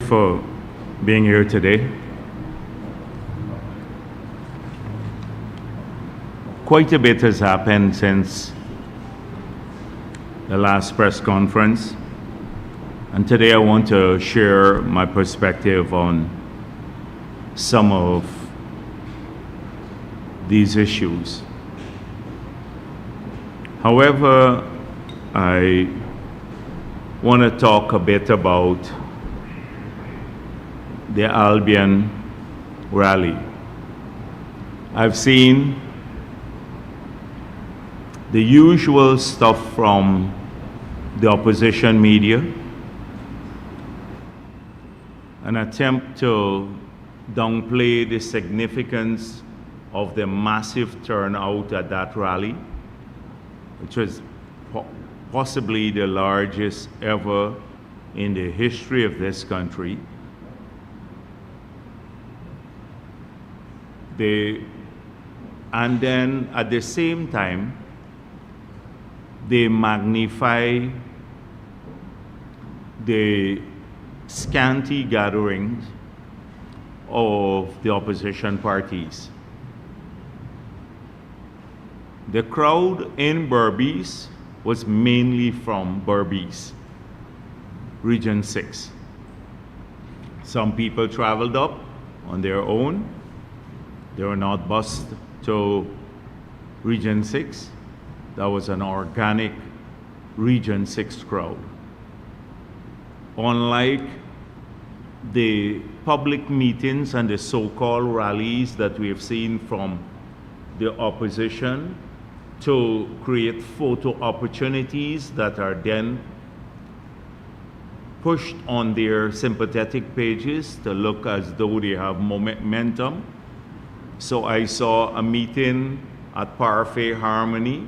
for being here today. Quite a bit has happened since the last press conference, and today I want to share my perspective on some of these issues. However, I want to talk a bit about the Albion rally. I've seen the usual stuff from the opposition media, an attempt to downplay the significance of the massive turnout at that rally, which was possibly the largest ever in the history of this country. And then at the same time, they magnify the scanty gatherings of the opposition parties. The crowd in Berbice was mainly from Berbice, Region 6. Some people traveled up on their own. They were not bused to Region 6. That was an organic Region 6 crowd. Unlike the public meetings and the so-called rallies that we have seen from the opposition to create photo opportunities that are then pushed on their sympathetic pages to look as though they have momentum. So I saw a meeting at Parfait Harmony,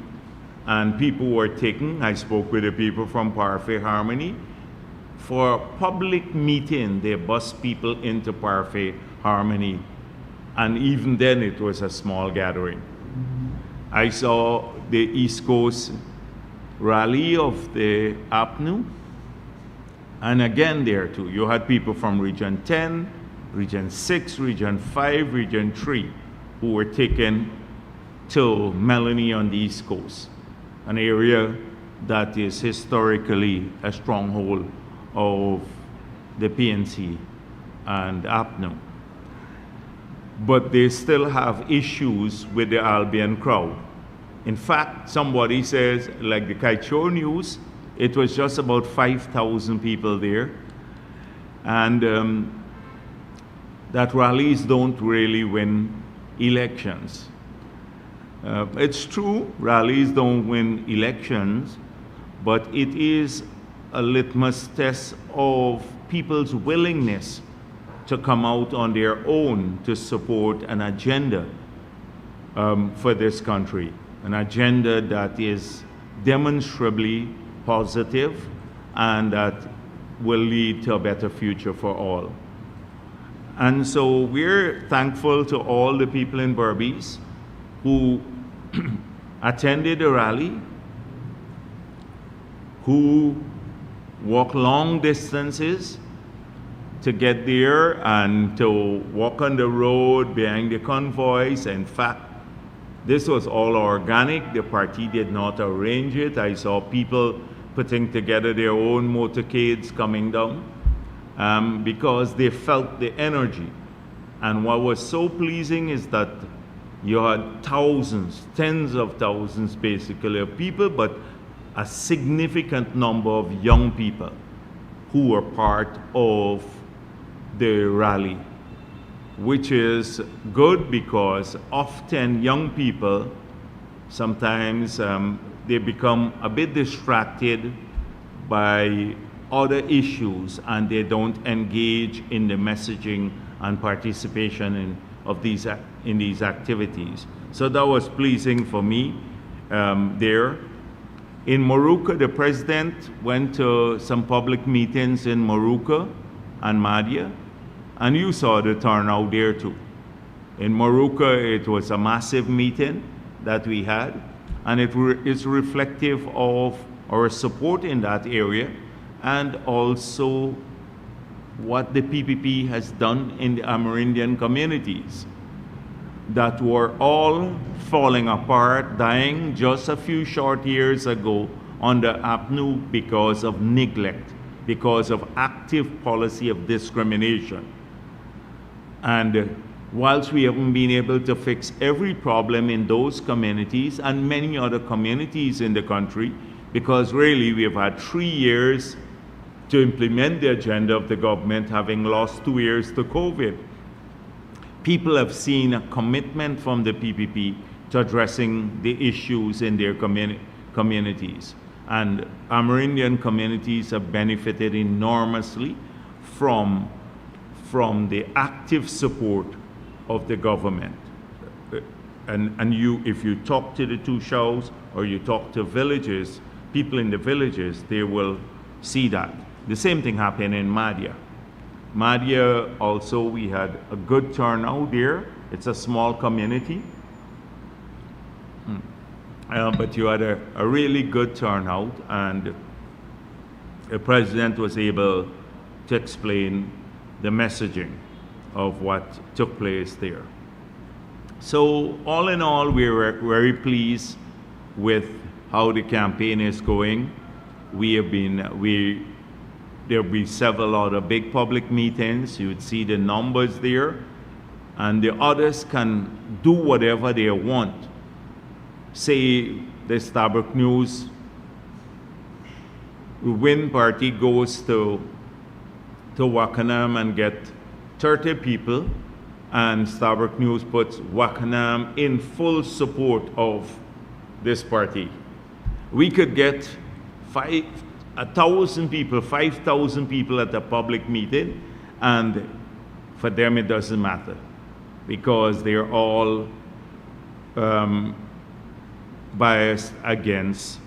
and people were taken. I spoke with the people from Parfait Harmony. For a public meeting, they bus people into Parfait Harmony, and even then it was a small gathering. I saw the East Coast rally of the APNU, and again there too, you had people from Region 10, Region 6, Region 5, Region 3, who were taken to Melanie on the East Coast, an area that is historically a stronghold of the PNC and APNU. But they still have issues with the Albion crowd. In fact, somebody says, like the Kaichor News, it was just about 5,000 people there. And that rallies don't really win elections. It's true, rallies don't win elections, but it is a litmus test of people's willingness to come out on their own to support an agenda for this country, an agenda that is demonstrably positive and that will lead to a better future for all. And so we're thankful to all the people in Berbice who attended the rally, who walked long distances to get there and to walk on the road behind the convoys. In fact, this was all organic. The party did not arrange it. I saw people putting together their own motorcades coming down because they felt the energy. And what was so pleasing is that you had thousands, tens of thousands basically of people, but a significant number of young people who were part of the rally, which is good because often young people, sometimes they become a bit distracted by other issues and they don't engage in the messaging and participation in these activities. So that was pleasing for me there. In Moruca, the president went to some public meetings in Moruca and Madhya, and you saw the turnout there too. In Moruca, it was a massive meeting that we had, and it is reflective of our support in that area, and also what the PPP has done in the Amerindian communities that were all falling apart, dying just a few short years ago under APNU because of neglect, because of active policy of discrimination. And whilst we haven't been able to fix every problem in those communities and many other communities in the country, because really we have had 3 years to implement the agenda of the government, having lost 2 years to COVID, people have seen a commitment from the PPP to addressing the issues in their communities. And Amerindian communities have benefited enormously from the active support of the government. And if you talk to the Tushals or you talk to villages, people in the villages, they will see that. The same thing happened in Madhya. Madhya also, we had a good turnout there. It's a small community. But you had a really good turnout, and the president was able to explain the messaging of what took place there. So all in all, we were very pleased with how the campaign is going. There'll be several other big public meetings. You would see the numbers there, and the others can do whatever they want. Say the Starbuck News Win Party goes to Wakanam and get 30 people, and Starbuck News puts Wakanam in full support of this party. We could get 1,000 people, 5,000 people at a public meeting, and for them it doesn't matter because they're all biased against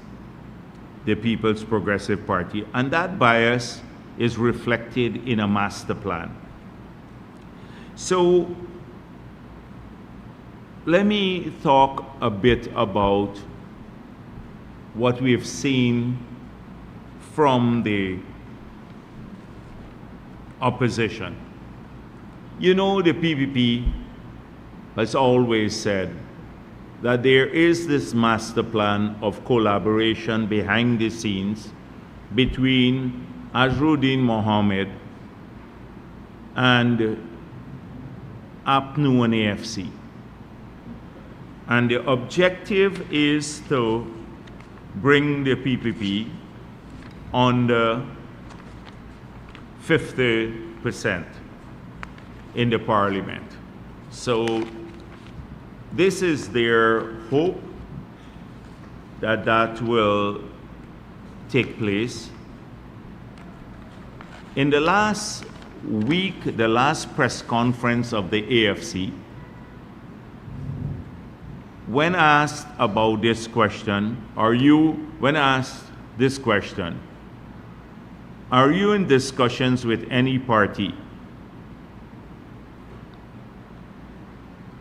the People's Progressive Party. And that bias is reflected in a master plan. So let me talk a bit about what we have seen from the opposition. You know, the PPP has always said that there is this master plan of collaboration behind the scenes between Azruddin Mohammed and APNU and AFC. And the objective is to bring the PPP under 50% in the parliament. So this is their hope that that will take place. In the last week, the last press conference of the AFC, when asked about this question, are you in discussions with any party?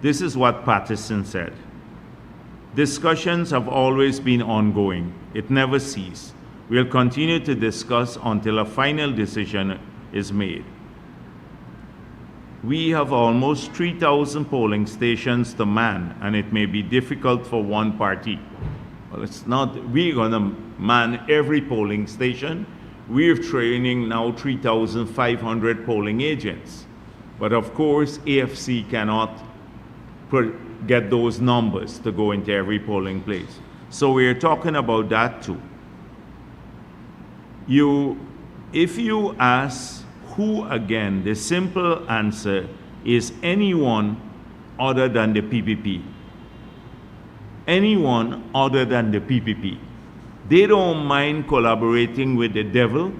This is what Patterson said. Discussions have always been ongoing. It never ceased. We'll continue to discuss until a final decision is made. We have almost 3,000 polling stations to man, and it may be difficult for one party. Well, it's not, we're gonna man every polling station. We're training now 3,500 polling agents. But of course, AFC cannot get those numbers to go into every polling place. So we're talking about that too. If you ask who, again, the simple answer is anyone other than the PPP. Anyone other than the PPP. They don't mind collaborating with the devil.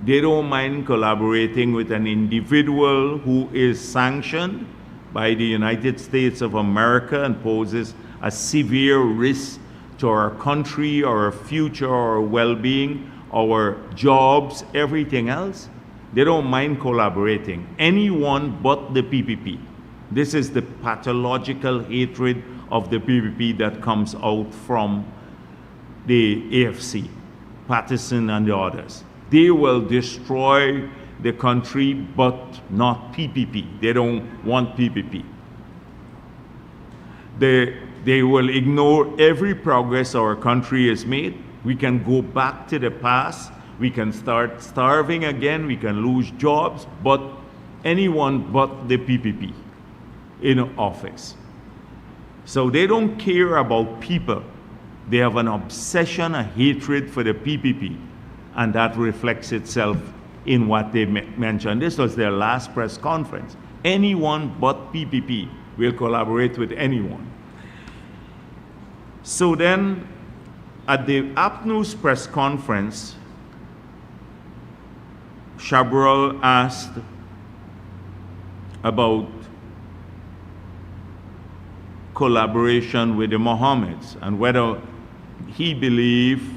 They don't mind collaborating with an individual who is sanctioned by the United States of America and poses a severe risk to our country, our future, our well-being, our jobs, everything else. They don't mind collaborating. Anyone but the PPP. This is the pathological hatred of the PPP that comes out from the AFC, Patterson and the others. They will destroy the country, but not PPP. They don't want PPP. They will ignore every progress our country has made. We can go back to the past. We can start starving again. We can lose jobs, but anyone but the PPP in office. So they don't care about people. They have an obsession, a hatred for the PPP, and that reflects itself in what they mentioned. This was their last press conference. Anyone but PPP will collaborate with anyone. So then, at the APNU's press conference, Chabrol asked about collaboration with the Mohammeds and whether he believed,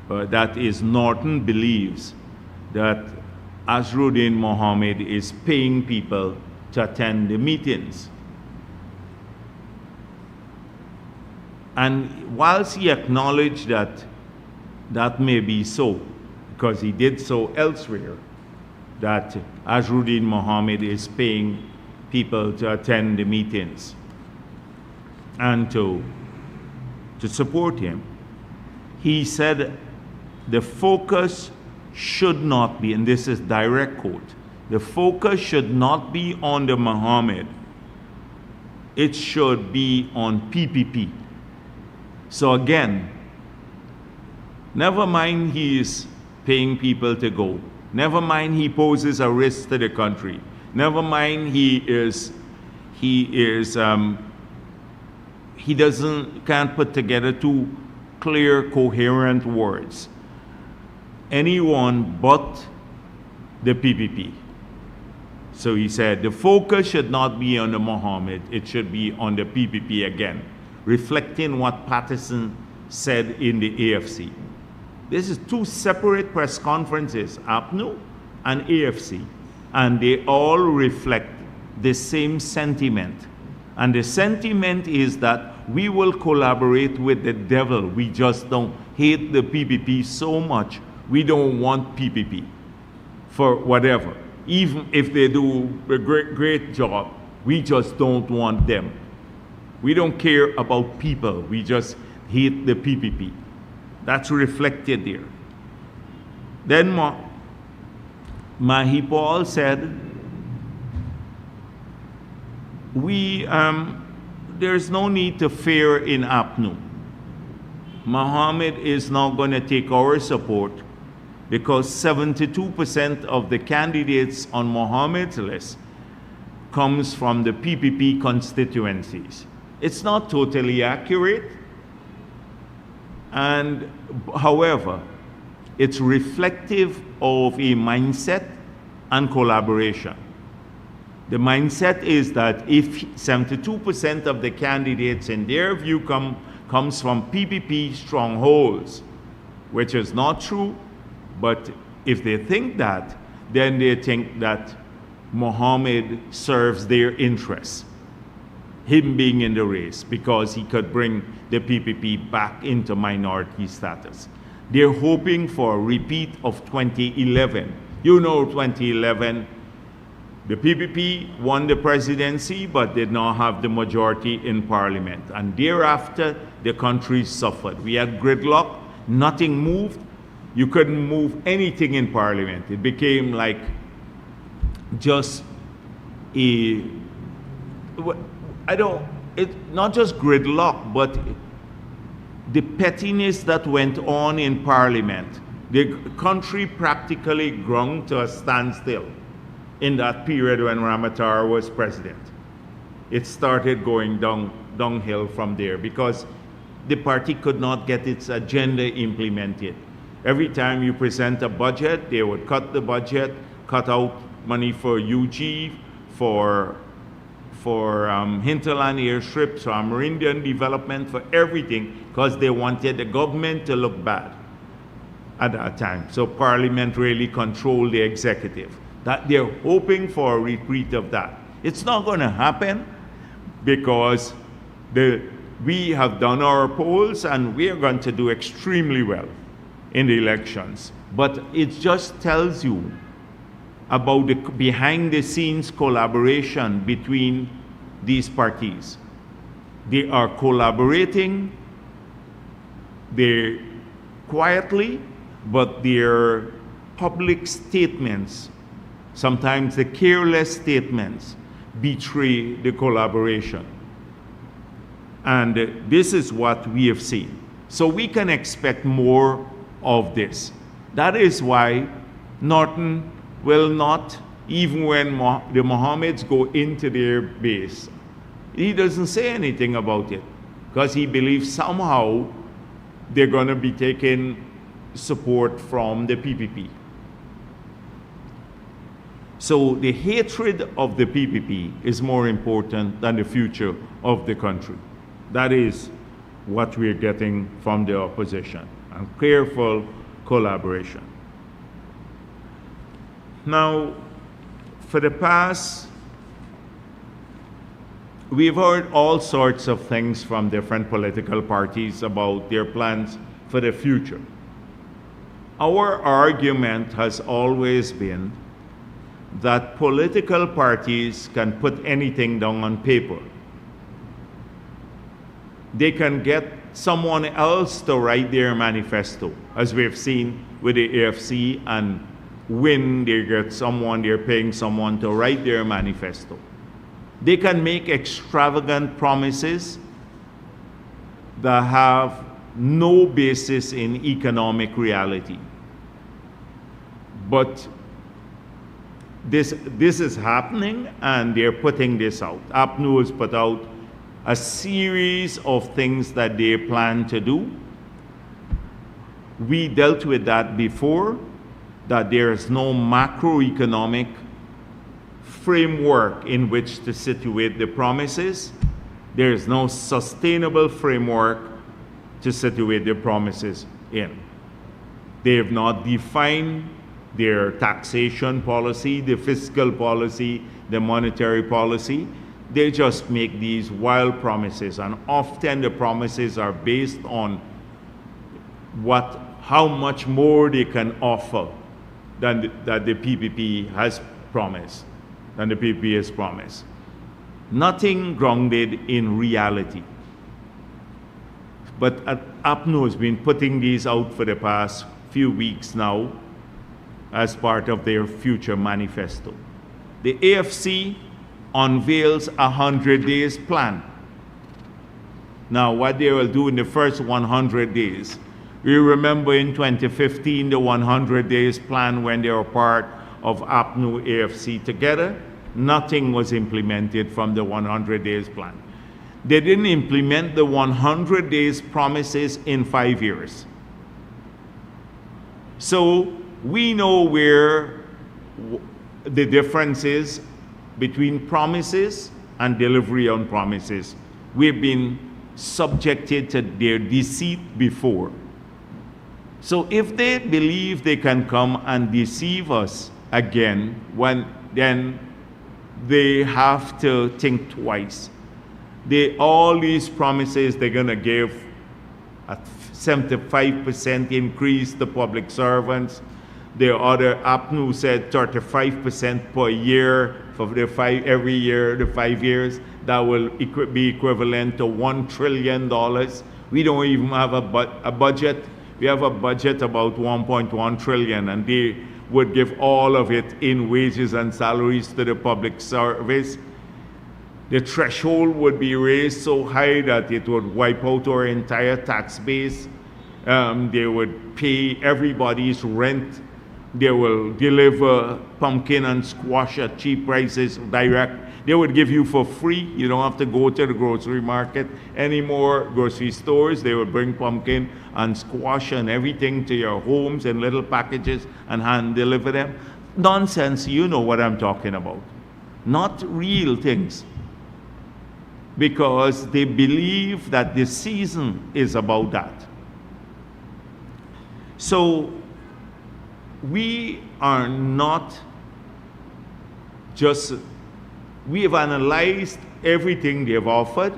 that is, Norton believes that Azruddin Mohammed is paying people to attend the meetings. And whilst he acknowledged that that may be so, because he did so elsewhere, that Azruddin Mohammed is paying people to attend the meetings and to support him, he said the focus should not be, and this is direct quote, the focus should not be on the Mohammed, it should be on PPP. So again, never mind he is paying people to go. Never mind he poses a risk to the country. Never mind he can't put together two clear, coherent words. Anyone but the PPP. So he said the focus should not be on the Mohammed, it should be on the PPP again, reflecting what Patterson said in the AFC. This is two separate press conferences, APNU and AFC, and they all reflect the same sentiment. And the sentiment is that we will collaborate with the devil. We just don't hate the PPP so much. We don't want PPP for whatever. Even if they do a great job, we just don't want them. We don't care about people. We just hate the PPP. That's reflected there. Then Mahipal said, there's no need to fear in APNU. Mohammed is not going to take our support because 72% of the candidates on Mohammed's list comes from the PPP constituencies. It's not totally accurate, and however, it's reflective of a mindset and collaboration. The mindset is that if 72% of the candidates in their view comes from PPP strongholds, which is not true, but if they think that, then they think that Mohammed serves their interests, him being in the race, because he could bring the PPP back into minority status. They're hoping for a repeat of 2011. You know 2011, the PPP won the presidency but did not have the majority in parliament. And thereafter, the country suffered. We had gridlock, nothing moved. You couldn't move anything in parliament. It became like just not just gridlock, but the pettiness that went on in parliament. The country practically ground to a standstill in that period when Ramatar was president. It started going downhill from there because the party could not get its agenda implemented. Every time you present a budget, they would cut the budget, cut out money for UG, for Hinterland airstrips, for Amerindian development, for everything, because they wanted the government to look bad at that time. So Parliament really controlled the executive. That they're hoping for a repeat of that. It's not going to happen because we have done our polls and we are going to do extremely well in the elections. But it just tells you about the behind-the-scenes collaboration between these parties. They are collaborating, they're quietly, but their public statements, sometimes the careless statements, betray the collaboration. And this is what we have seen. So we can expect more of this. That is why Norton will not, even when the Mohammeds go into their base, he doesn't say anything about it, because he believes somehow they're going to be taking support from the PPP. So the hatred of the PPP is more important than the future of the country. That is what we're getting from the opposition, and careful collaboration. Now, for the past, we've heard all sorts of things from different political parties about their plans for the future. Our argument has always been that political parties can put anything down on paper. They can get someone else to write their manifesto, as we've seen with the AFC, and when they get someone, they're paying someone to write their manifesto. They can make extravagant promises that have no basis in economic reality. But this is happening, and they're putting this out. APNU has put out a series of things that they plan to do. We dealt with that before, that there is no macroeconomic framework in which to situate the promises. There is no sustainable framework to situate the promises in. They have not defined their taxation policy, the fiscal policy, the monetary policy. They just make these wild promises, and often the promises are based on how much more they can offer than that the PPP has promised, Nothing grounded in reality. But APNU has been putting these out for the past few weeks now as part of their future manifesto. The AFC unveils a 100 days plan. Now, what they will do in the first 100 days, we remember in 2015, the 100 days plan, when they were part of APNU AFC together, nothing was implemented from the 100 days plan. They didn't implement the 100 days promises in 5 years. So we know where the difference is between promises and delivery on promises. We've been subjected to their deceit before. So if they believe they can come and deceive us again, then they have to think twice. All these promises they're going to give a 75% increase to public servants. The other APNU said 35% per year for every year, the 5 years. That will be equivalent to $1 trillion. We don't even have a budget. We have a budget about 1.1 trillion, and they would give all of it in wages and salaries to the public service. The threshold would be raised so high that it would wipe out our entire tax base. They would pay everybody's rent. They will deliver pumpkin and squash at cheap prices direct. They would give you for free. You don't have to go to the grocery market anymore, grocery stores. They would bring pumpkin and squash and everything to your homes in little packages and hand deliver them. Nonsense, you know what I'm talking about. Not real things. Because they believe that the season is about that. So we are not just, we have analyzed everything they've offered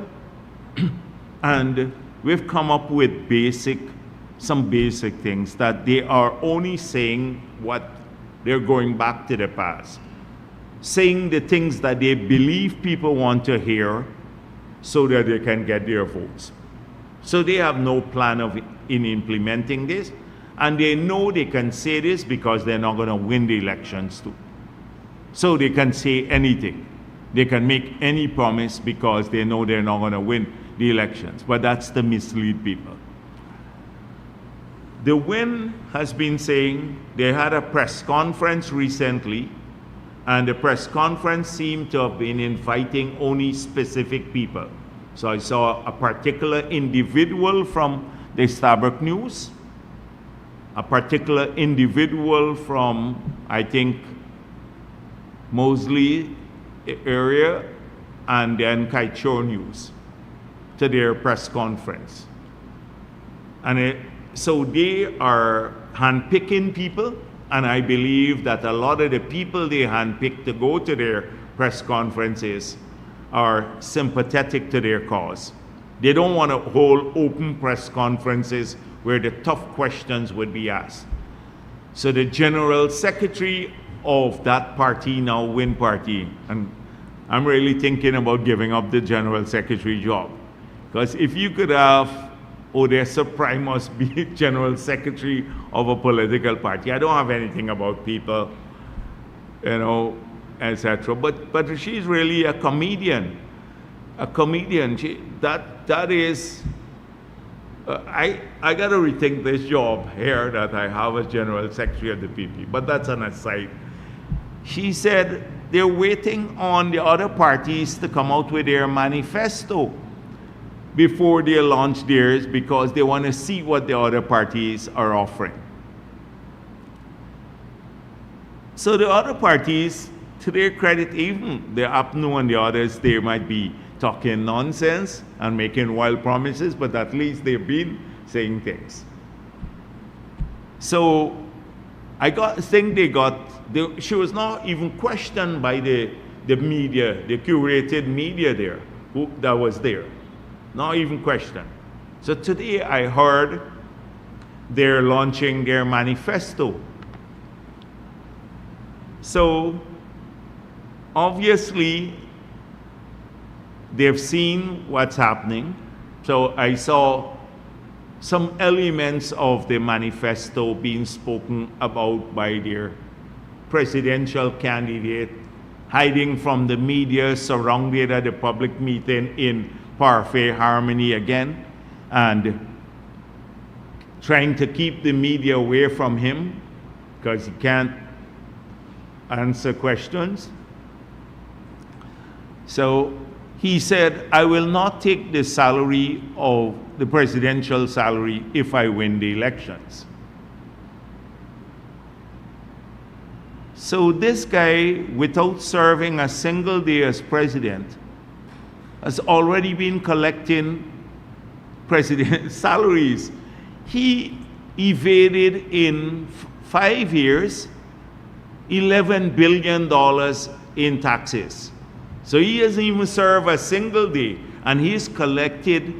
and we've come up with basic some basic things, that they are only saying what they're going back to the past, saying the things that they believe people want to hear so that they can get their votes. So they have no plan in implementing this, and they know they can say this because they're not going to win the elections too. So they can say anything. They can make any promise because they know they're not going to win the elections. But that's to mislead people. The Win has been saying they had a press conference recently, and the press conference seemed to have been inviting only specific people. So I saw a particular individual from the Starbuck News, a particular individual from, I think, Mosley area, and then Kaichor News to their press conference. And so they are handpicking people, and I believe that a lot of the people they handpick to go to their press conferences are sympathetic to their cause. They don't want to hold open press conferences where the tough questions would be asked. So the general secretary of that party, now Win Party, and I'm really thinking about giving up the general secretary job. Because if you could have Odessa Primus be general secretary of a political party, I don't have anything about people, you know, etc. But she's really a comedian. A comedian. That is, I got to rethink this job here that I have as general secretary of the PP. But that's an aside. She said they're waiting on the other parties to come out with their manifesto before they launch theirs, because they want to see what the other parties are offering. So the other parties, to their credit, even the APNU and the others, they might be talking nonsense and making wild promises, but at least they've been saying things. So I think she was not even questioned by the media, the curated media there, that was there. Not even questioned. So today I heard they're launching their manifesto. So obviously they've seen what's happening. So I saw some elements of the manifesto being spoken about by their presidential candidate, hiding from the media, surrounded at a public meeting in Parfait Harmony again, and trying to keep the media away from him because he can't answer questions. So he said, I will not take the salary of the presidential salary if I win the elections. So this guy, without serving a single day as president, has already been collecting president salaries. He evaded in 5 years $11 billion in taxes. So he hasn't even served a single day, and he's collected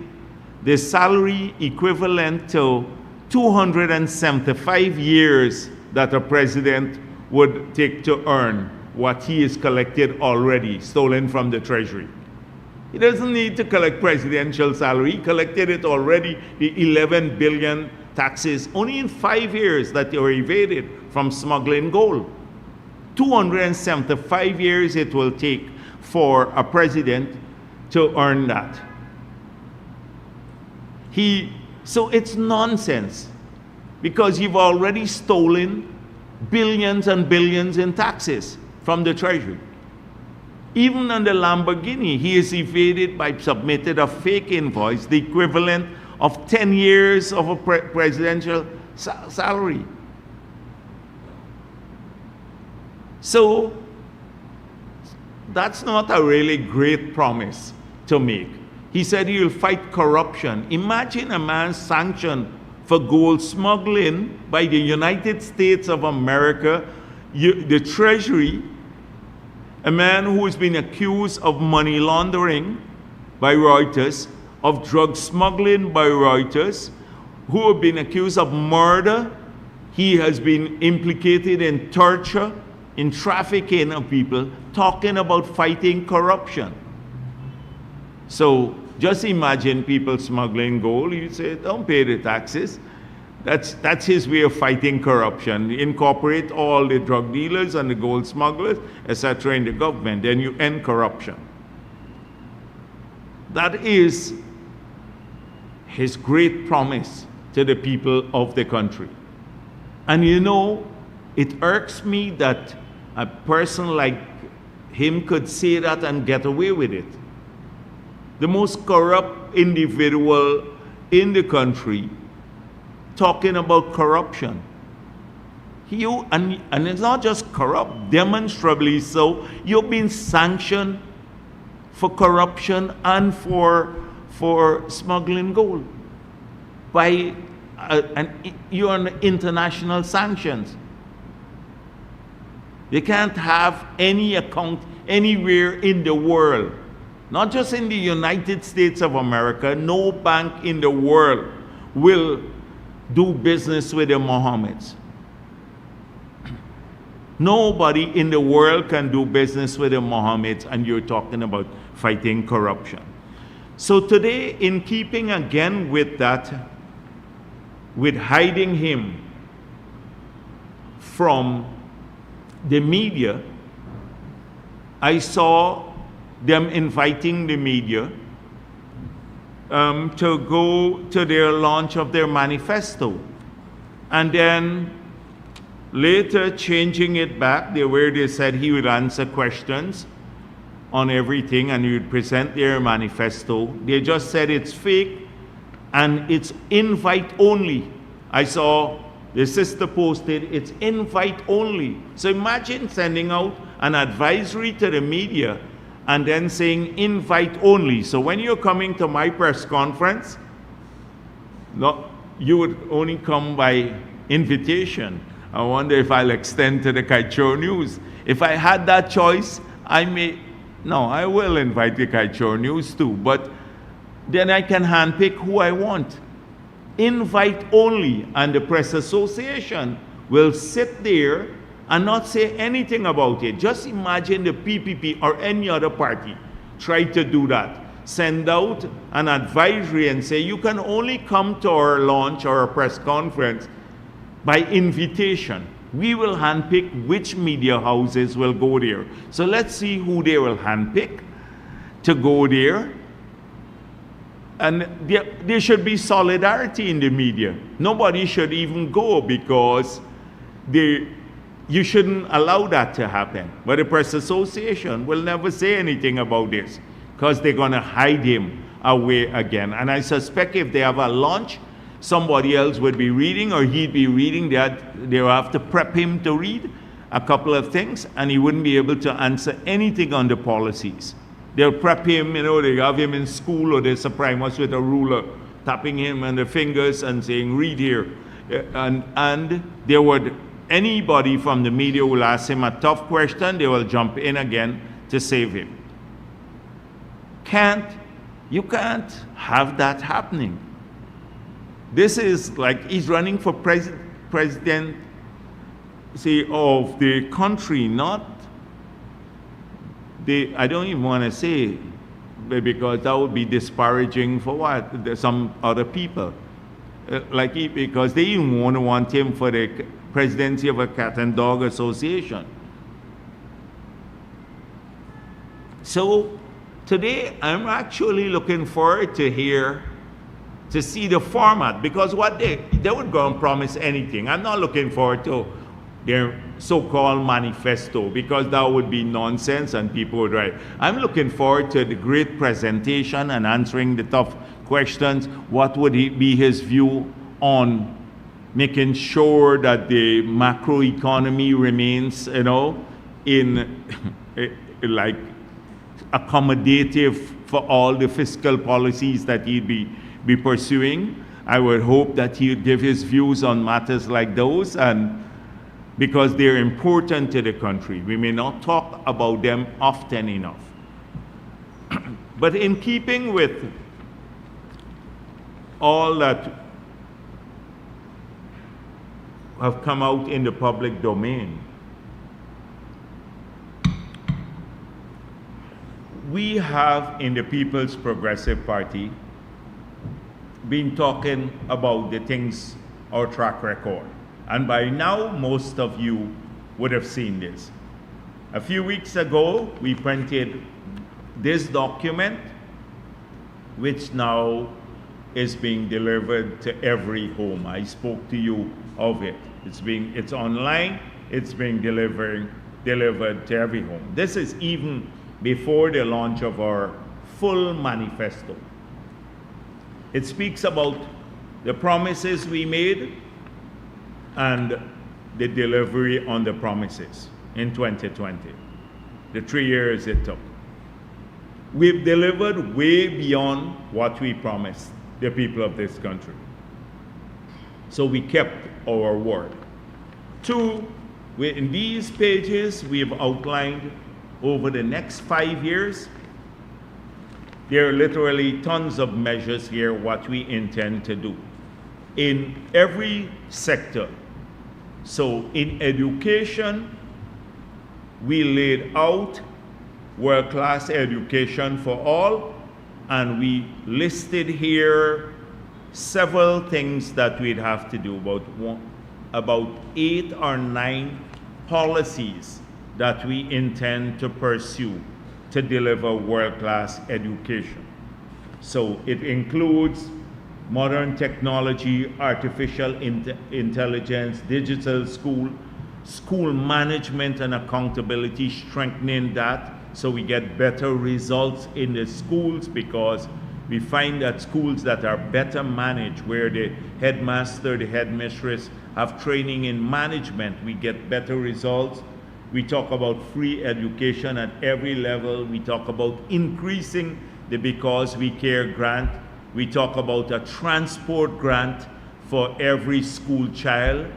the salary equivalent to 275 years that a president would take to earn what he has collected already, stolen from the treasury. He doesn't need to collect presidential salary. He collected it already, the 11 billion taxes, only in 5 years that they were evaded from smuggling gold. 275 years it will take for a president to earn that. So it's nonsense, because you've already stolen billions and billions in taxes from the treasury. Even on the Lamborghini, he is evaded by submitted a fake invoice, the equivalent of 10 years of a presidential salary. So that's not a really great promise to make. He said he will fight corruption. Imagine a man sanctioned for gold smuggling by the United States of America, the Treasury, a man who has been accused of money laundering by Reuters, of drug smuggling by Reuters, who have been accused of murder. He has been implicated in torture, in trafficking of people, talking about fighting corruption. So just imagine people smuggling gold. You say, don't pay the taxes. That's his way of fighting corruption. Incorporate all the drug dealers and the gold smugglers, etc. in the government, then you end corruption. That is his great promise to the people of the country. And you know, it irks me that a person like him could say that and get away with it. The most corrupt individual in the country talking about corruption. And it's not just corrupt, demonstrably so. You've been sanctioned for corruption and for smuggling gold by you're on international sanctions. You can't have any account anywhere in the world, not just in the United States of America. No bank in the world will do business with the Mohammeds. Nobody in the world can do business with the Mohammeds, and you're talking about fighting corruption. So today, in keeping again with that, with hiding him from the media, I saw them inviting the media to go to their launch of their manifesto, and then later changing it back where they said he would answer questions on everything and he would present their manifesto. They just said it's fake and it's invite only. I saw the sister posted it's invite only. So imagine sending out an advisory to the media and then saying invite only. So when you're coming to my press conference, no, you would only come by invitation. I wonder if I'll extend to the Kaichor News. If I had that choice, I will invite the Kaichor News too, but then I can handpick who I want. Invite only, and the press association will sit there and not say anything about it. Just imagine the PPP or any other party try to do that. Send out an advisory and say, you can only come to our launch or a press conference by invitation. We will handpick which media houses will go there. So let's see who they will handpick to go there. And there should be solidarity in the media. Nobody should even go because you shouldn't allow that to happen. But the press association will never say anything about this because they're going to hide him away again. And I suspect if they have a launch, somebody else would be reading or he'd be reading that. They'll have to prep him to read a couple of things and he wouldn't be able to answer anything on the policies. They'll prep him, they have him in school or they surprise us with a ruler, tapping him on the fingers and saying, read here. And there would, anybody from the media will ask him a tough question, they will jump in again to save him. You can't have that happening. This is like he's running for president of the country, not I don't even want to say, because that would be disparaging for what? Some other people. Because they even want him for the presidency of a cat and dog association. So today I'm actually looking forward to see the format, because what they would go and promise anything. I'm not looking forward to their so-called manifesto, because that would be nonsense and people would write. I'm looking forward to the great presentation and answering the tough questions. What would be his view on making sure that the macroeconomy remains, in like accommodative for all the fiscal policies that he'd be pursuing. I would hope that he would give his views on matters like those, and because they're important to the country. We may not talk about them often enough. But in keeping with all that have come out in the public domain. We have in the People's Progressive Party been talking about the things, our track record. And by now, most of you would have seen this. A few weeks ago, we printed this document, which now is being delivered to every home. I spoke to you of it. It's online, it's being delivered to every home. This is even before the launch of our full manifesto. It speaks about the promises we made and the delivery on the promises in 2020, the 3 years it took. We've delivered way beyond what we promised the people of this country. So we kept our word. Two, in these pages, we have outlined over the next 5 years, there are literally tons of measures here, what we intend to do in every sector. So in education, we laid out world-class education for all, and we listed here several things that we'd have to do, about 8 or 9 policies that we intend to pursue to deliver world-class education. So it includes modern technology, artificial intelligence, digital school management and accountability, strengthening that so we get better results in the schools, because we find that schools that are better managed, where the headmaster, the headmistress have training in management, we get better results. We talk about free education at every level. We talk about increasing the Because We Care grant. We talk about a transport grant for every school child.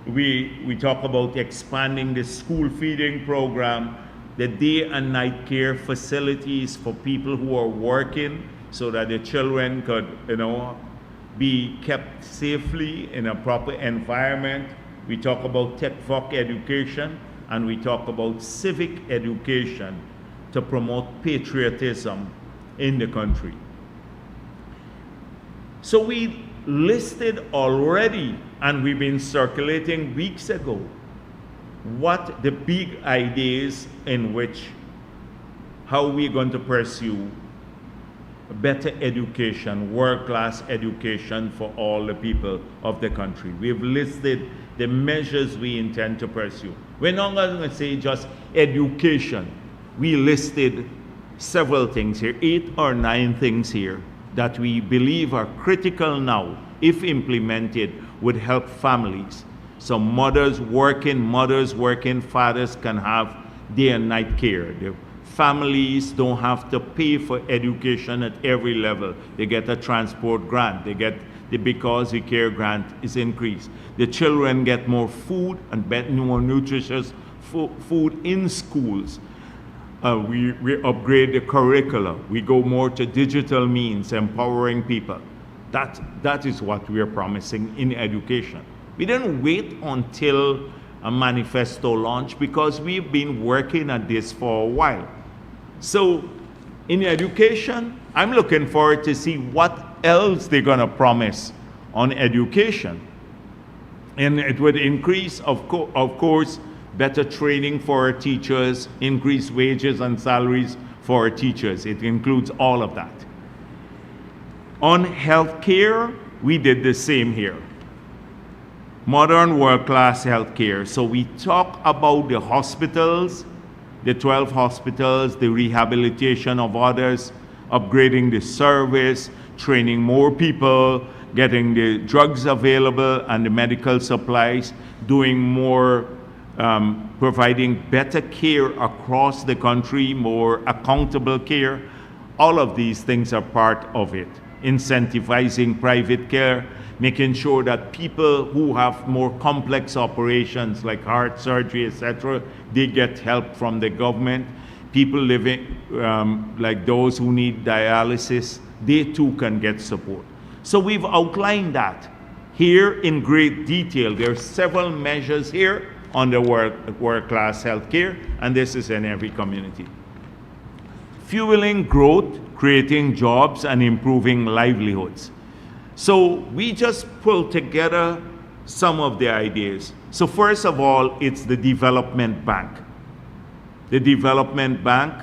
We talk about expanding the school feeding program, the day and night care facilities for people who are working, so that the children could, be kept safely in a proper environment. We talk about tech-voc education, and we talk about civic education to promote patriotism in the country. So we listed already, and we've been circulating weeks ago, what the big ideas in which, how we're going to pursue better education, world-class education for all the people of the country. We've listed the measures we intend to pursue. We're not going to say just education. We listed several things here, 8 or 9 things here that we believe are critical now, if implemented, would help families. So mothers working, fathers can have day and night care. The families don't have to pay for education at every level. They get a transport grant. They get the Because We Care grant is increased. The children get more food and better, more nutritious food in schools. We upgrade the curricula. We go more to digital means, empowering people. That is what we are promising in education. We didn't wait until a manifesto launch, because we've been working at this for a while. So in education, I'm looking forward to see what else they're going to promise on education. And it would increase, of course, better training for our teachers, increase wages and salaries for our teachers. It includes all of that. On healthcare, we did the same here. Modern world-class healthcare. So we talk about the hospitals, the 12 hospitals, the rehabilitation of others, upgrading the service, training more people, getting the drugs available and the medical supplies, doing more, providing better care across the country, more accountable care. All of these things are part of it. Incentivizing private care, making sure that people who have more complex operations like heart surgery, etc., they get help from the government. People living, like those who need dialysis, they too can get support. So we've outlined that. here in great detail. There are several measures here on the world-class healthcare, and this is in every community. Fueling growth, creating jobs, and improving livelihoods. So we just pulled together some of the ideas. So first of all, it's the development bank. The development bank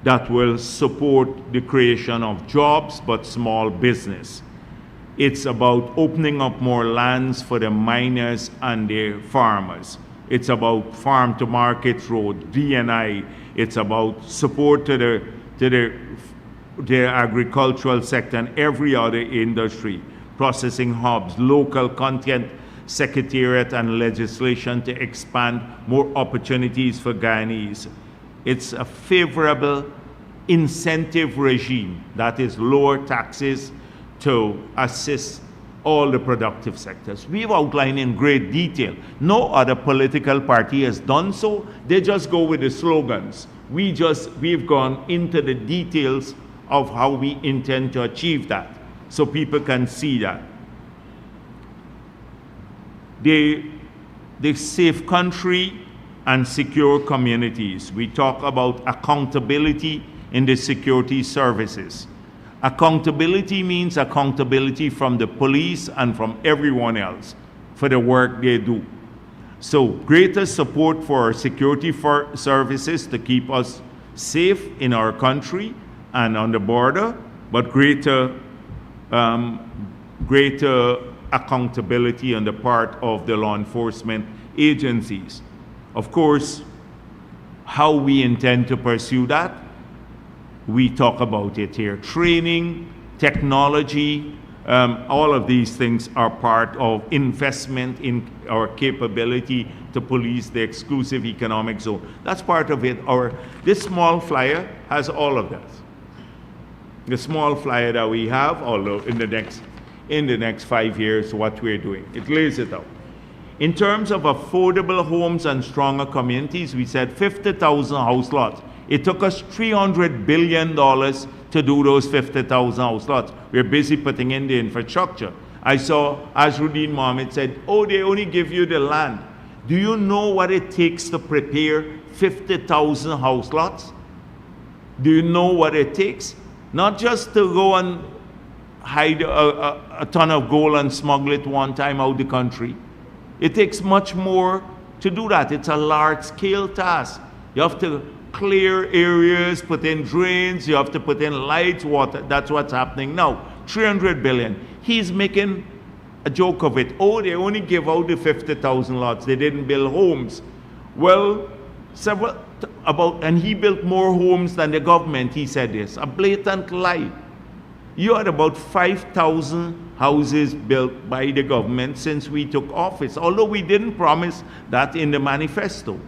that will support the creation of jobs, but small business. It's about opening up more lands for the miners and the farmers. It's about farm to market road, D&I. It's about support to the agricultural sector and every other industry, processing hubs, local content secretariat and legislation to expand more opportunities for Guyanese. It's a favorable incentive regime that is lower taxes to assist all the productive sectors. We've outlined in great detail. No other political party has done so. They just go with the slogans. We've gone into the details of how we intend to achieve that, so people can see that. The safe country and secure communities. We talk about accountability in the security services. Accountability means accountability from the police and from everyone else for the work they do. So greater support for our security services to keep us safe in our country and on the border, but greater accountability on the part of the law enforcement agencies. Of course, how we intend to pursue that, we talk about it here. Training, technology, all of these things are part of investment in our capability to police the exclusive economic zone. That's part of it. This small flyer has all of that. The small flyer that we have, although in the next 5 years, what we're doing. It lays it out. In terms of affordable homes and stronger communities, we said 50,000 house lots. It took us $300 billion to do those 50,000 house lots. We're busy putting in the infrastructure. I saw Azruddin Mohammed said, oh, they only give you the land. Do you know what it takes to prepare 50,000 house lots? Do you know what it takes? Not just to go and hide a ton of gold and smuggle it one time out the country. It takes much more to do that. It's a large-scale task. You have to clear areas, put in drains, you have to put in lights, water. That's what's happening now. 300 billion. He's making a joke of it. Oh, they only give out the 50,000 lots. They didn't build homes. Well, and he built more homes than the government, he said this. A blatant lie. You had about 5,000 houses built by the government since we took office, although we didn't promise that in the manifesto.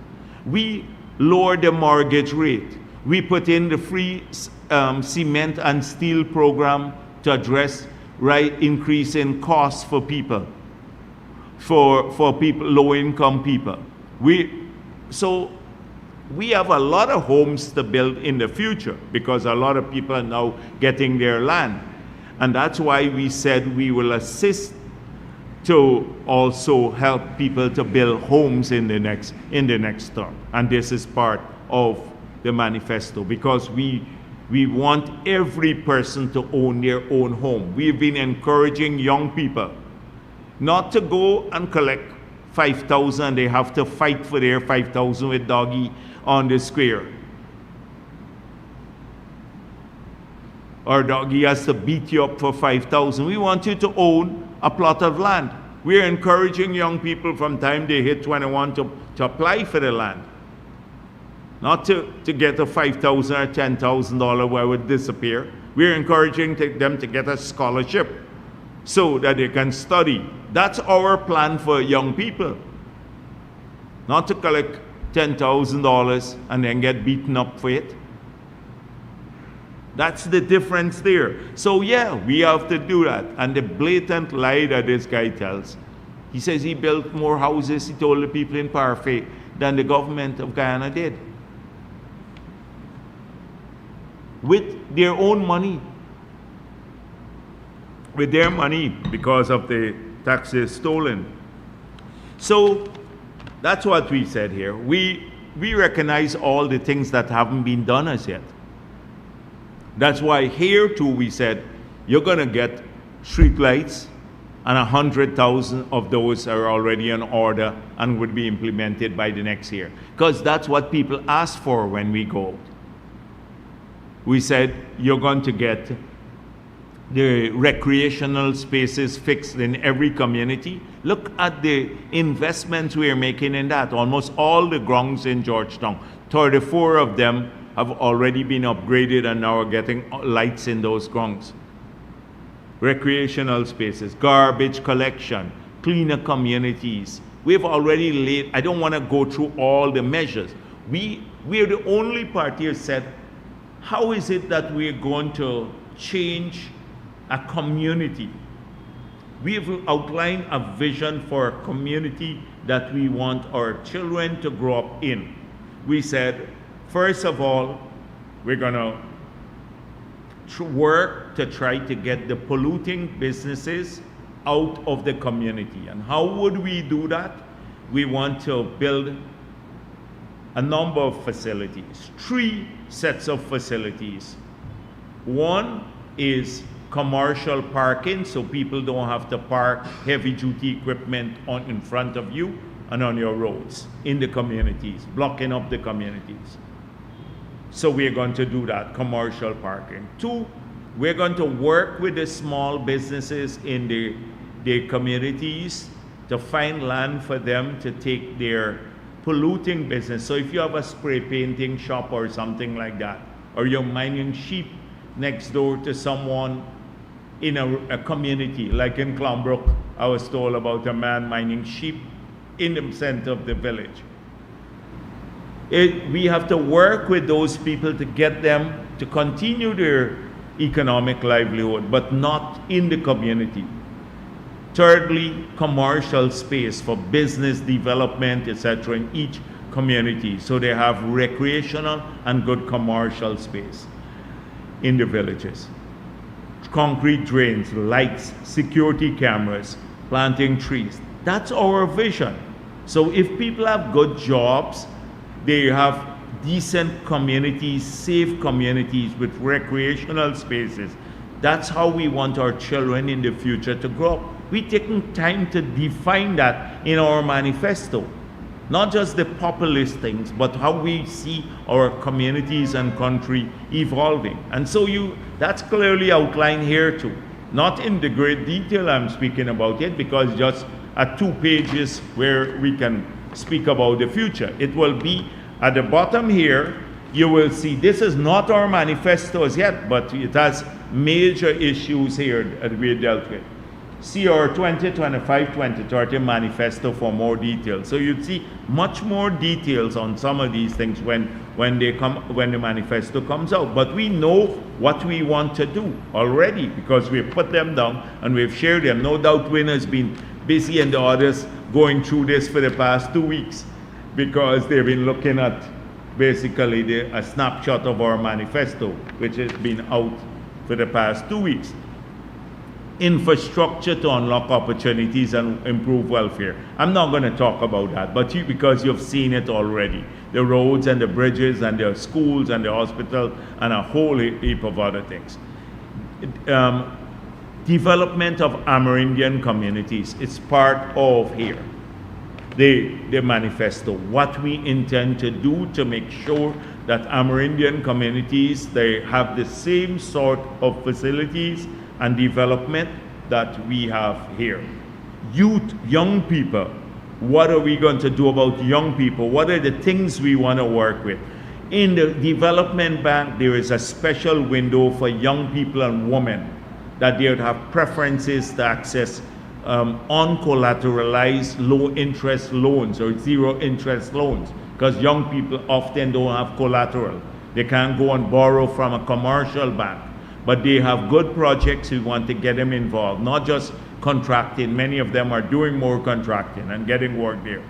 We lowered the mortgage rate. We put in the free cement and steel program to address increase in costs for people, for people, low-income people. So we have a lot of homes to build in the future because a lot of people are now getting their land. And that's why we said we will assist to also help people to build homes in the next term. And this is part of the manifesto because we want every person to own their own home. We've been encouraging young people not to go and collect 5,000. They have to fight for their 5,000 with doggy on the square. Or doggy has to beat you up for 5,000. We want you to own a plot of land. We're encouraging young people from time they hit 21 to apply for the land. Not to get a $5,000 or $10,000 where it would disappear. We're encouraging them to get a scholarship so that they can study. That's our plan for young people. Not to collect $10,000 and then get beaten up for it. That's the difference there. So yeah, we have to do that. And the blatant lie that this guy tells, he says he built more houses, he told the people in Parfait, than the government of Guyana did. With their own money. With their money because of the taxes stolen. So that's what we said here. We recognize all the things that haven't been done as yet. That's why here too we said, you're gonna get street lights, and 100,000 of those are already in order and would be implemented by the next year. Because that's what people ask for when we go. We said, you're going to get the recreational spaces fixed in every community. Look at the investments we are making in that. Almost all the grounds in Georgetown, 34 of them have already been upgraded and now are getting lights in those grounds. Recreational spaces, garbage collection, cleaner communities. We've already laid, I don't want to go through all the measures. We are the only party who said, how is it that we're going to change a community? We've outlined a vision for a community that we want our children to grow up in. We said, first of all, we're going to work to try to get the polluting businesses out of the community. And how would we do that? We want to build a number of facilities, 3 sets of facilities. One is commercial parking, so people don't have to park heavy duty equipment in front of you and on your roads in the communities, blocking up the communities. So we're going to do that, commercial parking. 2, we're going to work with the small businesses in the communities to find land for them to take their polluting business. So if you have a spray painting shop or something like that, or you're mining sheep next door to someone in a community, like in Clombrook, I was told about a man mining sheep in the center of the village. We have to work with those people to get them to continue their economic livelihood, but not in the community. Thirdly, commercial space for business development, etc., in each community, so they have recreational and good commercial space in the villages. Concrete drains, lights, security cameras, planting trees. That's our vision. So if people have good jobs, they have decent communities, safe communities with recreational spaces. That's how we want our children in the future to grow up. We're taking time to define that in our manifesto. Not just the populist things, but how we see our communities and country evolving. And so that's clearly outlined here too. Not in the great detail I'm speaking about it, because just at 2 pages where we can speak about the future. It will be at the bottom here, you will see this is not our manifestos yet, but it has major issues here that we dealt with. See our 2025-2030 manifesto for more details. So you'd see much more details on some of these things when the manifesto comes out. But we know what we want to do already because we've put them down and we've shared them. No doubt Win has been busy and the others going through this for the past 2 weeks because they've been looking at basically a snapshot of our manifesto, which has been out for the past 2 weeks. Infrastructure to unlock opportunities and improve welfare. I'm not going to talk about that, but because you've seen it already. The roads and the bridges and the schools and the hospital and a whole heap of other things. Development of Amerindian communities. It's part of here. The manifesto. What we intend to do to make sure that Amerindian communities, they have the same sort of facilities and development that we have here. Youth, young people, what are we going to do about young people? What are the things we want to work with? In the development bank, there is a special window for young people and women that they would have preferences to access uncollateralized low interest loans or zero interest loans, because young people often don't have collateral. They can't go and borrow from a commercial bank. But they have good projects, we want to get them involved, not just contracting. Many of them are doing more contracting and getting work there.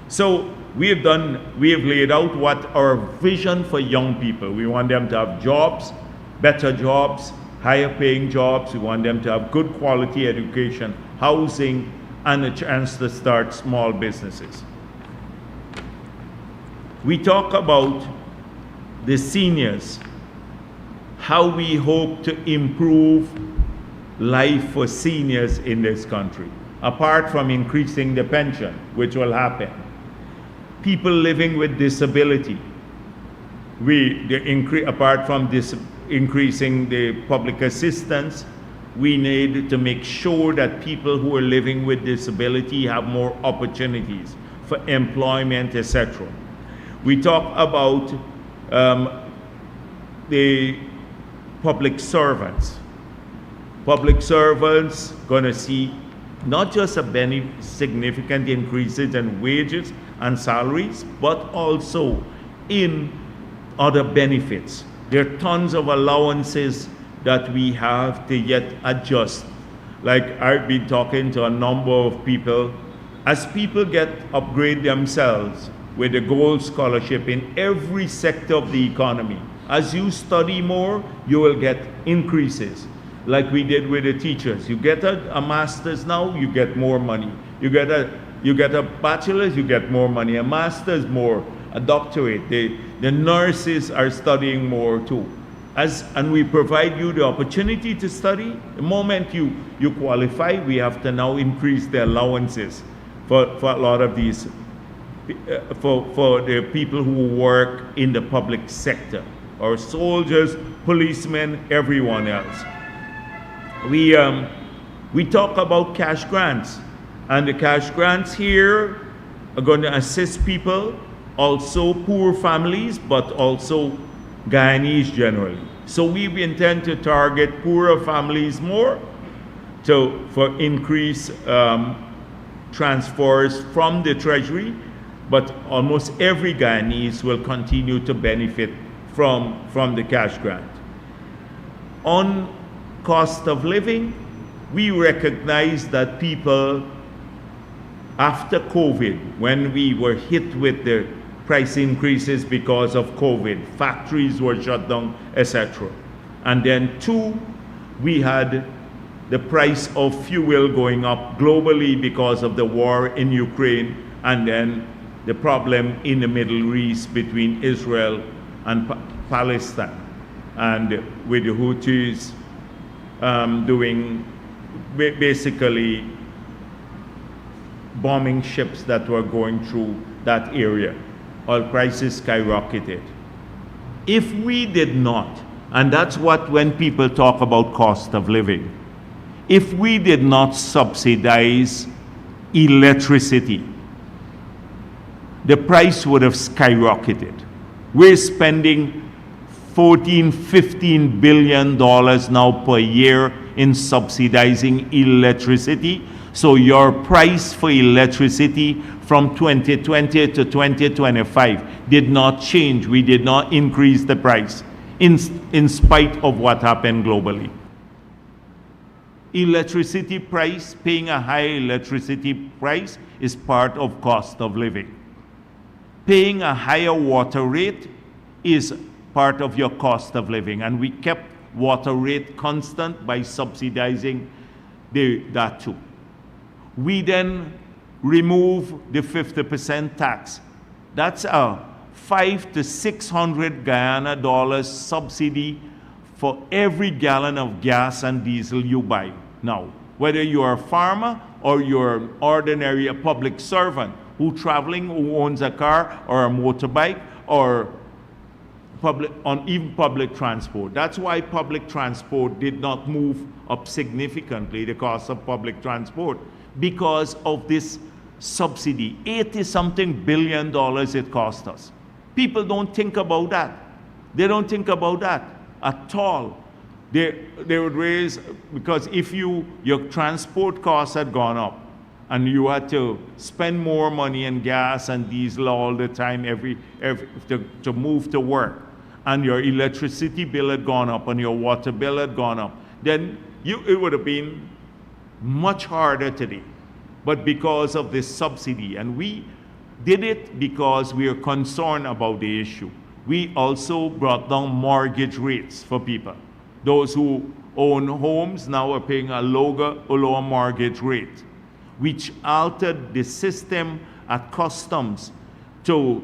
So we have laid out what our vision for young people. We want them to have jobs, better jobs, higher paying jobs. We want them to have good quality education, housing, and a chance to start small businesses. We talk about the seniors, how we hope to improve life for seniors in this country, apart from increasing the pension, which will happen. People living with disability, apart from this increasing the public assistance, we need to make sure that people who are living with disability have more opportunities for employment, etc. We talk about the public servants. Public servants going to see not just a significant increases in wages and salaries, but also in other benefits. There are tons of allowances that we have to yet adjust. Like I've been talking to a number of people, as people upgrade themselves with a gold scholarship in every sector of the economy, as you study more, you will get increases. Like we did with the teachers. You get a master's now, you get more money. You get a bachelor's, you get more money. A master's more, a doctorate. The nurses are studying more too. And we provide you the opportunity to study. The moment you qualify, we have to now increase the allowances for a lot of these, for the people who work in the public sector, or soldiers, policemen, everyone else. We talk about cash grants, and the cash grants here are going to assist people, also poor families, but also Guyanese generally. So we intend to target poorer families more for increased transfers from the Treasury, but almost every Guyanese will continue to benefit from the cash grant. On cost of living, we recognize that people, after COVID, when we were hit with the price increases because of COVID, factories were shut down, etc. And then two, we had the price of fuel going up globally because of the war in Ukraine, and then the problem in the Middle East between Israel and Palestine, and with the Houthis doing basically bombing ships that were going through that area. Oil prices skyrocketed. If we did not, and that's what when people talk about cost of living, if we did not subsidize electricity, the price would have skyrocketed. We're spending $14–15 billion now per year in subsidizing electricity. So your price for electricity from 2020 to 2025 did not change. We did not increase the price in spite of what happened globally. Electricity price, paying a high electricity price is part of cost of living. Paying a higher water rate is part of your cost of living, and we kept water rate constant by subsidizing that too. We then remove the 50% tax. That's a $500 to $600 Guyana subsidy for every gallon of gas and diesel you buy. Now, whether you're a farmer or you're an ordinary public servant who owns a car or a motorbike or even public transport. That's why public transport did not move up significantly, the cost of public transport, because of this subsidy. $80-something billion it cost us. People don't think about that. They don't think about that at all. They would raise, because if your transport costs had gone up and you had to spend more money in gas and diesel all the time to move to work, and your electricity bill had gone up and your water bill had gone up, then it would have been much harder today. But because of this subsidy, and we did it because we are concerned about the issue. We also brought down mortgage rates for people. Those who own homes now are paying a lower mortgage rate. which altered the system at customs to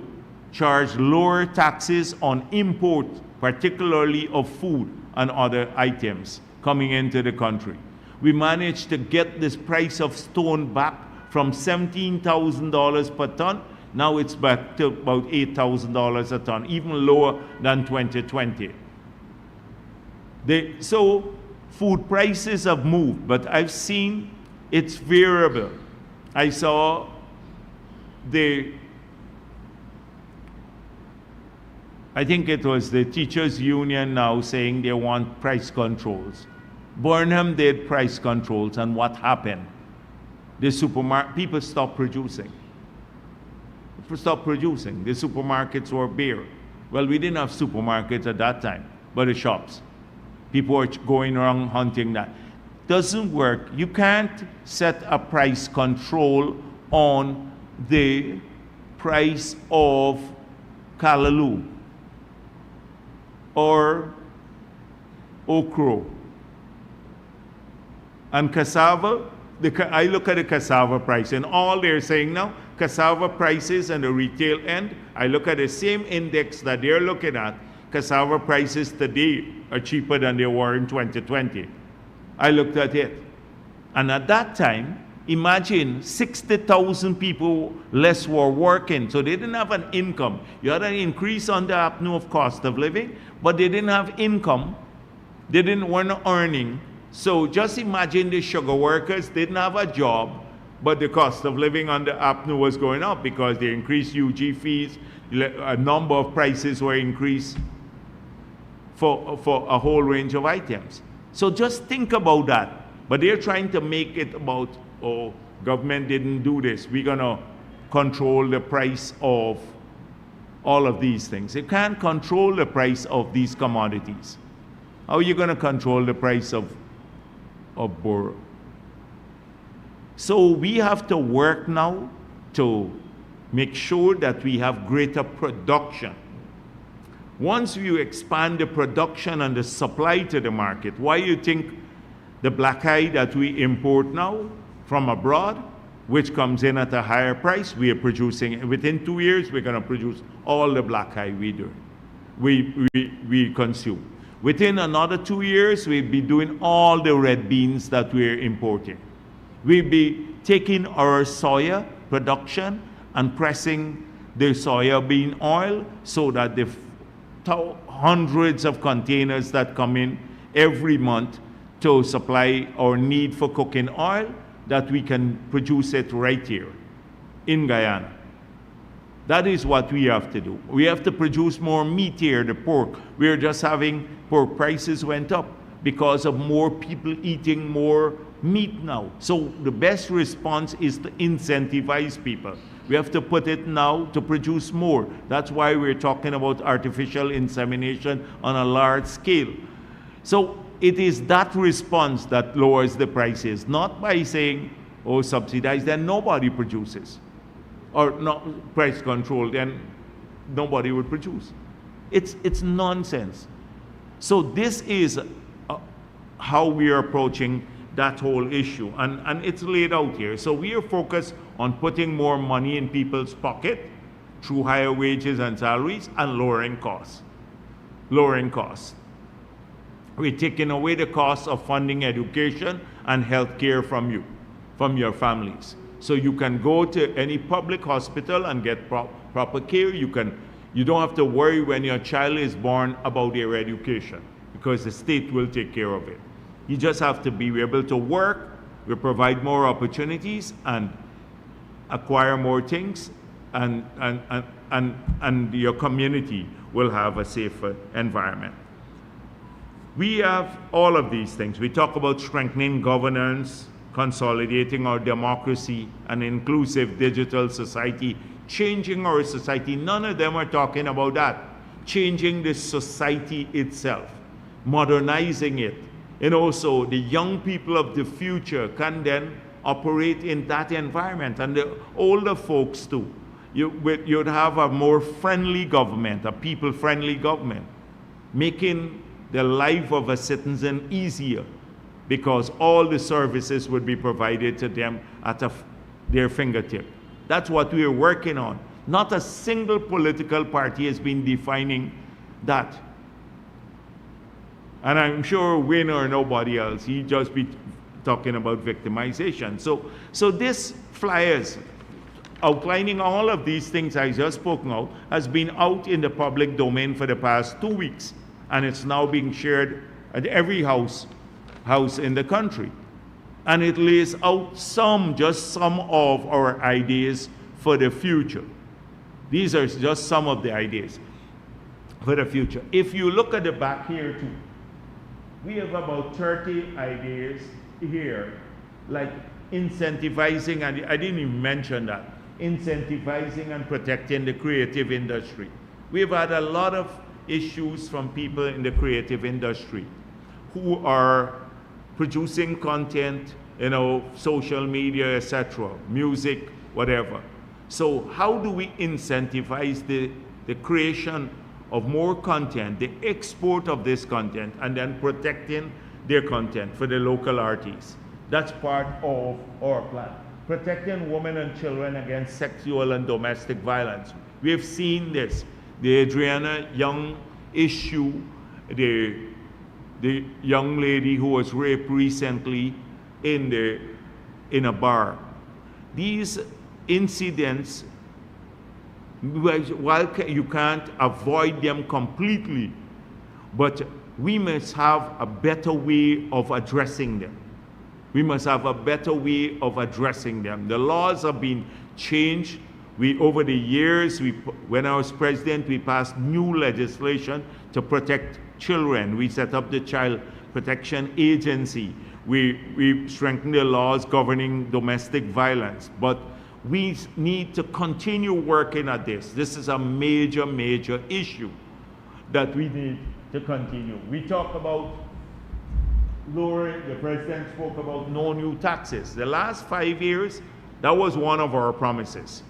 charge lower taxes on import, particularly of food and other items coming into the country. We managed to get this price of stone back from $17,000 per ton. Now it's back to about $8,000 a ton, even lower than 2020. So food prices have moved, but I've seen it's variable. I saw I think it was the teachers union now saying they want price controls. Burnham did price controls, and what happened? The people stopped producing. The supermarkets were bare. Well, we didn't have supermarkets at that time, but the shops. People were going around hunting that. Doesn't work. You can't set a price control on the price of callaloo or okra. And cassava, I look at the cassava price, and all they're saying now, cassava prices and the retail end, I look at the same index that they're looking at, cassava prices today are cheaper than they were in 2020. I looked at it. And at that time, imagine 60,000 people less were working, so they didn't have an income. You had an increase on the avenue of cost of living, but they didn't have income. They weren't earning. So just imagine the sugar workers didn't have a job, but the cost of living on the avenue was going up because they increased UG fees, a number of prices were increased for a whole range of items. So just think about that. But they're trying to make it about, oh, government didn't do this. We're going to control the price of all of these things. You can't control the price of these commodities. How are you going to control the price of boro? So we have to work now to make sure that we have greater production. Once you expand the production and the supply to the market, why you think the black eye that we import now from abroad, which comes in at a higher price, we are producing, within 2 years, we're going to produce all the black eye we consume. Within another 2 years, we'll be doing all the red beans that we're importing. We'll be taking our soya production and pressing the soya bean oil so that the hundreds of containers that come in every month to supply our need for cooking oil, that we can produce it right here in Guyana. That is what we have to do. We have to produce more meat here, the pork. We're just having pork prices went up because of more people eating more meat now. So the best response is to incentivize people. We have to put it now to produce more. That's why we're talking about artificial insemination on a large scale. So it is that response that lowers the prices, not by saying, oh, subsidize, then nobody produces. Or not price control, then nobody would produce. It's nonsense. So this is how we are approaching that whole issue, and it's laid out here. So we are focused on putting more money in people's pocket through higher wages and salaries and lowering costs. Lowering costs. We're taking away the cost of funding education and health care from you, from your families. So you can go to any public hospital and get proper care. You don't have to worry when your child is born about their education, because the state will take care of it. You just have to be able to work, we provide more opportunities and acquire more things, and your community will have a safer environment. We have all of these things. We talk about strengthening governance, consolidating our democracy, an inclusive digital society, changing our society. None of them are talking about that. Changing the society itself, modernizing it. And also the young people of the future can then operate in that environment, and the older folks too. You'd have a more friendly government, a people-friendly government, making the life of a citizen easier. because all the services would be provided to them at their fingertip. That's what we are working on. Not a single political party has been defining that. And I'm sure Win or nobody else, he'd just be talking about victimization. So this flyers outlining all of these things I just spoken out has been out in the public domain for the past 2 weeks, and it's now being shared at every house in the country. And it lays out just some of our ideas for the future. These are just some of the ideas for the future. If you look at the back here too, we have about 30 ideas here, like incentivizing, and I didn't even mention that, incentivizing and protecting the creative industry. We've had a lot of issues from people in the creative industry who are producing content, social media, etc., music, whatever. So how do we incentivize the creation of more content, the export of this content, and then protecting their content for the local artists? That's part of our plan. Protecting women and children against sexual and domestic violence. We have seen this. The Adriana Young issue, the young lady who was raped recently in a bar. These incidents, while you can't avoid them completely, but we must have a better way of addressing them. We must have a better way of addressing them. The laws have been changed. Over the years, when I was president, we passed new legislation to protect children. We set up the Child Protection Agency. We strengthened the laws governing domestic violence. But we need to continue working at this. This is a major, major issue that we need to continue. We talk about lowering, the president spoke about no new taxes. The last 5 years, that was one of our promises.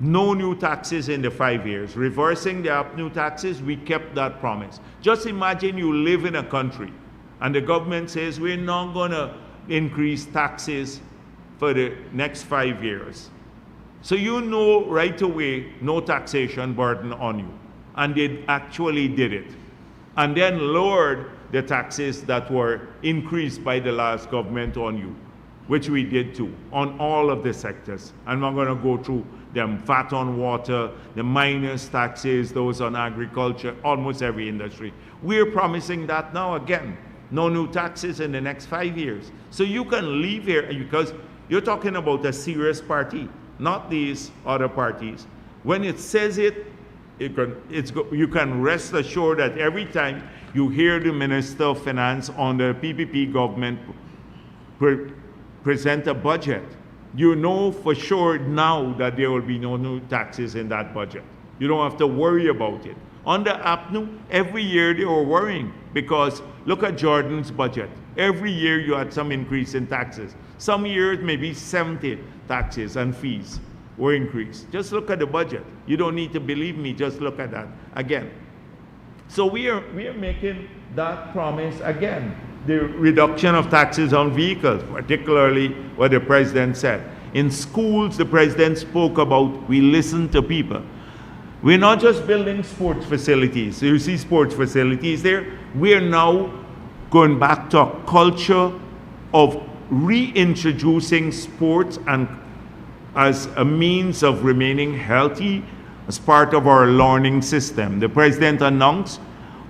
No new taxes in the 5 years. Reversing the APNU taxes, we kept that promise. Just imagine you live in a country and the government says we're not going to increase taxes for the next 5 years. So you know right away, no taxation burden on you. And they actually did it. And then lowered the taxes that were increased by the last government on you, which we did too, on all of the sectors. I'm not going to go through them. VAT on water, the miners taxes, those on agriculture, almost every industry. We're promising that now again. No new taxes in the next 5 years. So you can leave here, because you're talking about a serious party, not these other parties. When it says you can rest assured that every time you hear the Minister of Finance on the PPP government present a budget, you know for sure now that there will be no new taxes in that budget. You don't have to worry about it. Under APNU, every year they were worrying, because look at Jordan's budget. Every year you had some increase in taxes. Some years maybe 70 taxes and fees were increased. Just look at the budget. You don't need to believe me, just look at that again. So we are making that promise again. The reduction of taxes on vehicles, particularly what the president said. In schools, the president spoke about we listen to people. We're not just building sports facilities. So you see sports facilities there. We're now going back to a culture of reintroducing sports and as a means of remaining healthy as part of our learning system. The president announced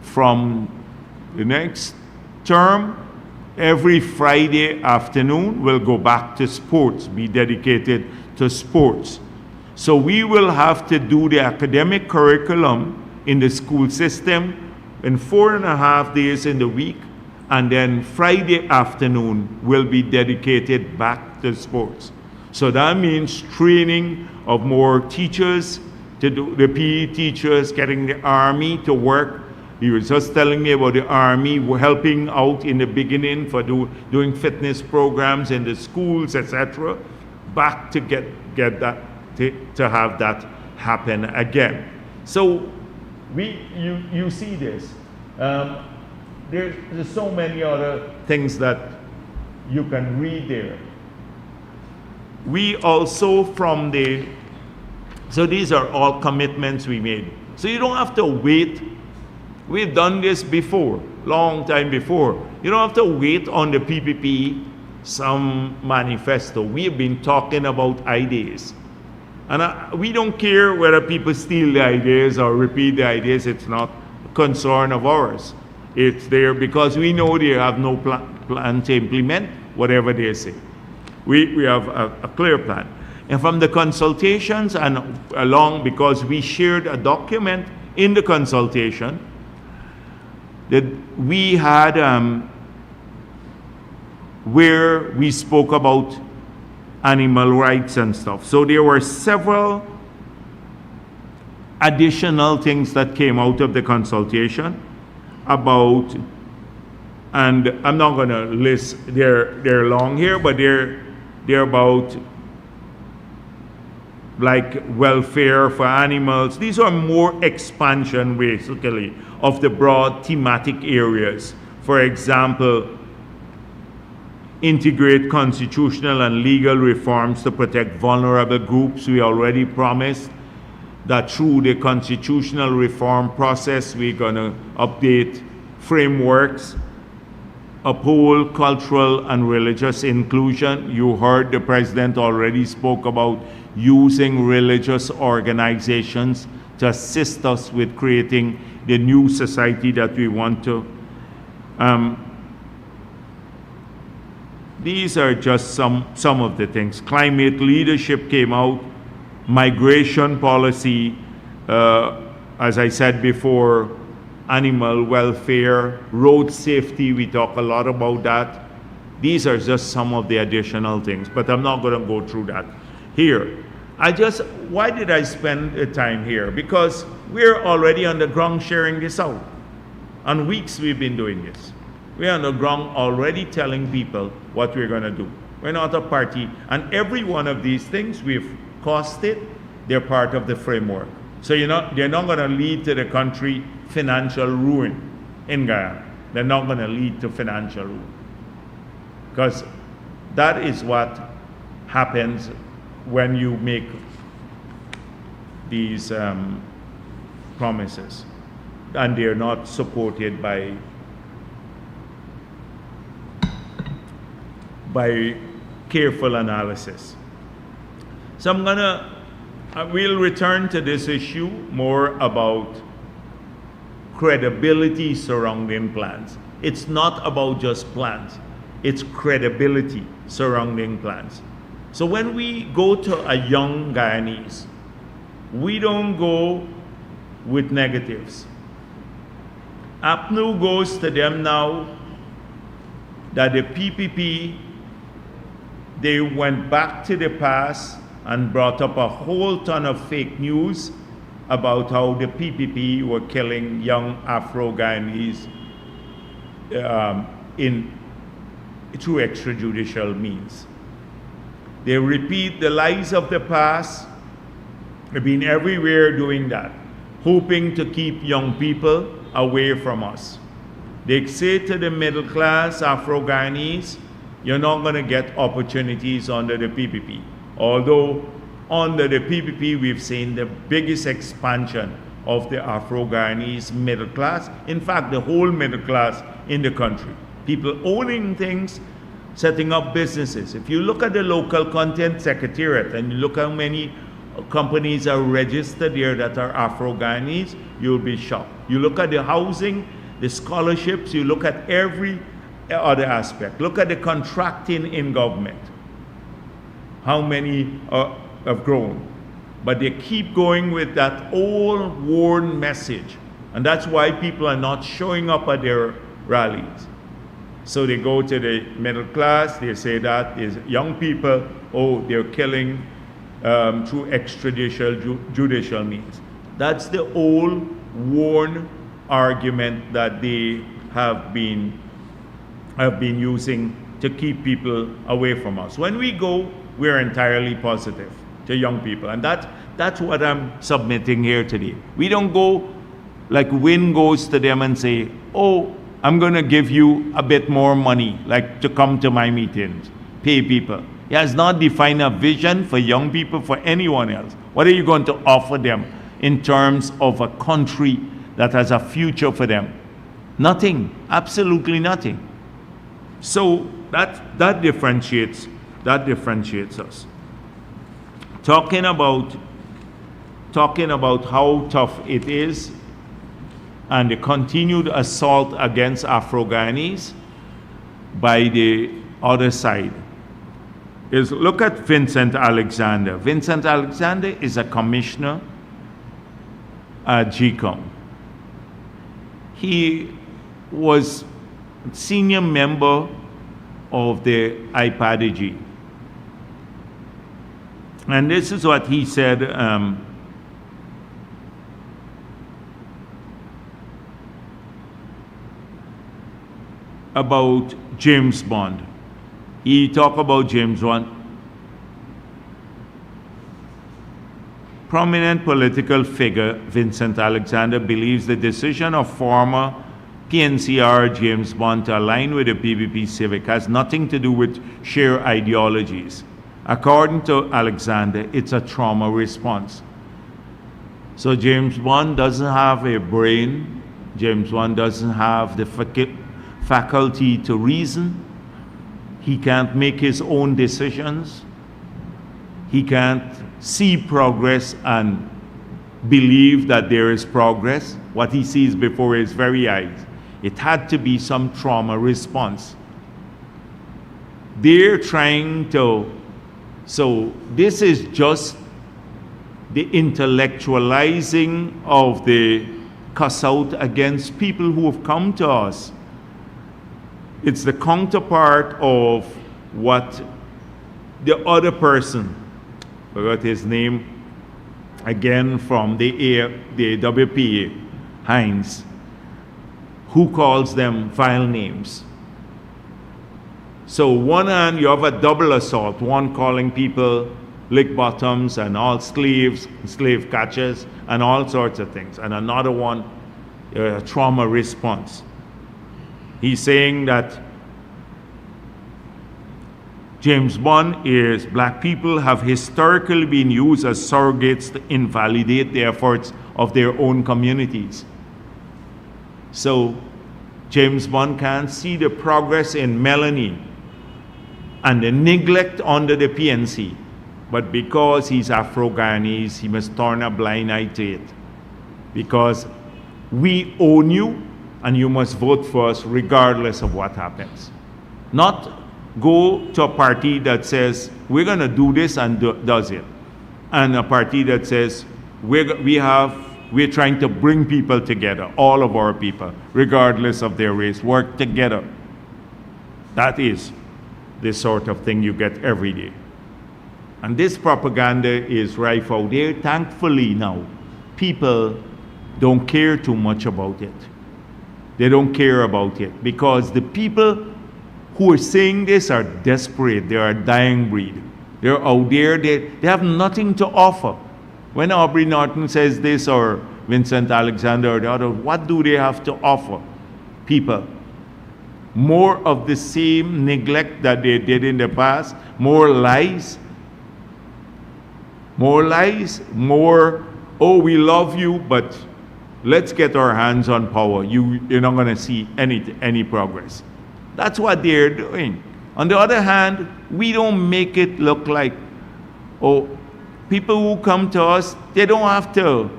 from the next term, every Friday afternoon we'll go back to sports, be dedicated to sports. So we will have to do the academic curriculum in the school system in 4.5 days in the week, and then Friday afternoon will be dedicated back to sports. So that means training of more teachers, to do the PE teachers, getting the Army to work. He was just telling me about the Army helping out in the beginning for doing fitness programs in the schools, etc. Back to get that, to have that happen again. So you see this. there's so many other things that you can read there. We also so these are all commitments we made. So you don't have to wait. We've done this before, long time before. You don't have to wait on the PPP, some manifesto. We've been talking about ideas. And we don't care whether people steal the ideas or repeat the ideas. It's not a concern of ours. It's there because we know they have no plan to implement whatever they say. We have a clear plan. And from the consultations and along, because we shared a document in the consultation, that we had where we spoke about animal rights and stuff. So there were several additional things that came out of the consultation about, and I'm not going to list, they're long here, but they're about like welfare for animals. These are more expansion basically of the broad thematic areas. For example, integrate constitutional and legal reforms to protect vulnerable groups. We already promised that through the constitutional reform process, we're going to update frameworks, uphold cultural and religious inclusion. You heard the president already spoke about using religious organizations to assist us with creating the new society that we want to. These are just some of the things. Climate leadership came out, migration policy, as I said before, animal welfare, road safety, we talk a lot about that. These are just some of the additional things, but I'm not going to go through that here. Why did I spend the time here? Because we're already on the ground sharing this out. On weeks we've been doing this. We're on the ground already telling people what we're going to do. We're not a party. And every one of these things we've costed, they're part of the framework. So they're not going to lead to the country financial ruin in Guyana. They're not going to lead to financial ruin. Because that is what happens when you make these promises and they're not supported by careful analysis. So we'll return to this issue more about credibility surrounding plans. It's not about just plans, it's credibility surrounding plans. So when we go to a young Guyanese, we don't go with negatives. APNU goes to them now that the PPP, they went back to the past and brought up a whole ton of fake news about how the PPP were killing young Afro-Guyanese through extrajudicial means. They repeat the lies of the past. They've been everywhere doing that, hoping to keep young people away from us. They say to the middle class Afro-Guyanese, you're not going to get opportunities under the PPP. Although under the PPP, we've seen the biggest expansion of the Afro-Guyanese middle class. In fact, the whole middle class in the country. People owning things, setting up businesses. If you look at the local content secretariat and you look how many companies are registered here that are Afro-Guyanese, you'll be shocked. You look at the housing, the scholarships, you look at every other aspect. Look at the contracting in government. How many have grown? But they keep going with that old worn message. And that's why people are not showing up at their rallies. So they go to the middle class, they say that is young people, oh, they're killing through extrajudicial judicial means. That's the old worn argument that they have been using to keep people away from us. When we go, we're entirely positive to young people. And that's what I'm submitting here today. We don't go like wind goes to them and say, oh, I'm going to give you a bit more money, like to come to my meetings, pay people. He has not defined a vision for young people, for anyone else. What are you going to offer them in terms of a country that has a future for them? Nothing, absolutely nothing. So that differentiates us. Talking about how tough it is and the continued assault against Afro-Guyanese by the other side is, look at Vincent Alexander. Vincent Alexander is a commissioner at GCOM. He was senior member of the IPADG. And this is what he said about James Bond. He talked about James Bond. Prominent political figure Vincent Alexander believes the decision of former PNCR James Bond to align with the PPP Civic has nothing to do with shared ideologies. According to Alexander, it's a trauma response. So James Bond doesn't have a brain. James Bond doesn't have the faculty to reason. He can't make his own decisions. He can't see progress and believe that there is progress. What he sees before his very eyes. It had to be some trauma response. They're trying to, so this is just the intellectualizing of the cuss out against people who have come to us. It's the counterpart of what the other person, I forgot his name, again from the WPA, Hines, who calls them file names. So one hand you have a double assault, one calling people lick bottoms and all slaves, slave catchers, and all sorts of things, and another one, trauma response. He's saying that James Bond is black people have historically been used as surrogates to invalidate the efforts of their own communities. So James Bond can't see the progress in Melanie and the neglect under the PNC. But because he's Afro-Guyanese, he must turn a blind eye to it. Because we own you, and you must vote for us regardless of what happens. Not go to a party that says, we're going to do this and does it. And a party that says, we're trying to bring people together, all of our people, regardless of their race, work together. That is the sort of thing you get every day. And this propaganda is rife out there. Thankfully now, people don't care too much about it. They don't care about it because the people who are saying this are desperate. They are a dying breed. They're out there. They have nothing to offer. When Aubrey Norton says this or Vincent Alexander or the other, what do they have to offer people? More of the same neglect that they did in the past, more lies, more, oh, we love you, but let's get our hands on power. You're not going to see any progress. That's what they're doing. On the other hand, we don't make it look like, oh, people who come to us, they don't have to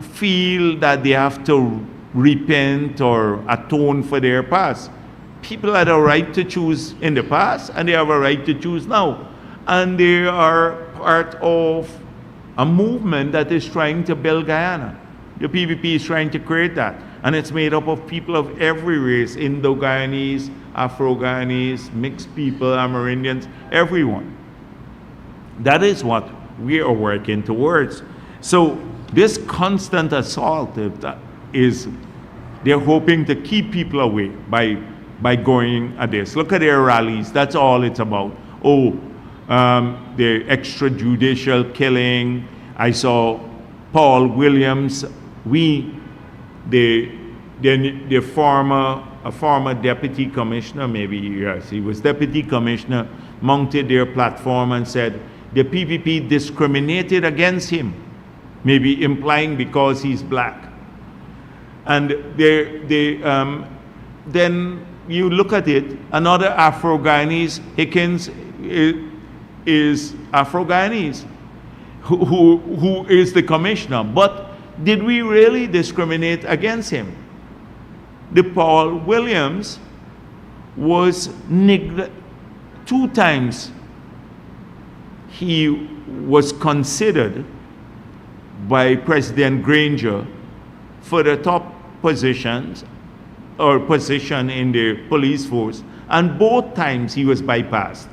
feel that they have to repent or atone for their past. People had a right to choose in the past, and they have a right to choose now. And they are part of a movement that is trying to build Guyana. The PPP is trying to create that. And it's made up of people of every race, Indo-Guyanese, Afro-Guyanese, mixed people, Amerindians, everyone. That is what we are working towards. So this constant assault is, they're hoping to keep people away by going at this. Look at their rallies, that's all it's about. Oh, the extrajudicial killing. I saw Paul Williams, the then a former deputy commissioner, maybe, yes, he was deputy commissioner, mounted their platform and said the PPP discriminated against him, maybe implying because he's black. And then you look at it, another Afro-Guyanese, Hickens, is Afro-Guyanese, who is the commissioner. But did we really discriminate against him? The Paul Williams was 2 times he was considered by President Granger for the top positions or position in the police force, and both times he was bypassed.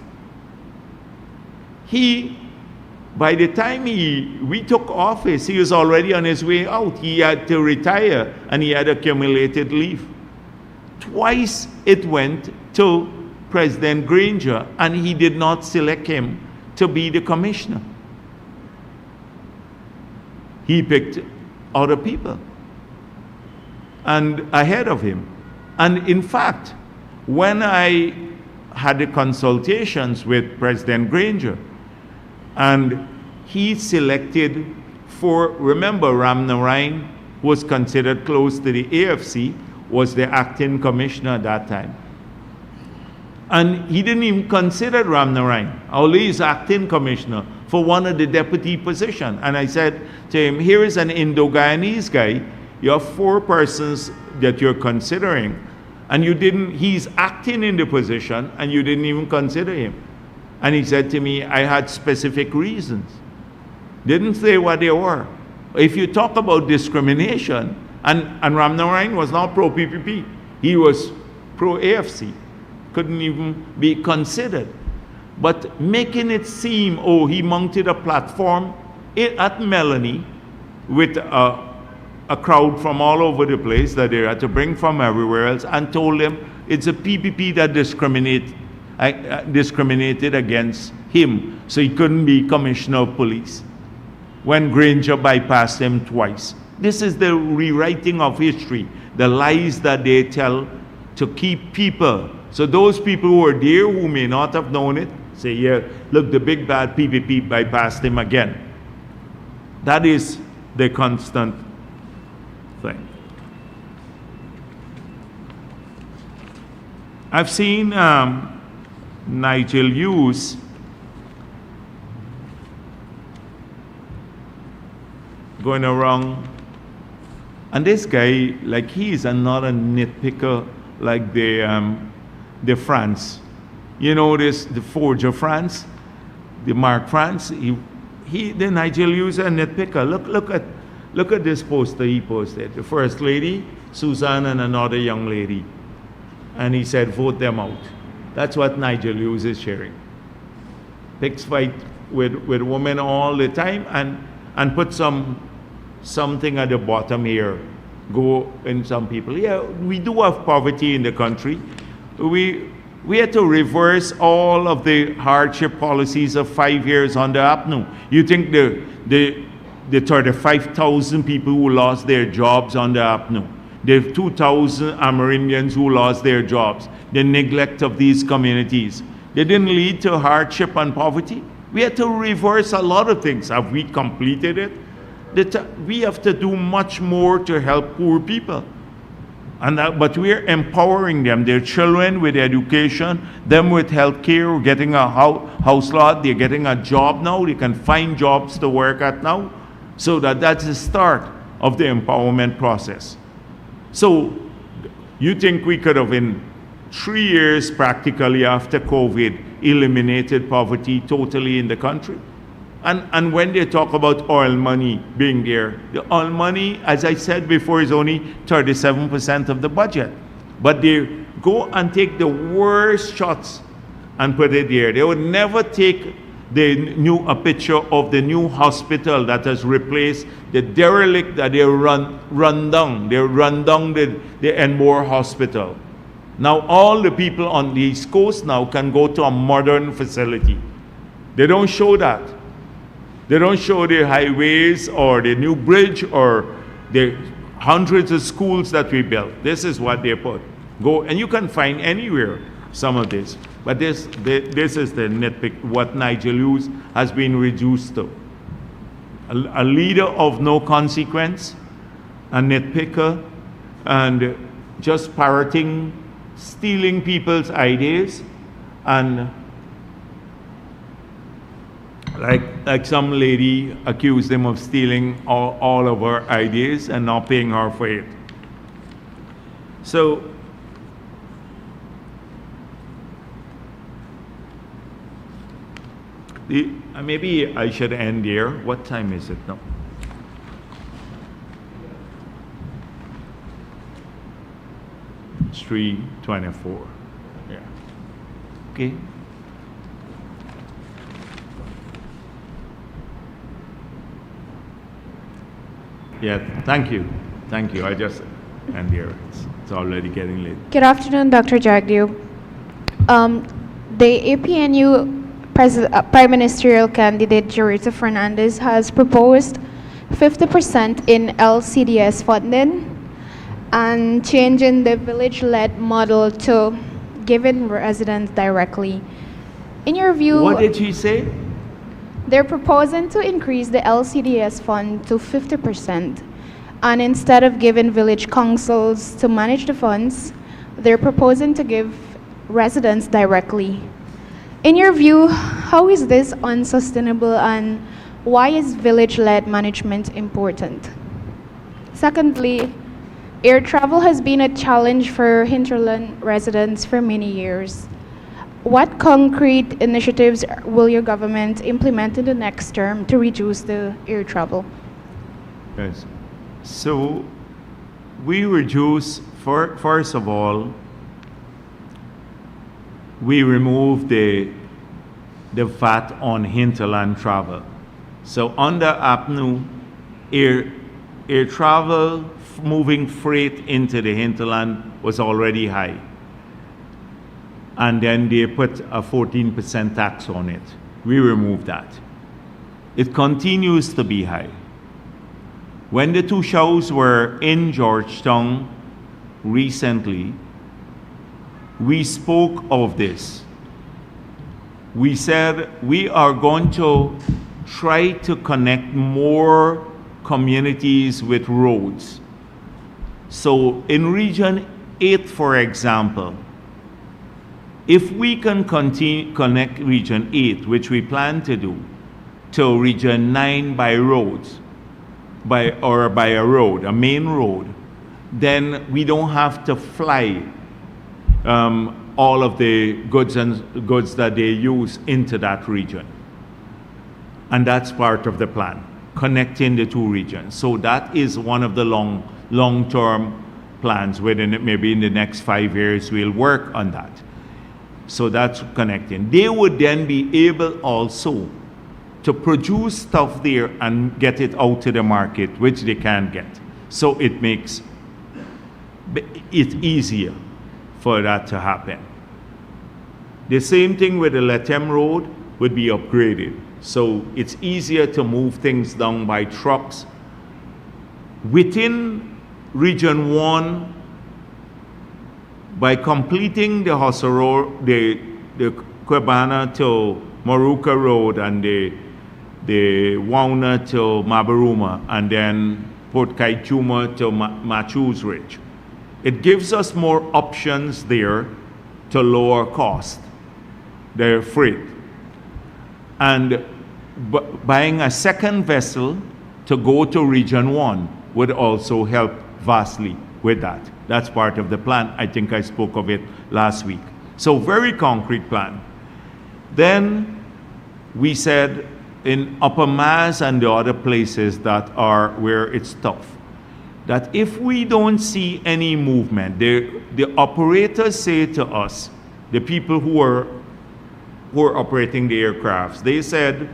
By the time we took office, he was already on his way out. He had to retire and he had accumulated leave. Twice it went to President Granger and he did not select him to be the commissioner. He picked other people and ahead of him. And in fact, when I had the consultations with President Granger, and he selected remember Ramnarayan was considered close to the AFC, was the acting commissioner at that time. And he didn't even consider Ramnarayan, although he's acting commissioner, for one of the deputy positions. And I said to him, here is an Indo-Guyanese guy, you have 4 persons that you're considering, and he's acting in the position, and you didn't even consider him. And he said to me, I had specific reasons. Didn't say what they were. If you talk about discrimination, and Ramnarayan was not pro-PPP, he was pro-AFC, couldn't even be considered. But making it seem, he mounted a platform at Melanie with a crowd from all over the place that they had to bring from everywhere else, and told them it's a PPP that discriminated against him, so he couldn't be commissioner of police, when Granger bypassed him twice. This is the rewriting of history, the lies that they tell to keep people. So those people who are there who may not have known it, say, yeah, look, the big bad PPP bypassed him again. That is the constant thing. I've seen Nigel Hughes going around, and this guy, like, he is another nitpicker, like the France. You know this, the Forge of France, the Mark France. The Nigel Hughes a nitpicker. Look at this poster he posted. The First Lady, Susan, and another young lady, and he said, vote them out. That's what Nigel Hughes is sharing. Picks fight with women all the time, and put something at the bottom here. Go in some people. Yeah, we do have poverty in the country. We had to reverse all of the hardship policies of 5 years under APNU. You think the 35,000 people who lost their jobs under APNU, the 2,000 Amerindians who lost their jobs, the neglect of these communities, they didn't lead to hardship and poverty? We had to reverse a lot of things. Have we completed it? We have to do much more to help poor people. But we're empowering them, their children with education, them with health care, getting a house lot, they're getting a job now, they can find jobs to work at now. So that's the start of the empowerment process. So you think we could have, in 3 years practically after COVID, eliminated poverty totally in the country? And when they talk about oil money being there, the oil money, as I said before, is only 37% of the budget. But they go and take the worst shots and put it there. They would never take a picture of the new hospital that has replaced the derelict that they run down. They run down the Enmore Hospital. Now all the people on the East Coast now can go to a modern facility. They don't show that. They don't show the highways or the new bridge or the hundreds of schools that we built. This is what they put. Go, and you can find anywhere some of this. But this is the nitpick, what Nigel Hughes has been reduced to. A leader of no consequence, a nitpicker, and just parroting, stealing people's ideas, and like some lady accused him of stealing all of her ideas and not paying her for it. So maybe I should end here. What time is it now? It's 3:24. Yeah. Okay. Yeah, thank you. Thank you. I just end here. It's already getting late. Good afternoon, Dr. Jagdeo. The APNU Prime Ministerial candidate Jorita Fernandez has proposed 50% in LCDS funding and changing the village-led model to giving residents directly. In your view, What did she say? they're proposing to increase the LCDS fund to 50%, and instead of giving village councils to manage the funds, they're proposing to give residents directly. In your view, how is this unsustainable, and why is village-led management important? Secondly, air travel has been a challenge for Hinterland residents for many years. What concrete initiatives will your government implement in the next term to reduce the air travel? Yes. So we reduce, first of all, we remove the VAT on hinterland travel. So under APNU, air travel moving freight into the hinterland was already high. And then they put a 14% tax on it. We removed that. It continues to be high. When the two shows were in Georgetown recently, we spoke of this. We said we are going to try to connect more communities with roads. So in Region 8, for example, if we can connect Region 8, which we plan to do, to Region 9 by roads, by a road, a main road, then we don't have to fly all of the goods that they use into that region. And that's part of the plan, connecting the two regions. So that is one of the long-term plans. Maybe in the next 5 years, we'll work on that. So that's connecting. They would then be able also to produce stuff there and get it out to the market, which they can't get. So it makes it easier for that to happen. The same thing with the Latem Road would be upgraded. So it's easier to move things down by trucks. Within Region 1, by completing the Hosoro, the Kwebana to Maruka Road and the Wauna to Mabaruma, and then Port Kaituma to Machu's Ridge, it gives us more options there to lower cost, the freight. And buying a second vessel to go to Region 1 would also help vastly with that. That's part of the plan. I think I spoke of it last week. So very concrete plan. Then we said in Upper Mass and the other places that are where it's tough, that if we don't see any movement, the operators say to us, the people who are operating the aircrafts, they said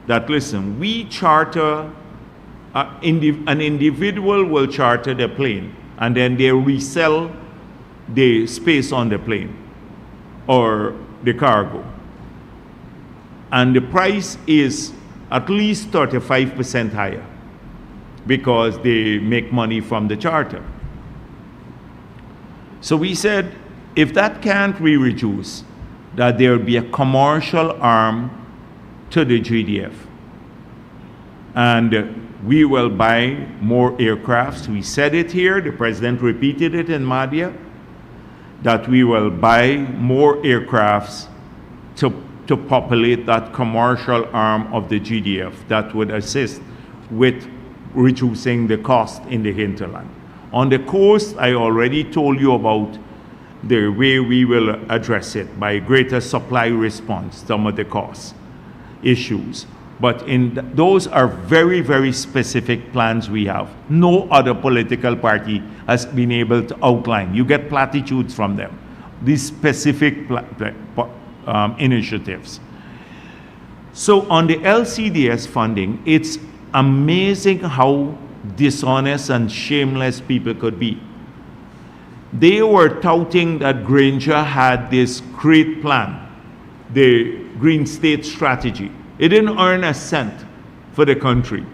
that, listen, we charter, an individual will charter the plane, and then they resell the space on the plane or the cargo. And the price is at least 35% higher because they make money from the charter. So we said, if that can't be reduced, that there would be a commercial arm to the GDF. And we will buy more aircrafts. We said it here, the president repeated it in Madhya, that we will buy more aircrafts to populate that commercial arm of the GDF that would assist with reducing the cost in the hinterland. On the coast, I already told you about the way we will address it by greater supply response, some of the cost issues. But those are very, very specific plans we have. No other political party has been able to outline. You get platitudes from them. These specific initiatives. So on the LCDS funding, it's amazing how dishonest and shameless people could be. They were touting that Granger had this great plan, the Green State Strategy. It didn't earn a cent for the country.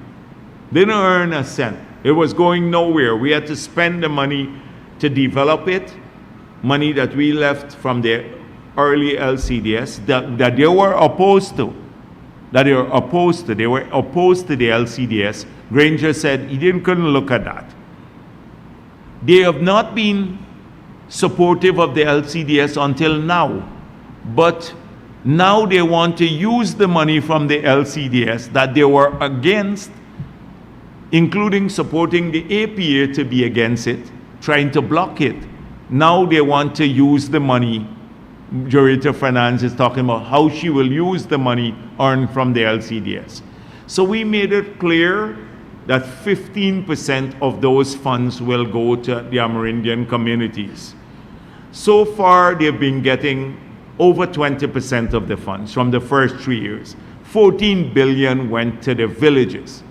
Didn't earn a cent. It was going nowhere. We had to spend the money to develop it, money that we left from the early LCDS that they were opposed to. They were opposed to the LCDS. Granger said he couldn't look at that. They have not been supportive of the LCDS until now. But now they want to use the money from the LCDS that they were against, including supporting the APA to be against it, trying to block it. Now they want to use the money. Jurita Finance is talking about how she will use the money earned from the LCDS. So we made it clear that 15% of those funds will go to the Amerindian communities. So far, they've been getting over 20% of the funds from the first 3 years. 14 billion went to the villages.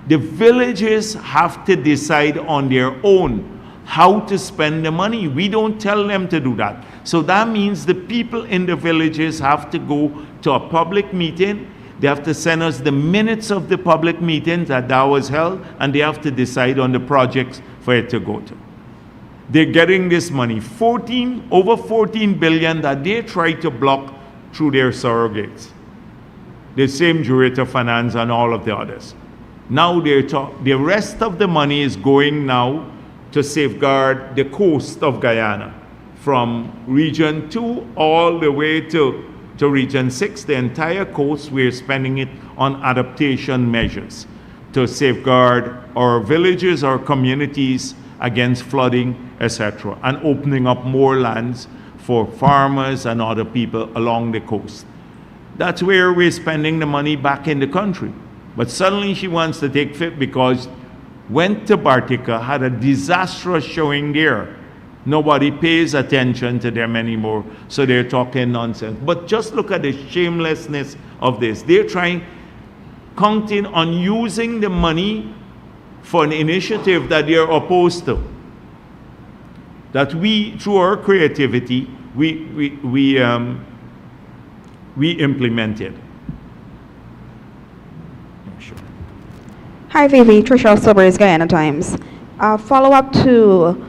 The villages have to decide on their own how to spend the money. We don't tell them to do that. So that means the people in the villages have to go to a public meeting. They have to send us the minutes of the public meeting that was held, and they have to decide on the projects for it to go to. They're getting this money, over 14 billion that they try to block through their surrogates. The same Jurita Finance and all of the others. Now the rest of the money is going now to safeguard the coast of Guyana from region 2 all the way to region 6, the entire coast. We're spending it on adaptation measures to safeguard our villages, our communities against flooding, etc., and opening up more lands for farmers and other people along the coast. That's where we're spending the money back in the country. But suddenly she wants to take FIP because went to Bartica, had a disastrous showing there. Nobody pays attention to them anymore, so they're talking nonsense. But just look at the shamelessness of this. They're counting on using the money for an initiative that they're opposed to. That we, through our creativity, we implemented. Sure. Hi, Vivi. Tricia Silvers, Guyana Times. Follow-up to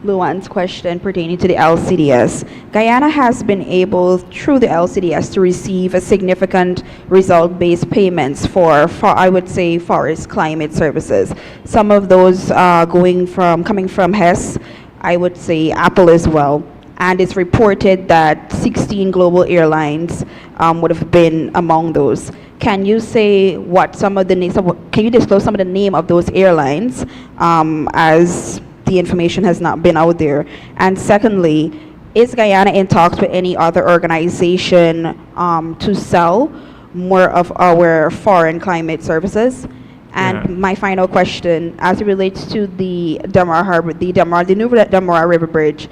Luan's question pertaining to the LCDS. Guyana has been able, through the LCDS, to receive a significant result-based payments for I would say, forest climate services. Some of those coming from HES, I would say Apple as well. And it's reported that 16 global airlines would have been among those. Can you say what some of the names? Can you disclose some of the name of those airlines, as the information has not been out there? And secondly, is Guyana in talks with any other organization to sell more of our foreign climate services? And my final question, as it relates to the Damara Harbor, the new Damara River Bridge,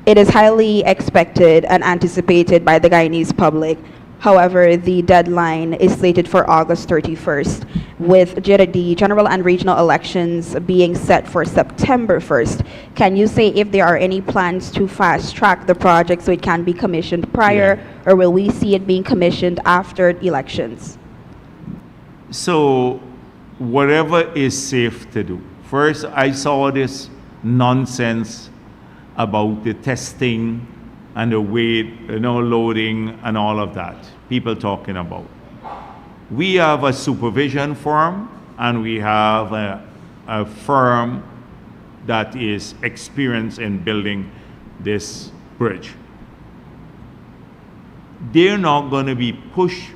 it is highly expected and anticipated by the Guyanese public. However, the deadline is slated for August 31st, with the general and regional elections being set for September 1st. Can you say if there are any plans to fast-track the project so it can be commissioned prior, or will we see it being commissioned after elections? So whatever is safe to do. First, I saw this nonsense about the testing and the weight, loading and all of that. People talking about. We have a supervision firm and we have a firm that is experienced in building this bridge. They're not going to be pushed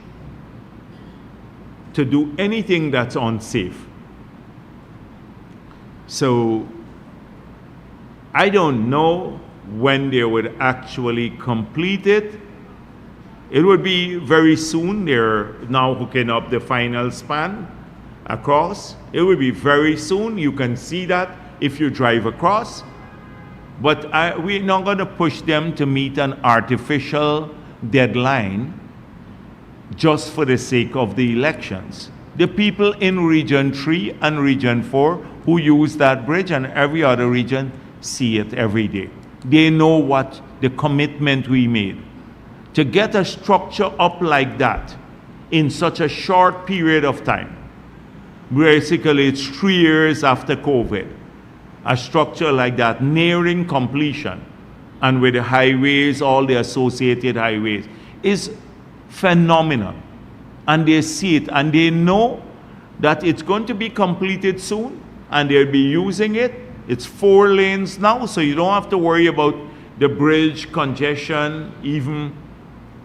to do anything that's unsafe. So I don't know when they would actually complete it. It would be very soon. They're now hooking up the final span across. It will be very soon. You can see that if you drive across. But we're not going to push them to meet an artificial deadline just for the sake of the elections. The people in Region 3 and Region 4 who use that bridge and every other region see it every day. They know what the commitment we made. To get a structure up like that in such a short period of time, basically it's 3 years after COVID, a structure like that nearing completion, and with the highways, all the associated highways, is phenomenal. And they see it, and they know that it's going to be completed soon, and they'll be using it. It's 4 lanes now, so you don't have to worry about the bridge congestion. Even,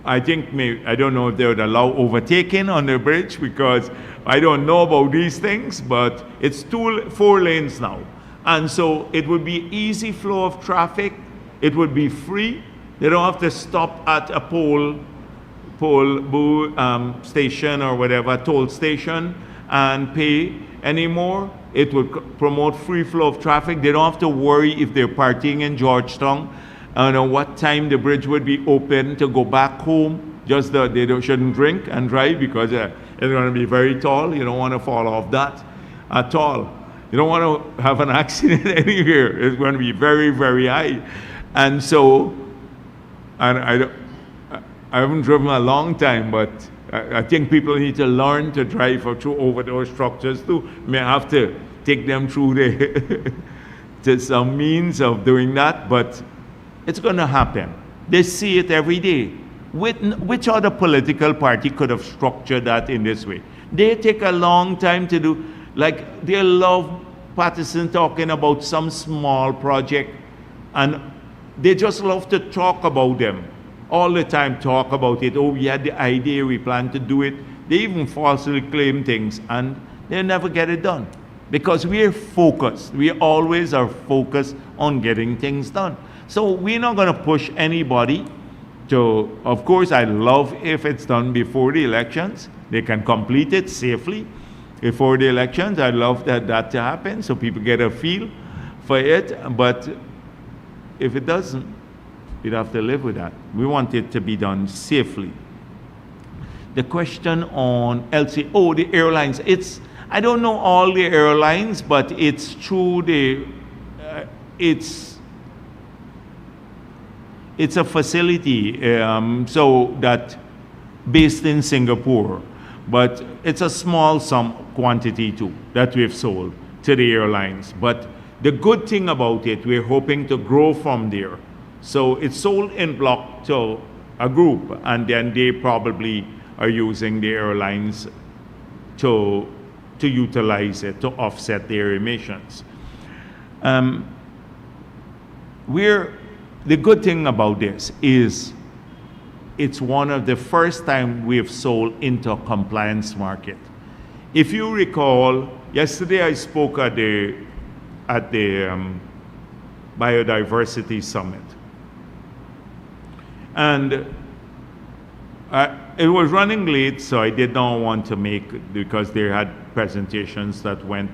I don't know if they would allow overtaking on the bridge, because I don't know about these things, but it's 4 lanes now. And so it would be easy flow of traffic. It would be free. They don't have to stop at a station or whatever, toll station, and pay anymore. It would promote free flow of traffic. They don't have to worry if they're partying in Georgetown. I don't know what time the bridge would be open to go back home. Just that they shouldn't drink and drive, because it's going to be very tall. You don't want to fall off that at all. You don't want to have an accident anywhere. It's going to be very, very high. And so, I haven't driven a long time, but I think people need to learn to drive over those structures too. May have to take them through to some means of doing that, but it's going to happen. They see it every day. Which other political party could have structured that in this way? They take a long time to do. Like, they love Patterson talking about some small project, and they just love to talk about them. All the time talk about it. Oh, we had the idea, we plan to do it. They even falsely claim things, and they never get it done. Because we're focused. We always are focused on getting things done. So we're not going to push anybody to, of course, I love if it's done before the elections. They can complete it safely before the elections. I love that to happen, so people get a feel for it. But if it doesn't, you'd have to live with that. We want it to be done safely. The question on the airlines. I don't know all the airlines, but it's through it's a facility, so that based in Singapore, but it's a small quantity too that we've sold to the airlines. But the good thing about it, we're hoping to grow from there. So it's sold in block to a group, and then they probably are using the airlines to utilize it to offset their emissions. The good thing about this is it's one of the first time we've sold into a compliance market. If you recall, yesterday I spoke at the Biodiversity Summit. And it was running late, so I did not want to make, because they had presentations that went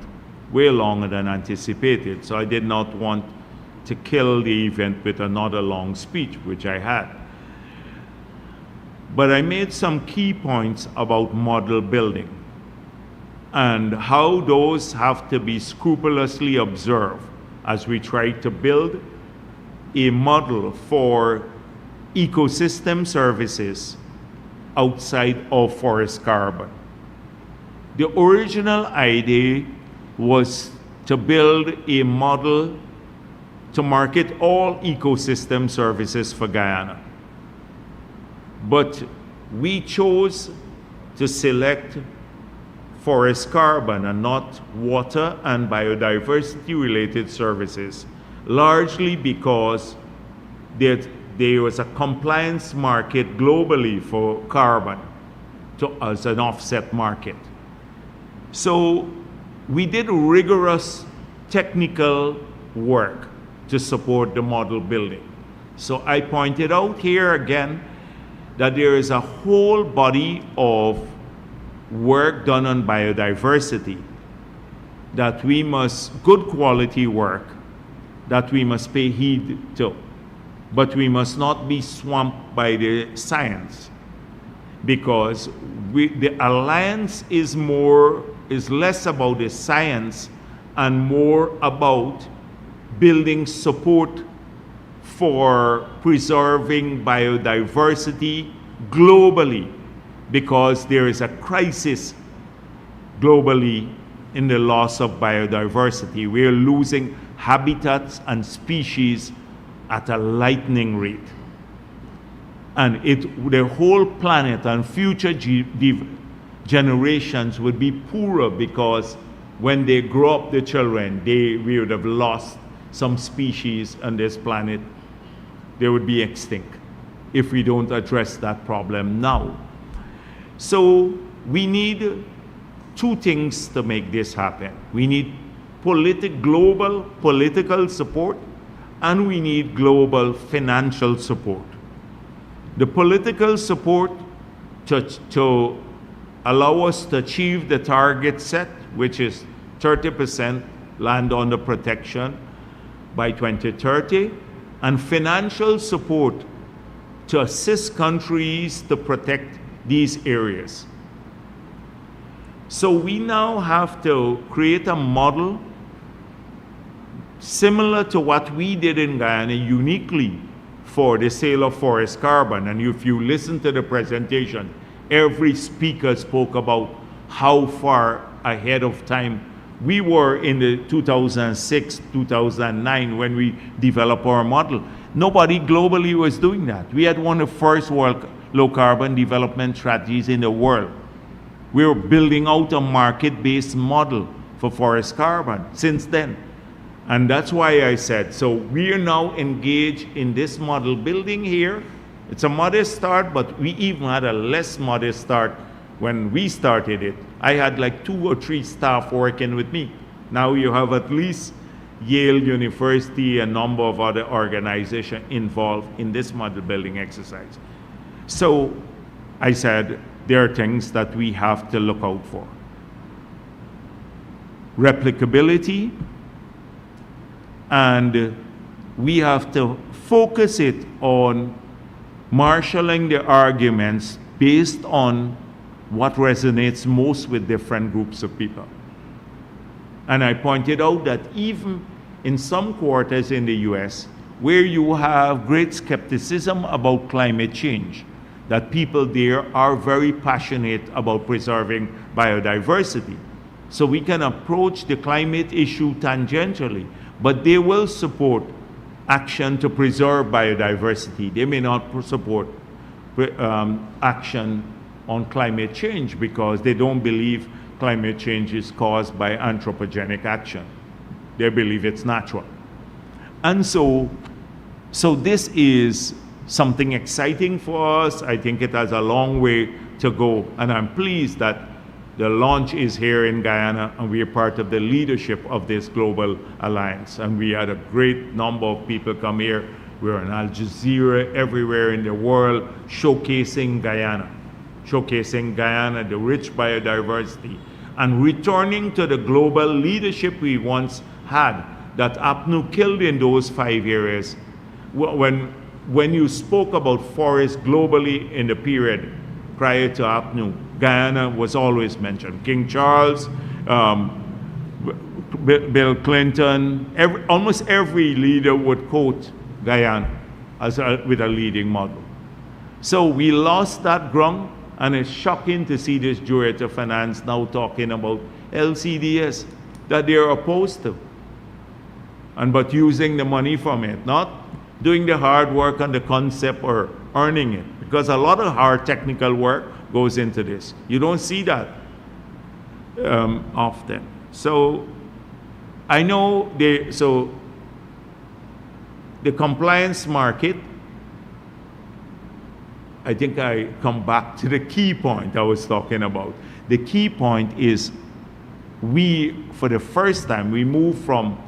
way longer than anticipated. So I did not want to kill the event with another long speech, which I had. But I made some key points about model building and how those have to be scrupulously observed as we try to build a model for ecosystem services outside of forest carbon. The original idea was to build a model to market all ecosystem services for Guyana. But we chose to select forest carbon and not water and biodiversity related services, largely because there was a compliance market globally for carbon as an offset market. So we did rigorous technical work to support the model building. So I pointed out here again that there is a whole body of work done on biodiversity that we must, good quality work, that we must pay heed to. But we must not be swamped by the science, because the alliance is less about the science and more about building support for preserving biodiversity globally, because there is a crisis globally in the loss of biodiversity. We are losing habitats and species at a lightning rate. And the whole planet and future generations would be poorer, because when they grow up, the children, we would have lost some species on this planet. They would be extinct if we don't address that problem now. So we need two things to make this happen. We need global political support, and we need global financial support. The political support to allow us to achieve the target set, which is 30% land under protection by 2030, and financial support to assist countries to protect these areas. So we now have to create a model similar to what we did in Guyana uniquely for the sale of forest carbon. And if you listen to the presentation, every speaker spoke about how far ahead of time we were in the 2006, 2009 when we developed our model. Nobody globally was doing that. We had one of the first low carbon development strategies in the world. We were building out a market-based model for forest carbon since then. And that's why I said, so we are now engaged in this model building here. It's a modest start, but we even had a less modest start when we started it. I had like 2 or 3 staff working with me. Now you have at least Yale University, a number of other organizations involved in this model building exercise. So I said, there are things that we have to look out for. Replicability, and we have to focus it on marshalling the arguments based on what resonates most with different groups of people. And I pointed out that even in some quarters in the US, where you have great skepticism about climate change, that people there are very passionate about preserving biodiversity. So we can approach the climate issue tangentially, but they will support action to preserve biodiversity. They may not support action on climate change because they don't believe climate change is caused by anthropogenic action. They believe it's natural. And so this is something exciting for us. I think it has a long way to go, and I'm pleased that the launch is here in Guyana, and we are part of the leadership of this global alliance. And we had a great number of people come here. We're on Al Jazeera, everywhere in the world, showcasing Guyana, the rich biodiversity, and returning to the global leadership we once had that APNU killed in those 5 areas. When you spoke about forests globally in the period prior to APNU, Guyana was always mentioned. King Charles, Bill Clinton, almost every leader would quote Guyana with a leading model. So we lost that ground, And it's shocking to see this Director of Finance now talking about LCDS that they're opposed to. But using the money from it, not doing the hard work on the concept or earning it. Because a lot of hard technical work goes into this. You don't see that often. So I know the compliance market, I think I come back to the key point I was talking about. The key point is for the first time, we moved from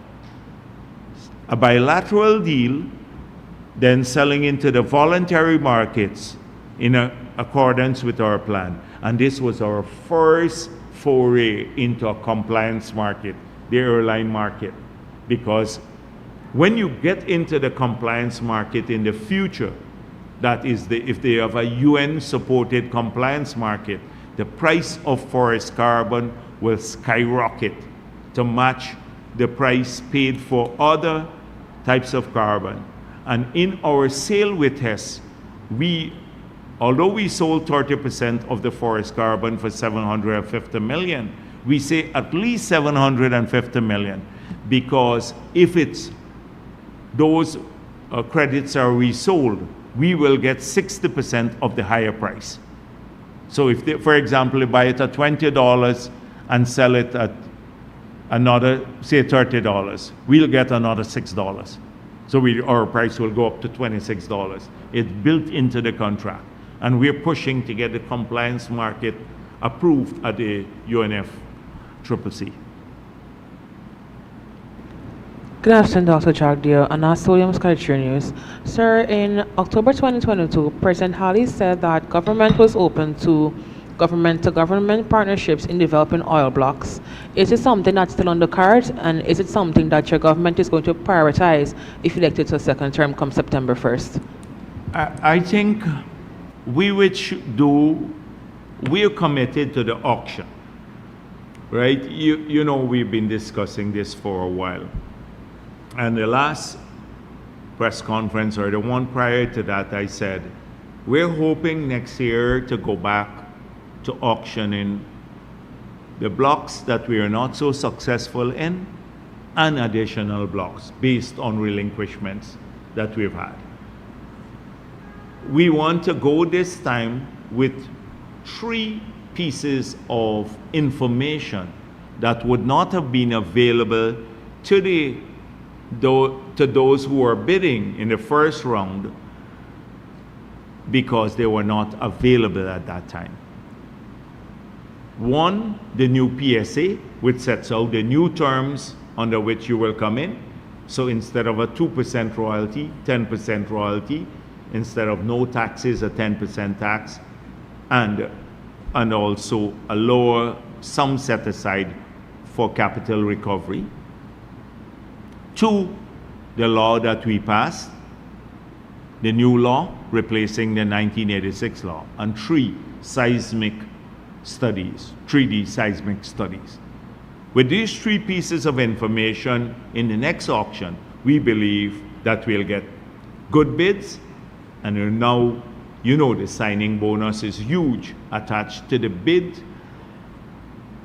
a bilateral deal, then selling into the voluntary markets in accordance with our plan. And this was our first foray into a compliance market, the airline market. Because when you get into the compliance market in the future, that is, if they have a UN-supported compliance market, the price of forest carbon will skyrocket to match the price paid for other types of carbon. And in our sale with Hess, although we sold 30% of the forest carbon for 750 million, we say at least 750 million, because if those credits are resold, we will get 60% of the higher price. So if they, for example, buy it at $20 and sell it at another, say $30, we'll get another $6. So our price will go up to $26. It's built into the contract. And we're pushing to get the compliance market approved at the UNFCCC. Good afternoon, Dr. Jagdeo, and Williams Culture News. Sir, in October 2022, President Halley said that government was open to government partnerships in developing oil blocks. Is it something that's still on the cards, and is it something that your government is going to prioritize if elected to a second term come September 1st? I think we're committed to the auction, right? You know, we've been discussing this for a while. And the last press conference, or the one prior to that, I said, we're hoping next year to go back to auctioning the blocks that we are not so successful in, and additional blocks based on relinquishments that we've had. We want to go this time with 3 pieces of information that would not have been available to those who are bidding in the first round because they were not available at that time. One, the new PSA, which sets out the new terms under which you will come in. So instead of a 2% royalty, 10% royalty, instead of no taxes, a 10% tax, and also a lower sum set aside for capital recovery. 2, the law that we passed, the new law replacing the 1986 law. And 3, seismic studies, 3D seismic studies. With these 3 pieces of information in the next auction, we believe that we'll get good bids. And now, you know, the signing bonus is huge attached to the bid.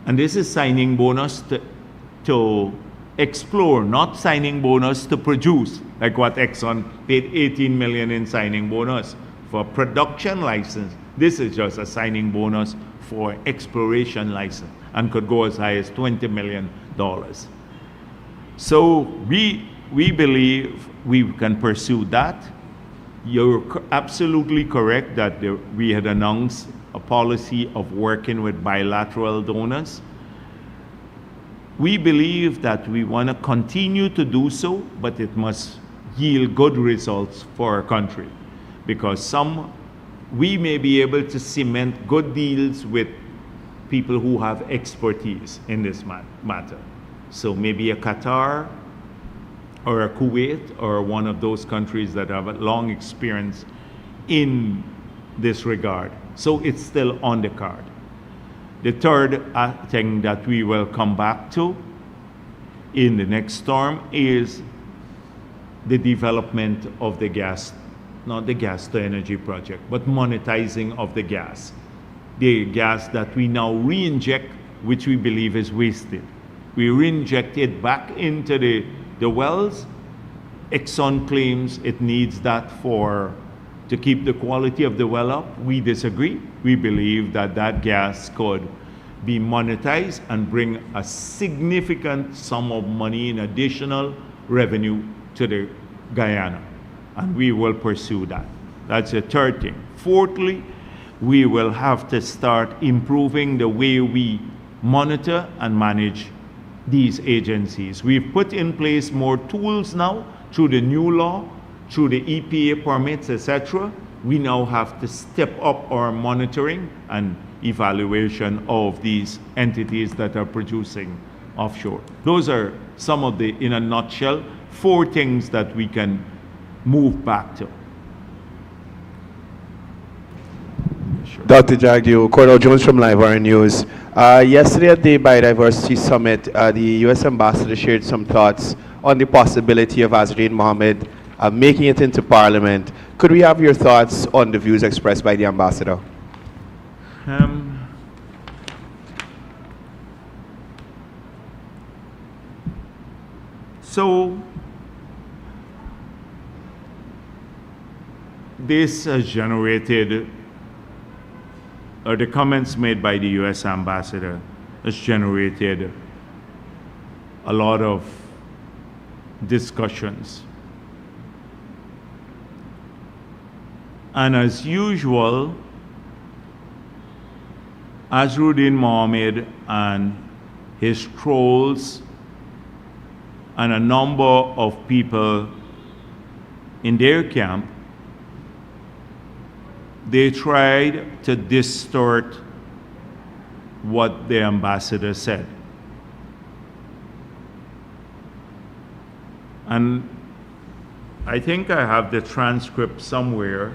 And this is signing bonus to explore, not signing bonus to produce, like what Exxon paid 18 million in signing bonus for production license. This is just a signing bonus for exploration license and could go as high as $20 million. So we believe we can pursue that. You're absolutely correct that we had announced a policy of working with bilateral donors. We believe that we want to continue to do so, but it must yield good results for our country, because we may be able to cement good deals with people who have expertise in this matter. So maybe a Qatar or a Kuwait or one of those countries that have a long experience in this regard. So it's still on the card. The third thing that we will come back to in the next storm is the development of the gas, not the gas to energy project, but monetizing of the gas. the gas that we now re-inject, which we believe is wasted. We re-inject it back into the wells. Exxon claims it needs that to keep the quality of the well up. We disagree. We believe that that gas could be monetized and bring a significant sum of money in additional revenue to the Guyana. And we will pursue that. That's the third thing. Fourthly, we will have to start improving the way we monitor and manage these agencies. We've put in place more tools now through the new law, through the EPA permits, etc. We now have to step up our monitoring and evaluation of these entities that are producing offshore. Those are some of the, in a nutshell, 4 things that we can move back to. Sure. Dr. Jagdeo, Cordell Jones from Live Wire News. Yesterday at the Biodiversity Summit, the U.S. Ambassador shared some thoughts on the possibility of Azrain Mohammed making it into Parliament. Could we have your thoughts on the views expressed by the Ambassador? So, this has generated, or the comments made by the U.S. Ambassador has generated a lot of discussions. And as usual, Azrain Mohammed and his trolls and a number of people in their camp, they tried to distort what the ambassador said. And I think I have the transcript somewhere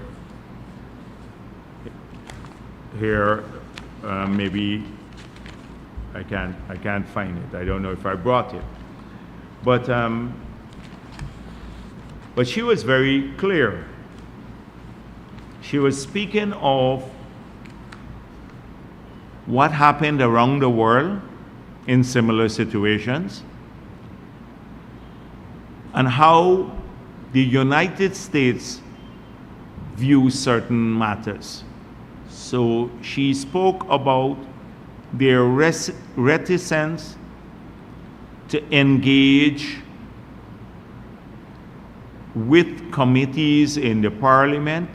here. Maybe I can't find it. I don't know if I brought it. But she was very clear. She was speaking of what happened around the world in similar situations and how the United States views certain matters. So she spoke about their reticence to engage with committees in the parliament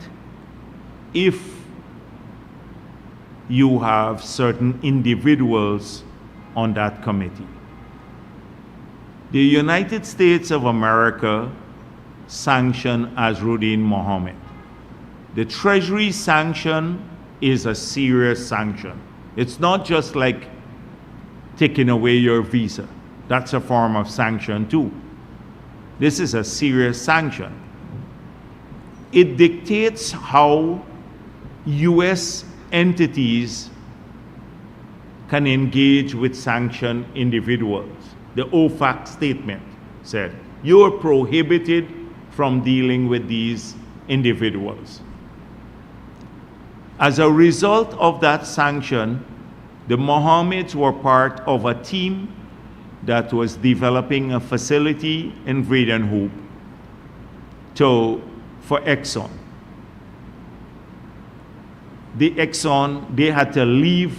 if you have certain individuals on that committee. The United States of America sanctioned Azrain Mohammed. The Treasury sanction is a serious sanction. It's not just like taking away your visa. That's a form of sanction too. This is a serious sanction. It dictates how U.S. entities can engage with sanctioned individuals. The OFAC statement said, you are prohibited from dealing with these individuals. As a result of that sanction, the Mohammeds were part of a team that was developing a facility in Vredenhoop for Exxon. The Exxon, they had to leave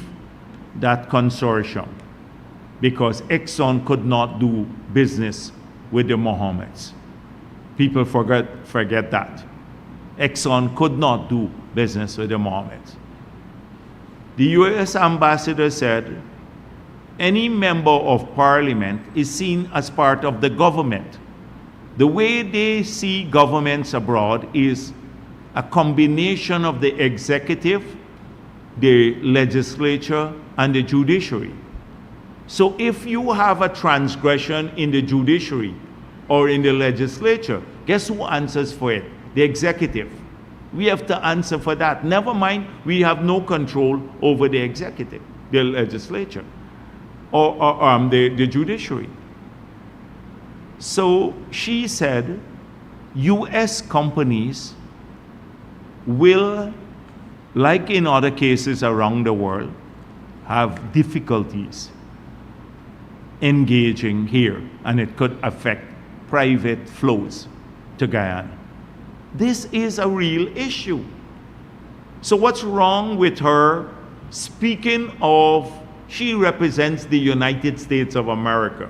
that consortium because Exxon could not do business with the Mohammeds. People forget that. Exxon could not do business with the Mohammeds. The U.S. ambassador said, any member of parliament is seen as part of the government. The way they see governments abroad is a combination of the executive, the legislature, and the judiciary. So if you have a transgression in the judiciary or in the legislature, guess who answers for it? The executive. We have to answer for that. Never mind, we have no control over the executive, the legislature, or the judiciary. So she said, U.S. companies will like in other cases around the world, have difficulties engaging here, and it could affect private flows to Guyana. This is a real issue. So what's wrong with her speaking of, she represents the United States of America.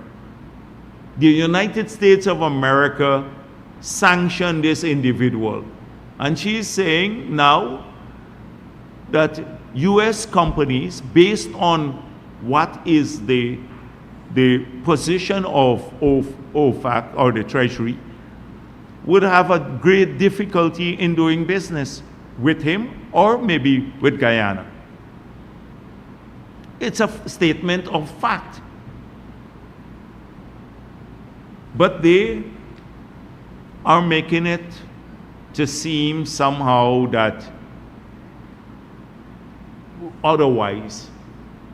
The United States of America sanctioned this individual. And she's saying now that US companies, based on what is the position of OFAC or the Treasury, would have a great difficulty in doing business with him or maybe with Guyana. It's a statement of fact. But they are making it to seem somehow that otherwise.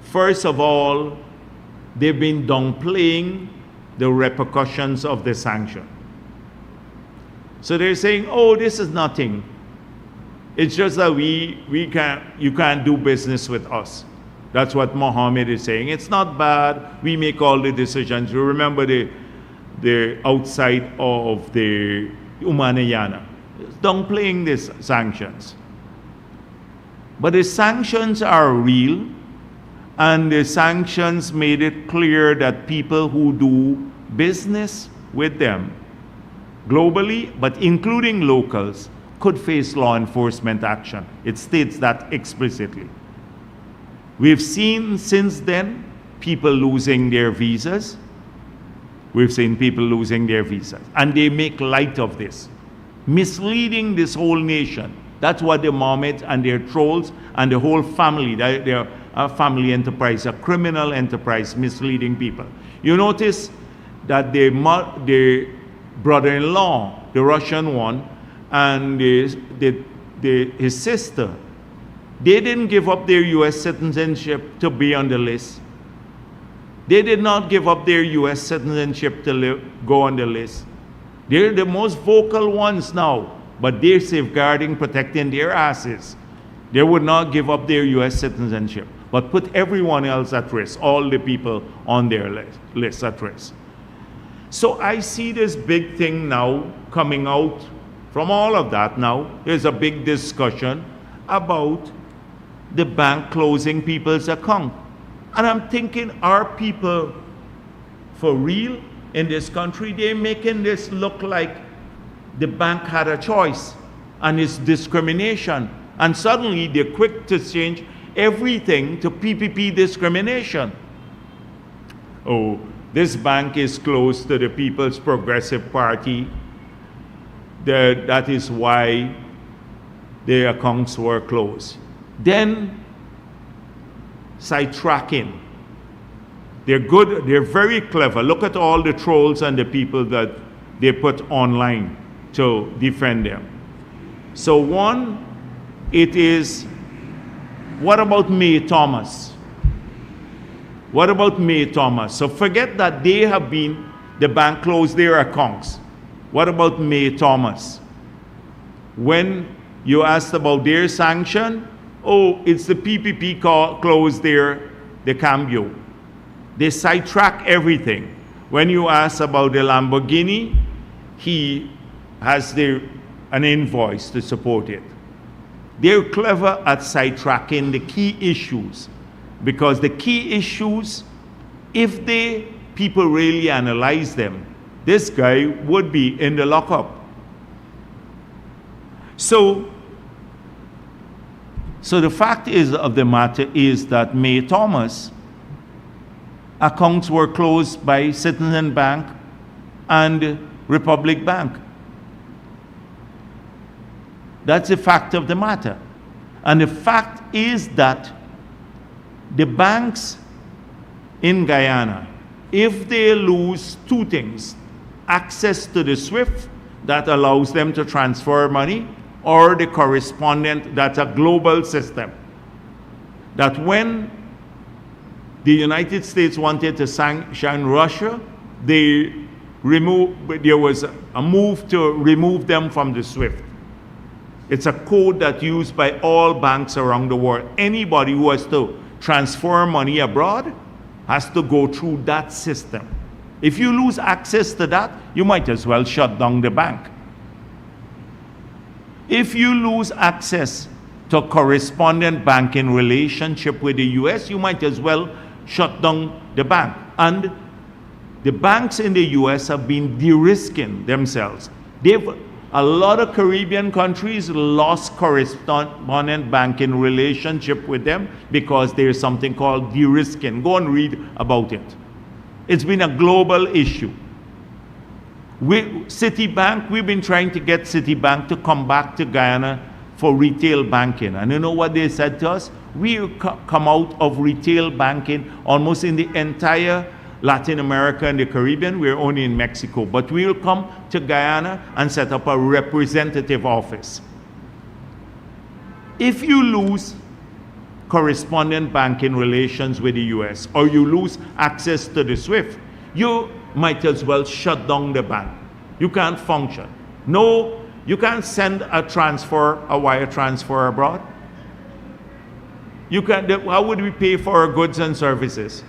First of all, they've been downplaying the repercussions of the sanction. So they're saying, oh, this is nothing. It's just that you can't do business with us. That's what Mohammed is saying. It's not bad. We make all the decisions. You remember the outside of the Umanayana. It's downplaying these sanctions. But the sanctions are real, and the sanctions made it clear that people who do business with them globally, but including locals, could face law enforcement action. It states that explicitly. We've seen since then people losing their visas. We've seen people losing their visas. And they make light of this, misleading this whole nation. That's what the Mohammed and their trolls and the whole family, they're a family enterprise, a criminal enterprise, misleading people. You notice that the brother-in-law, the Russian one, and his sister, they didn't give up their U.S. citizenship to be on the list. They did not give up their U.S. citizenship to go on the list. They're the most vocal ones now, but they're safeguarding, protecting their asses. They would not give up their U.S. citizenship, but put everyone else at risk, all the people on their list at risk. So I see this big thing now coming out from all of that now. There's a big discussion about the bank closing people's account. And I'm thinking, are people for real in this country? They're making this look like the bank had a choice and it's discrimination. And suddenly they're quick to change everything to PPP discrimination. Oh, this bank is close to the People's Progressive Party. That is why their accounts were closed. Then, sidetracking. They're good, they're very clever. Look at all the trolls and the people that they put online to defend them. So one, it is, what about May Thomas? What about May Thomas? So forget that they have been, the bank closed their accounts. What about May Thomas? When you asked about their sanction, oh, it's the PPP closed the cambio. They sidetrack everything. When you ask about the Lamborghini, he has an invoice to support it. They're clever at sidetracking the key issues, because the key issues, if people really analyze them, this guy would be in the lockup. So the fact of the matter is that May Thomas accounts were closed by Citizen Bank and Republic Bank. That's the fact of the matter. And the fact is that the banks in Guyana, if they lose two things, access to the SWIFT that allows them to transfer money, or the correspondent, that's a global system, that when the United States wanted to sanction Russia, there was a move to remove them from the SWIFT. It's a code that's used by all banks around the world. Anybody who has to transfer money abroad has to go through that system. If you lose access to that, you might as well shut down the bank. If you lose access to correspondent banking relationship with the US, you might as well shut down the bank. And the banks in the US have been de-risking themselves. A lot of Caribbean countries lost correspondent banking relationship with them because there's something called de-risking. Go and read about it. It's been a global issue. Citibank, we've been trying to get Citibank to come back to Guyana for retail banking. And you know what they said to us? We'll come out of retail banking almost in the entire Latin America and the Caribbean. We're only in Mexico. But we'll come to Guyana and set up a representative office. If you lose correspondent banking relations with the US, or you lose access to the SWIFT, you might as well shut down the bank. You can't function. No, you can't send a wire transfer abroad. How would we pay for our goods and services?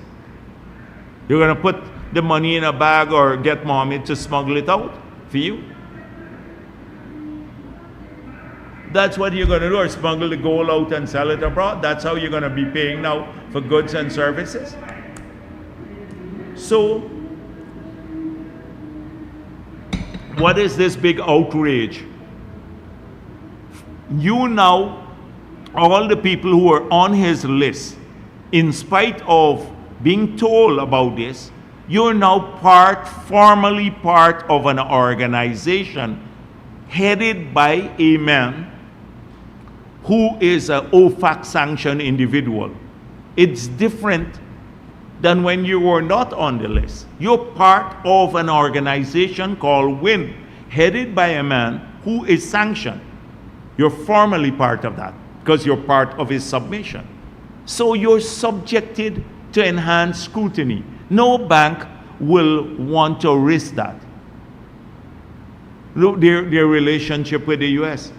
You're going to put the money in a bag or get Mohammed to smuggle it out for you? That's what you're going to do, or smuggle the gold out and sell it abroad? That's how you're going to be paying now for goods and services? So, what is this big outrage? You now, all the people who are on his list, in spite of being told about this, you're now formally part of an organization headed by a man who is an OFAC sanctioned individual. It's different than when you were not on the list. You're part of an organization called WIN, headed by a man who is sanctioned. You're formally part of that because you're part of his submission. So you're subjected to enhanced scrutiny. No bank will want to risk that. Look, their relationship with the US.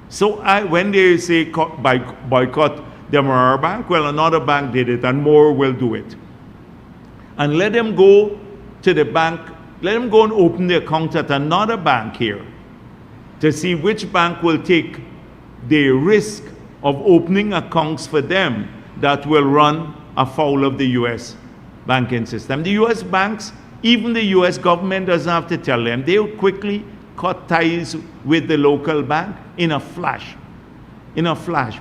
So when they say boycott the Marara Bank, well, another bank did it and more will do it. And let them go to the bank, let them go and open the account at another bank here to see which bank will take the risk of opening accounts for them that will run afoul of the US banking system. The US banks, even the US government doesn't have to tell them. They'll quickly cut ties with the local bank in a flash,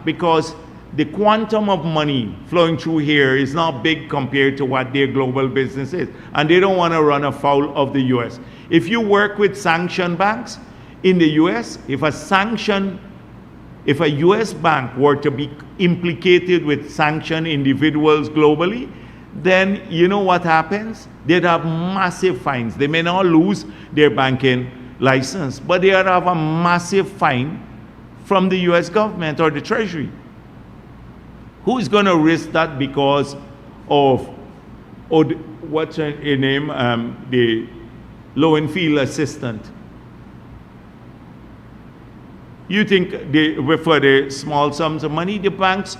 because the quantum of money flowing through here is not big compared to what their global business is. And they don't want to run afoul of the US. If you work with sanctioned banks in the US, if a US bank were to be implicated with sanctioned individuals globally, then you know what happens? They'd have massive fines. They may not lose their banking license, but they'd have a massive fine from the US government or the Treasury. Who is going to risk that because of, what's her name, the low-and-field assistant? You think for the small sums of money, the banks,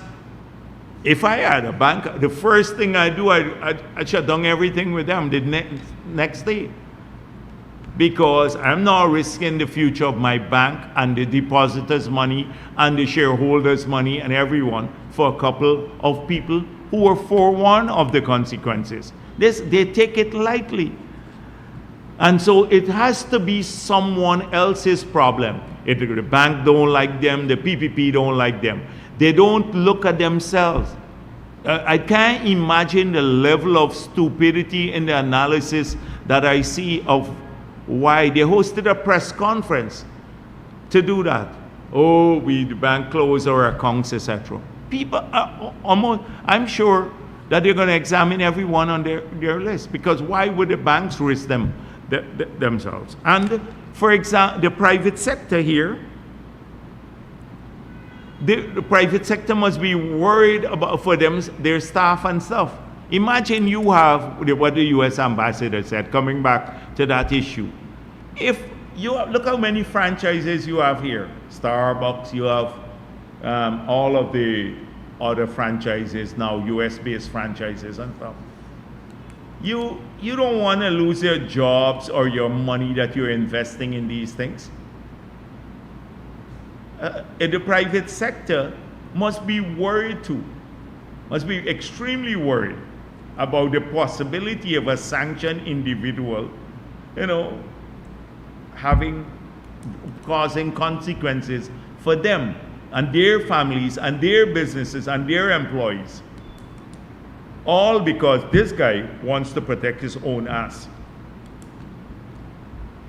if I had a bank, the first thing I do, I'd shut down everything with them the next day. Because I'm not risking the future of my bank and the depositors' money and the shareholders' money and everyone for a couple of people who were forewarned of the consequences. They take it lightly. And so it has to be someone else's problem. If the bank don't like them, the PPP don't like them. They don't look at themselves. I can't imagine the level of stupidity in the analysis that I see of why they hosted a press conference to do that. Oh, the bank closed our accounts, etc. People are almost, I'm sure that they're going to examine everyone on their list, because why would the banks risk themselves? And for example, the private sector here, the private sector must be worried about for them, their staff and stuff. Imagine you have what the US ambassador said, coming back to that issue. If look how many franchises you have here. Starbucks, you have all of the other franchises now, US-based franchises and stuff. You don't want to lose your jobs or your money that you're investing in these things. In the private sector must be worried too, must be extremely worried about the possibility of a sanctioned individual, causing consequences for them and their families and their businesses and their employees. All because this guy wants to protect his own ass.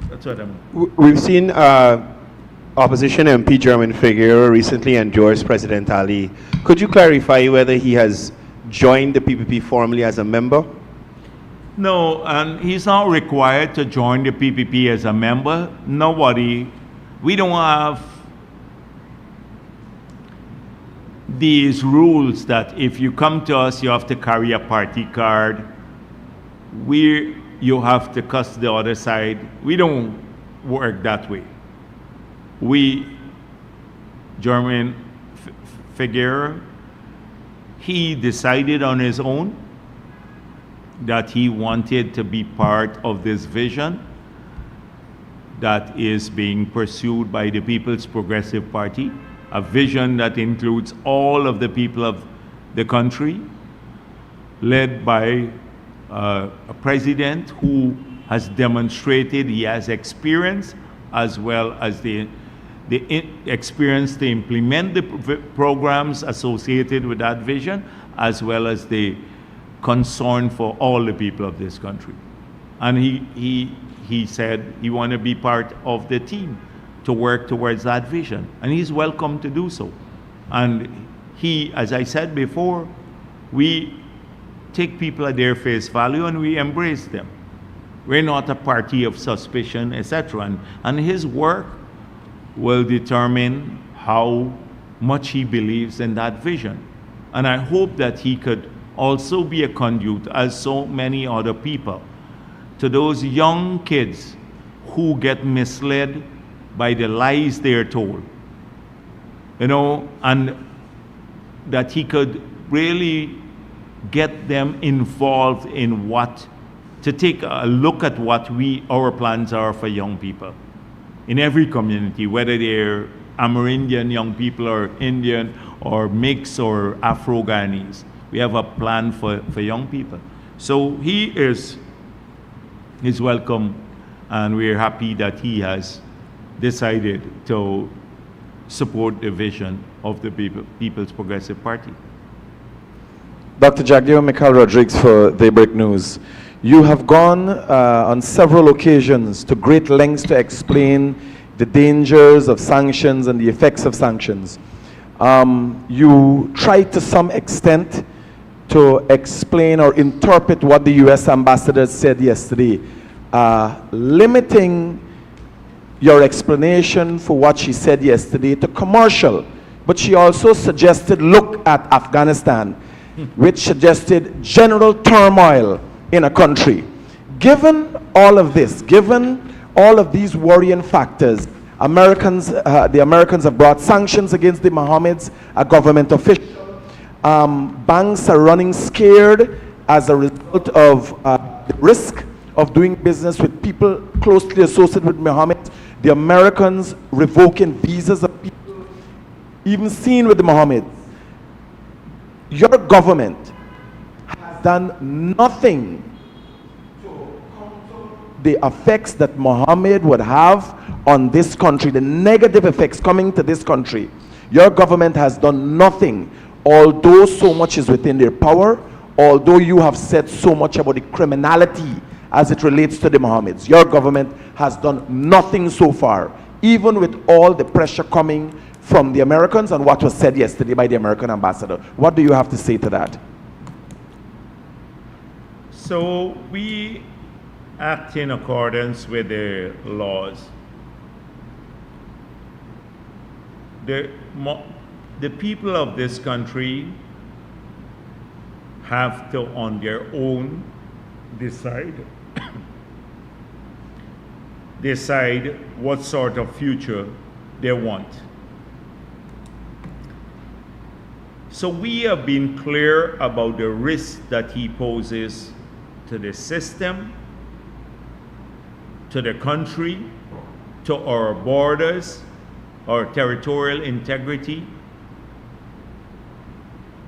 That's what I'm... We've seen opposition MP German Figueroa recently endorsed President Ali. Could you clarify whether he has joined the PPP formally as a member? No, and he's not required to join the PPP as a member. We don't have these rules that if you come to us, you have to carry a party card. You have to cuss the other side. We don't work that way. German Figueroa, he decided on his own that he wanted to be part of this vision that is being pursued by the People's Progressive Party, a vision that includes all of the people of the country, led by a president who has demonstrated he has experience as well as the experience to implement the programs associated with that vision, as well as the concern for all the people of this country. And he said he wanted to be part of the team to work towards that vision, and he's welcome to do so. And as I said before, we take people at their face value and we embrace them. We're not a party of suspicion, etc. And his work will determine how much he believes in that vision. And I hope that he could also be a conduit, as so many other people, to those young kids who get misled by the lies they are told. And that he could really get them involved in to take a look at what our plans are for young people in every community, whether they're Amerindian young people or Indian or mixed or Afro-Guyanese. We have a plan for young people. So he is welcome, and we're happy that he has decided to support the vision of the People's Progressive Party. Dr. Jagdeo, Mikhail Rodriguez for Daybreak News. You have gone on several occasions to great lengths to explain the dangers of sanctions and the effects of sanctions. You tried to some extent to explain or interpret what the U.S. ambassador said yesterday, limiting your explanation for what she said yesterday to commercial. But she also suggested look at Afghanistan, which suggested general turmoil in a country. Given all of this, given all of these worrying factors, the Americans have brought sanctions against the Mohammeds, a government official. Banks are running scared as a result of the risk of doing business with people closely associated with Mohammed. The Americans revoking visas of people even seen with the Mohammeds. Your government has done nothing to counter the effects that Mohammed would have on this country, the negative effects coming to this country. Your government has done nothing, although so much is within their power, although you have said so much about the criminality as it relates to the Mohammeds. Your government has done nothing so far, even with all the pressure coming from the Americans and what was said yesterday by the American ambassador. What do you have to say to that? So we act in accordance with the laws. The people of this country have to, on their own, decide decide what sort of future they want. So we have been clear about the risk that he poses to the system, to the country, to our borders, our territorial integrity,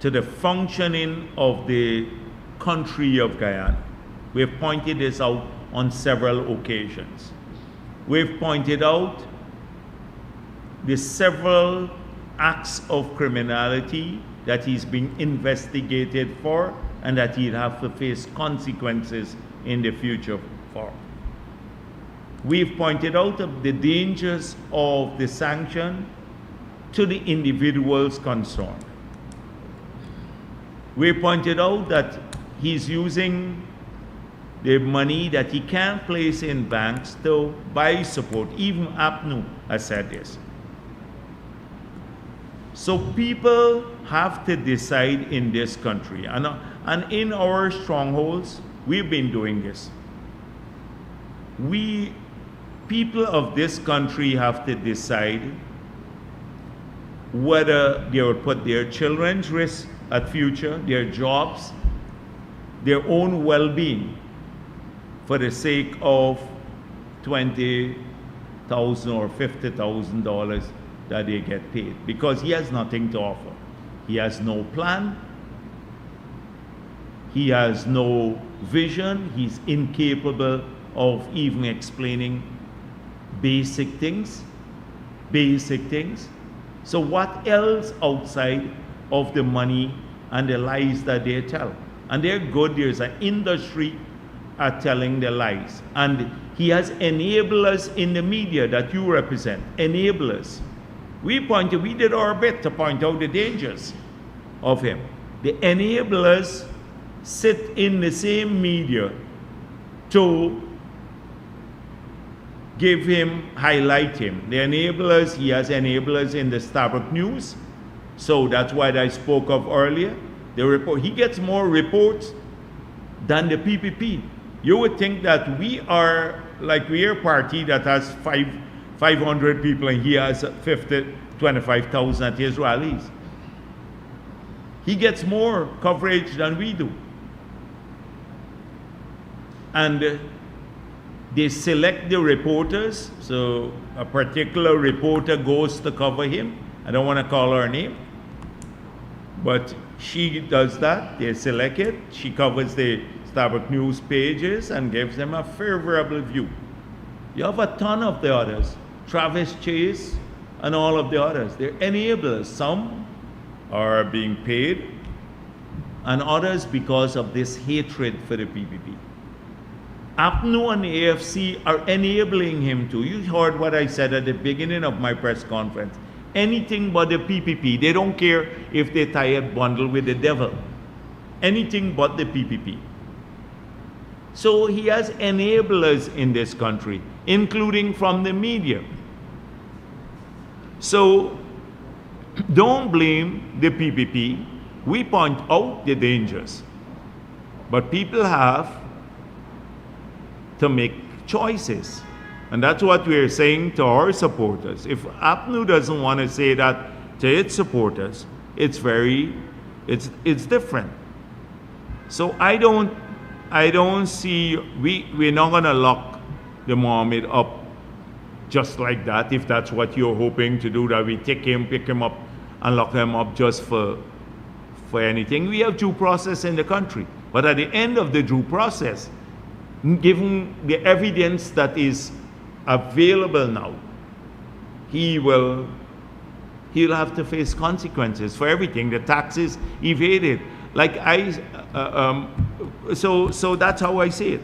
to the functioning of the country of Guyana. We have pointed this out on several occasions. We've pointed out the several acts of criminality that he's being investigated for and that he'll have to face consequences in the future for. We've pointed out the dangers of the sanction to the individuals concerned. We pointed out that he's using the money that he can't place in banks to buy support. Even APNU has said this. So people have to decide in this country. And in our strongholds, we've been doing this. People of this country have to decide whether they will put their children's risk at future, their jobs, their own well-being for the sake of $20,000 or $50,000 that they get paid, because he has nothing to offer. He has no plan, he has no vision, he's incapable of even explaining basic things. So what else outside of the money and the lies that they tell? And they're good. There's an industry at telling the lies. And he has enablers in the media that you represent, enablers. We did our bit to point out the dangers of him. The enablers sit in the same media to give him, highlight him. The enablers, he has enablers in the Starbuck News. So that's what I spoke of earlier. The report, he gets more reports than the PPP. You would think that we are a party that has 500 people and he has 25,000 at his rallies. He gets more coverage than we do. And they select the reporters, so a particular reporter goes to cover him. I don't want to call her name, but she does that. They select it. She covers the Starbuck News pages and gives them a favorable view. You have a ton of the others, Travis Chase and all of the others. They're enablers. Some are being paid, and others because of this hatred for the PPP. APNU and the AFC are enabling him to. You heard what I said at the beginning of my press conference. Anything but the PPP. They don't care if they tie a bundle with the devil. Anything but the PPP. So he has enablers in this country, including from the media. So don't blame the PPP. We point out the dangers. But people have to make choices. And that's what we're saying to our supporters. If APNU doesn't want to say that to its supporters, it's different. So I don't see, we're not going to lock the Mohammed up just like that, if that's what you're hoping to do, that we take him, pick him up, and lock him up just for anything. We have due process in the country. But at the end of the due process, given the evidence that is available now, he'll have to face consequences for everything. The taxes evaded, so that's how I see it.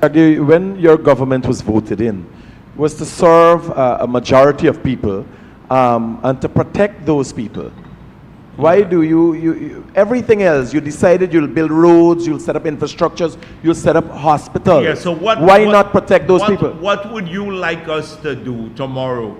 When your government was voted in, was to serve a majority of people and to protect those people. Why do you everything else, you decided you'll build roads, you'll set up infrastructures, you'll set up hospitals. Yeah, so why not protect those people? What would you like us to do tomorrow?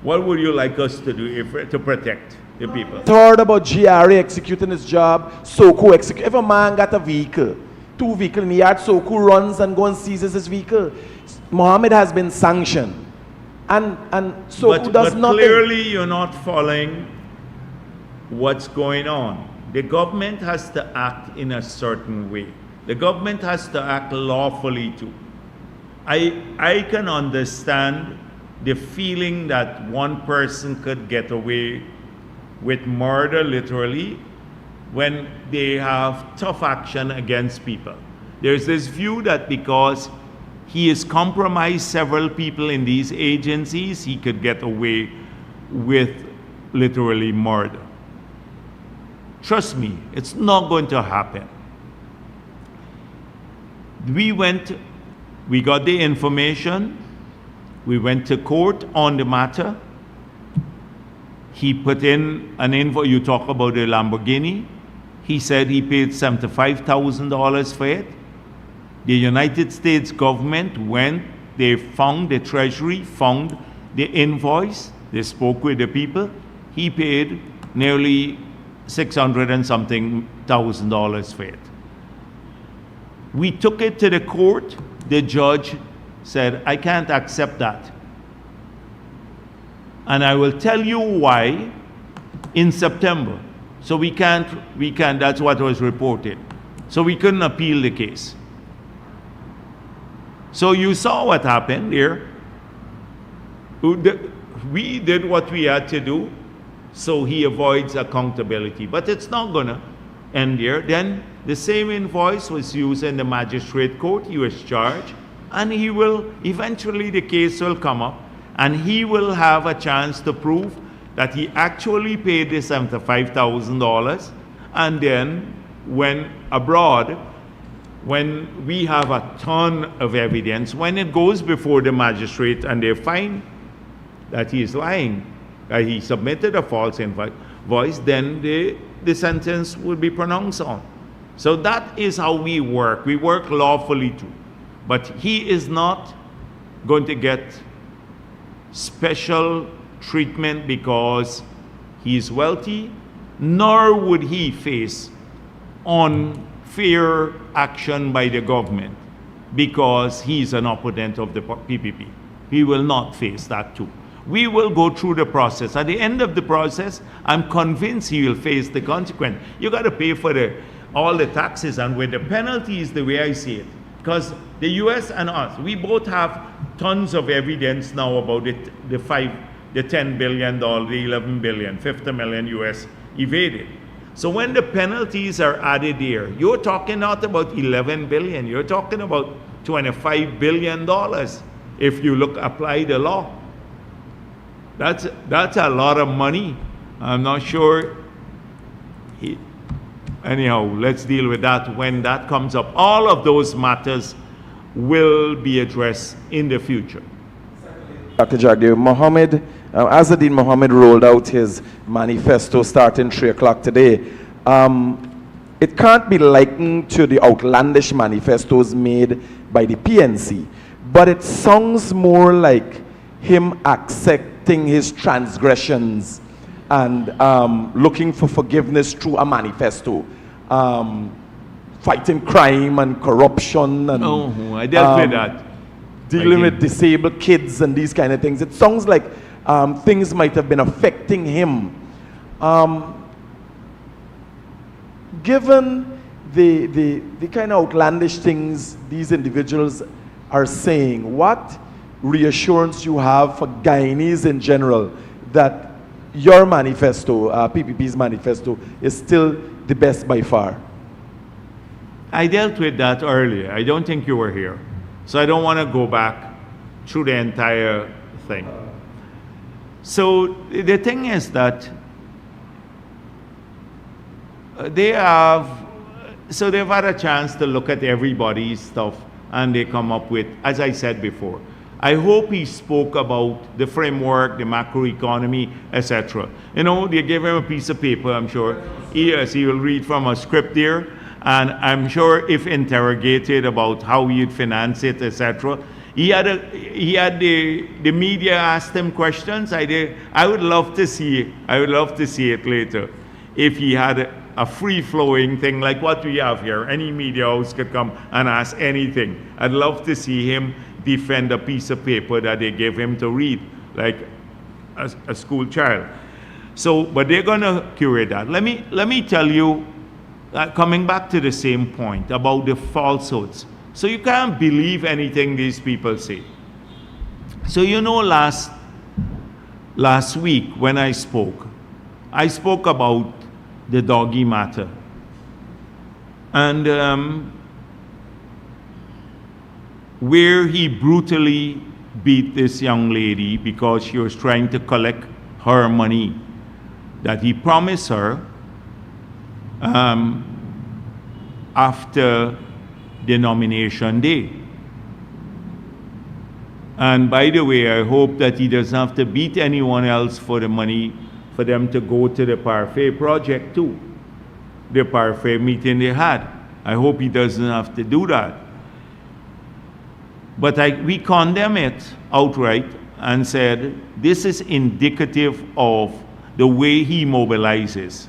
What would you like us to do to protect the people? Third about GRA executing his job, SOCO execute. If a man got a vehicle, two vehicles in the yard. Soku runs and goes and seizes his vehicle. Mohammed has been sanctioned. And Soku does but nothing. clearly you're not following what's going on. The government has to act in a certain way. The government has to act lawfully too. I can understand the feeling that one person could get away with murder literally when they have tough action against people. There's this view that because he has compromised several people in these agencies, he could get away with literally murder. Trust me, it's not going to happen. We got the information, we went to court on the matter. He put in an invoice. You talk about the Lamborghini. He said he paid $75,000 for it. The United States government went, they found, the Treasury found the invoice, they spoke with the people. He paid nearly $600 and something thousand for it. We took it to the court. The judge said, I can't accept that. And I will tell you why in September. So we can't, that's what was reported. So we couldn't appeal the case. So you saw what happened here. We did what we had to do, so he avoids accountability. But it's not gonna end here. Then the same invoice was used in the magistrate court. He was charged, and he will, eventually the case will come up, and he will have a chance to prove that he actually paid the $75,000, and then when abroad, when we have a ton of evidence, when it goes before the magistrate and they find that he is lying, that he submitted a false invoice, then the sentence will be pronounced on. So that is how we work. We work lawfully too. But he is not going to get special treatment because he is wealthy, nor would he face unfair action by the government because he's an opponent of the PPP. He will not face that too. We will go through the process. At the end of the process, I'm convinced he will face the consequence. You got to pay for all the taxes, and with the penalties, the way I see it, because the US and us, we both have tons of evidence now about the $10 billion, the 11 billion, 50 million US evaded. So when the penalties are added here, you're talking not about 11 billion, you're talking about $25 billion if you apply the law. That's a lot of money. I'm not sure. Anyhow, let's deal with that when that comes up. All of those matters will be addressed in the future. Dr. Jagdeo, Mohammed, Azadin Mohammed rolled out his manifesto starting 3 o'clock today. It can't be likened to the outlandish manifestos made by the PNC, but it sounds more like him accepting his transgressions and looking for forgiveness through a manifesto. Fighting crime and corruption and I dealt with that. Dealing with disabled kids and these kind of things. It sounds like things might have been affecting him. Given the kind of outlandish things these individuals are saying, what reassurance you have for Guyanese in general that your manifesto, PPP's manifesto, is still the best by far? I dealt with that earlier. I don't think you were here. So I don't want to go back through the entire thing. So the thing is that they've had a chance to look at everybody's stuff and they come up with, as I said before, I hope he spoke about the framework, the macroeconomy, etc. You know, they gave him a piece of paper, I'm sure. Yes, he will read from a script there, and I'm sure if interrogated about how he'd finance it, etc. He had the media asked him questions. I would love to see it later. if he had a free-flowing thing like what we have here. Any media house could come and ask anything. I'd love to see him defend a piece of paper that they gave him to read, like a school child. So, but they're gonna curate that. Let me tell you, coming back to the same point about the falsehoods. So you can't believe anything these people say. So you know, last week when I spoke about the doggy matter. And where he brutally beat this young lady because she was trying to collect her money that he promised her after the nomination day. And by the way, I hope that he doesn't have to beat anyone else for the money for them to go to the Parfait project too. The Parfait meeting they had. I hope he doesn't have to do that. But we condemn it outright and said, this is indicative of the way he mobilizes.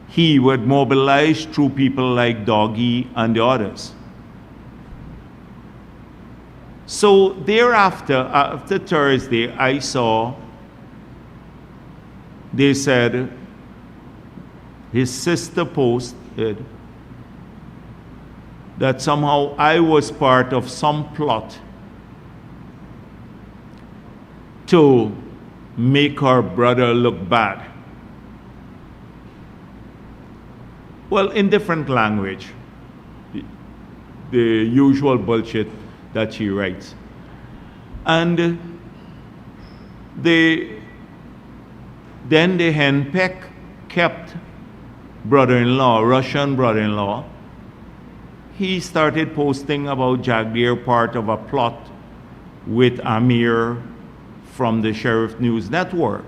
He would mobilize through people like Doggy and the others. So thereafter, after Thursday, I saw, they said, his sister posted that somehow I was part of some plot to make her brother look bad. Well, in different language, the usual bullshit that she writes. And then the henpeck kept brother-in-law, Russian brother-in-law. He started posting about Jagdeo part of a plot with Amir from the Sheriff News Network.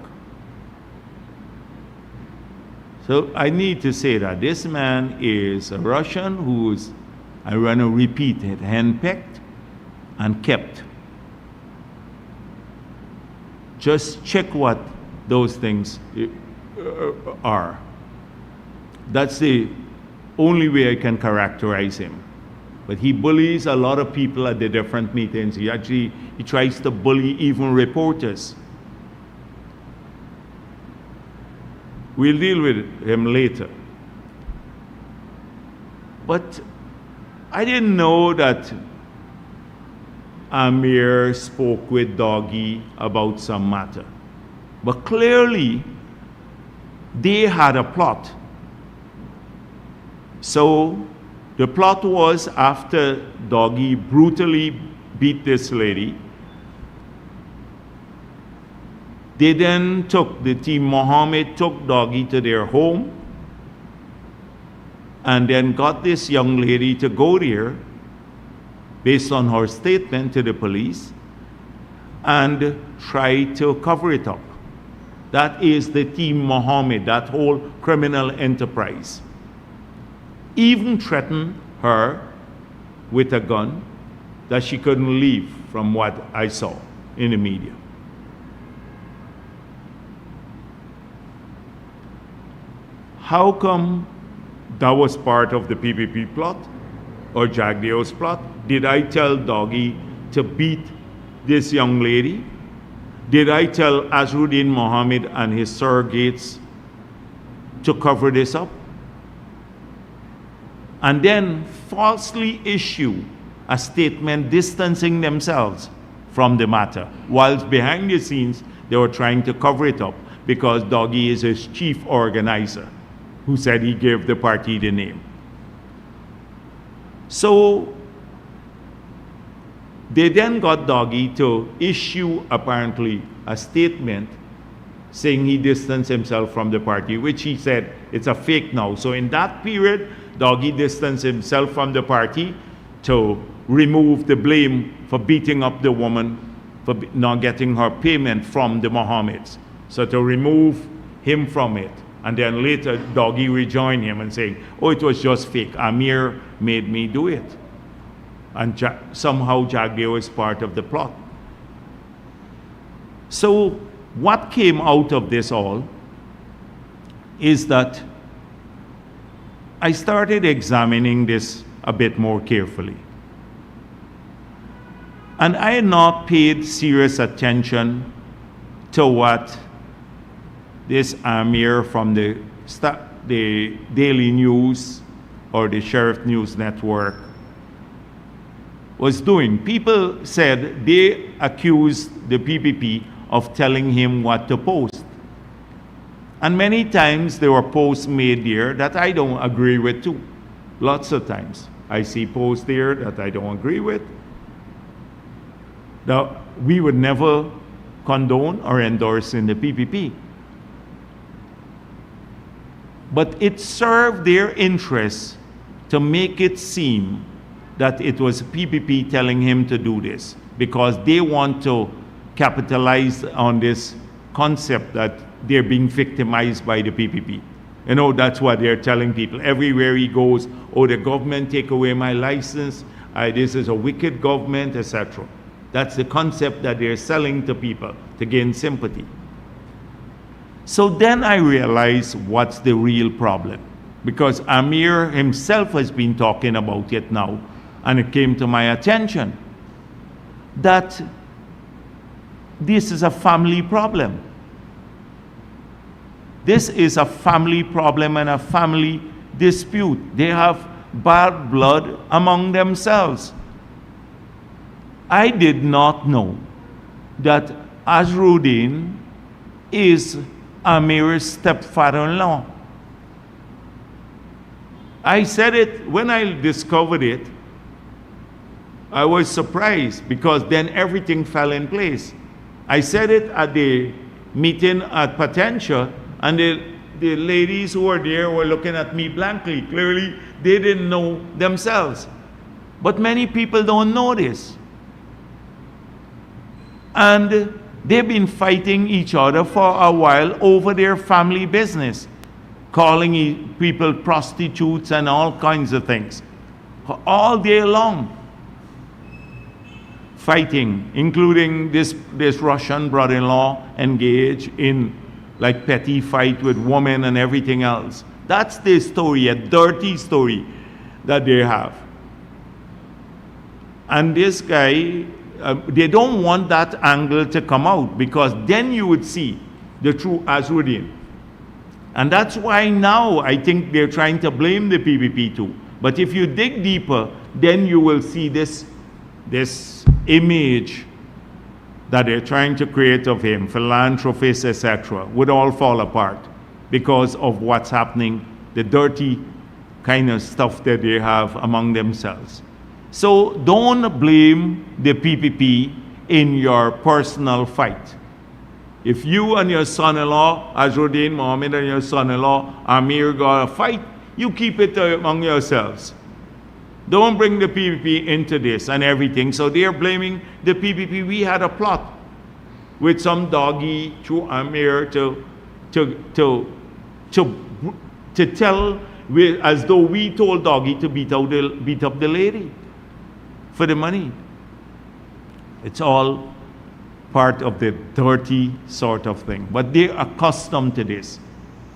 So I need to say that this man is a Russian who's, I want to repeat it, henpecked and kept. Just check what those things are. That's the only way I can characterize him. But he bullies a lot of people at the different meetings. He tries to bully even reporters. We'll deal with him later. But I didn't know that Amir spoke with Doggy about some matter. But clearly, they had a plot. So the plot was, after Doggy brutally beat this lady, they then took, the team Mohammed took Doggy to their home and then got this young lady to go there based on her statement to the police and try to cover it up. That is the team Mohammed, that whole criminal enterprise. Even threatened her with a gun that she couldn't leave, from what I saw in the media. How come that was part of the PPP plot or Jagdeo's plot? Did I tell Doggy to beat this young lady? Did I tell Azruddin Mohammed and his surrogates to cover this up? And then falsely issue a statement distancing themselves from the matter, whilst behind the scenes they were trying to cover it up because Doggy is his chief organizer, who said he gave the party the name. So they then got Doggy to issue apparently a statement saying he distanced himself from the party, which he said it's a fake now. So in that period, Doggy distanced himself from the party to remove the blame for beating up the woman for not getting her payment from the Mohammeds. So to remove him from it. And then later, Doggy rejoined him and saying, oh, it was just fake. Amir made me do it. And somehow Jagdeo is part of the plot. So what came out of this all is that I started examining this a bit more carefully. And I had not paid serious attention to what this Amir from the Daily News or the Sheriff News Network was doing. People said they accused the PPP of telling him what to post. And many times there were posts made there that I don't agree with too. Lots of times I see posts there that I don't agree with. Now, we would never condone or endorse in the PPP. But it served their interests to make it seem that it was PPP telling him to do this, because they want to capitalize on this concept that they're being victimized by the PPP. You know, that's what they're telling people. Everywhere he goes, oh, the government take away my license, this is a wicked government, etc. That's the concept that they're selling to people to gain sympathy. So then I realized what's the real problem. Because Amir himself has been talking about it now, and it came to my attention that this is a family problem. This is a family problem and a family dispute. They have bad blood among themselves. I did not know that Azruddin is Amir's stepfather-in-law. I said it, when I discovered it, I was surprised, because then everything fell in place. I said it at the meeting at Patentia, and the ladies who were there were looking at me blankly. Clearly, they didn't know themselves. But many people don't know this. And they've been fighting each other for a while over their family business, calling people prostitutes and all kinds of things. All day long. Fighting, including this Russian brother-in-law engaged in like petty fight with women and everything else. That's the story, a dirty story that they have. And this guy, they don't want that angle to come out, because then you would see the true Azruddin. And that's why now I think they're trying to blame the PPP too. But if you dig deeper, then you will see this image that they're trying to create of him, philanthropist, etc., would all fall apart because of what's happening, the dirty kind of stuff that they have among themselves. So don't blame the PPP in your personal fight. If you and your son-in-law, Azruddin Mohammed, and your son-in-law Amir got a fight, you keep it among yourselves. Don't bring the PPP into this and everything. So they're blaming the PPP. We had a plot with some doggy through Amir to tell, as though we told doggy to beat up the lady for the money. It's all part of the dirty sort of thing. But they're accustomed to this,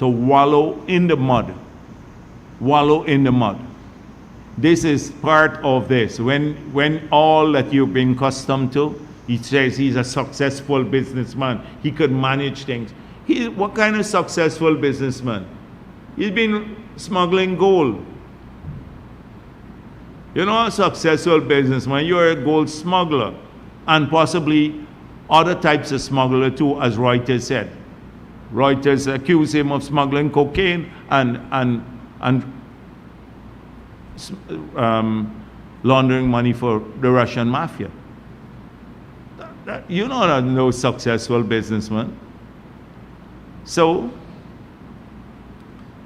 to wallow in the mud. Wallow in the mud. This is part of this. When all that you've been accustomed to, he says he's a successful businessman. He could manage things. What kind of successful businessman? He's been smuggling gold. You're not a successful businessman. You're a gold smuggler. And possibly other types of smuggler too, as Reuters said. Reuters accused him of smuggling cocaine and laundering money for the Russian mafia. You're not no successful businessman. So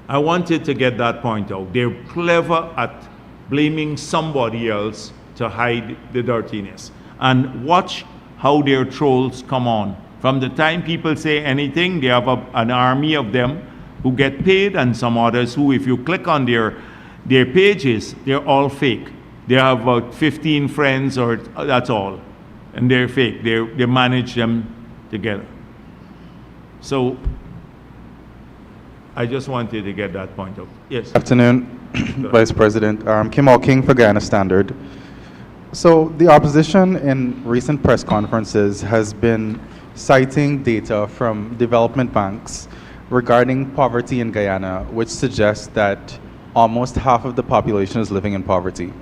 I wanted to get that point out. They're clever at blaming somebody else to hide the dirtiness. And watch how their trolls come on. From the time people say anything, they have an army of them who get paid, and some others who, if you click on their pages, they're all fake. They have about 15 friends, or that's all. And they're fake. They manage them together. So I just wanted to get that point out. Yes. Afternoon, Vice President. Kim King for Guyana Standard. So the opposition in recent press conferences has been citing data from development banks regarding poverty in Guyana, which suggests that almost half of the population is living in poverty.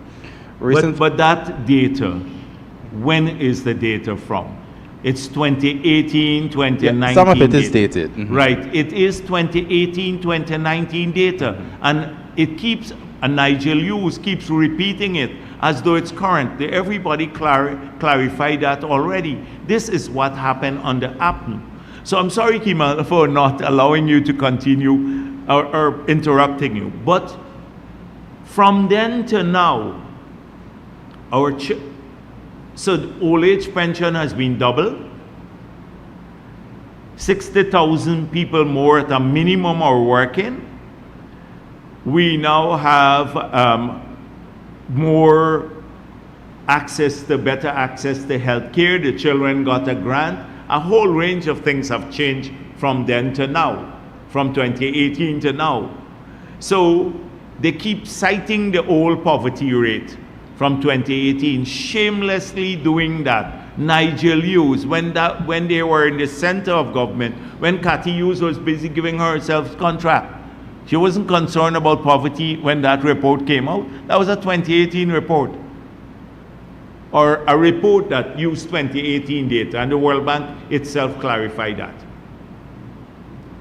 But that data, when is the data from? It's 2018, 2019. Yeah, some of it is data. dated. Mhm. Right. It is 2018, 2019 data. And it keeps, and Nigel Hughes keeps repeating it as though it's current. Everybody clarified that already. This is what happened under APNU. So I'm sorry, Kemal, for not allowing you to continue or interrupting you. But from then to now, so the old age pension has been doubled. 60,000 people more at a minimum are working. We now have more access to better access to health care. The children got a grant. A whole range of things have changed from then to now, from 2018 to now. So they keep citing the old poverty rate from 2018, shamelessly doing that. Nigel Hughes, when they were in the center of government, when Cathy Hughes was busy giving herself contract, she wasn't concerned about poverty when that report came out. That was a 2018 report, or a report that used 2018 data, and the World Bank itself clarified that.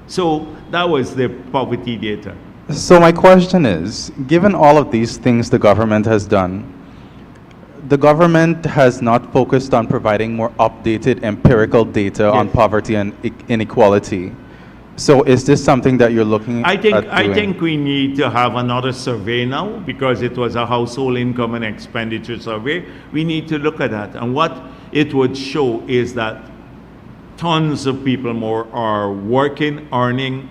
So that was the poverty data. So my question is, given all of these things the government has done, the government has not focused on providing more updated empirical data on Yes. poverty and inequality. So is this something that you're looking at doing? I think we need to have another survey now, because it was a household income and expenditure survey. We need to look at that. And what it would show is that tons of people more are working, earning.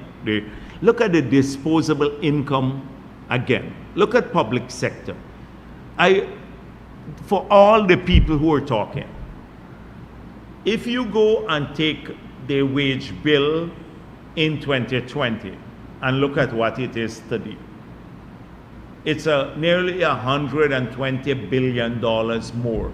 Look at the disposable income again. Look at public sector. For all the people who are talking, if you go and take the wage bill in 2020 and look at what it is today, it's nearly $120 billion more.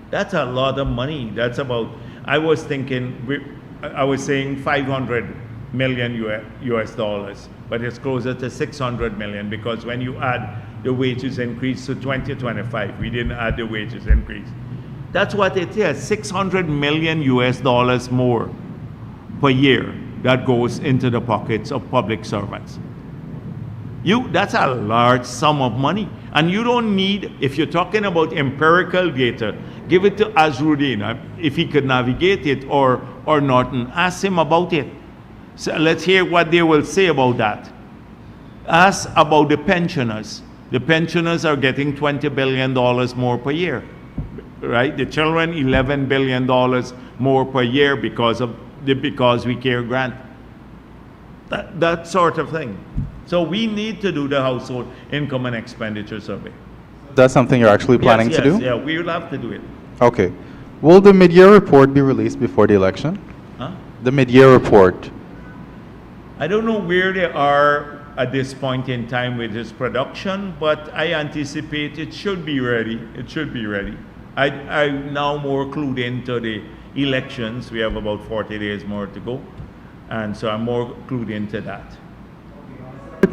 That's a lot of money. That's about, I was saying 500 million US dollars, but it's closer to 600 million, because when you add the wages increase to 2025, we didn't add the wages increase. That's what it is, 600 million US dollars more per year that goes into the pockets of public servants. That's a large sum of money. And you don't need, if you're talking about empirical data, give it to Azruddin, if he could navigate it, or Norton, ask him about it. So let's hear what they will say about that. Ask about the pensioners. The pensioners are getting $20 billion more per year, right? The children, $11 billion more per year because of the Because We Care grant. That sort of thing. So we need to do the household income and expenditure survey. That's something you're actually planning to do? Yeah, we will have to do it. Okay. Will the mid-year report be released before the election? Huh? The mid-year report. I don't know where they are at this point in time with this production, but I anticipate it should be ready. It should be ready. I'm now more clued into the elections. We have about 40 days more to go, and so I'm more clued into that.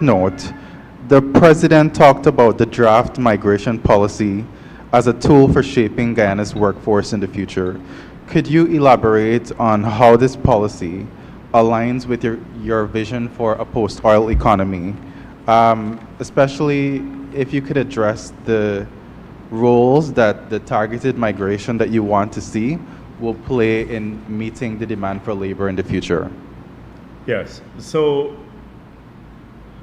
Note, the president talked about the draft migration policy as a tool for shaping Guyana's workforce in the future. Could you elaborate on how this policy aligns with your vision for a post-oil economy, especially if you could address the roles that the targeted migration that you want to see will play in meeting the demand for labor in the future? Yes. So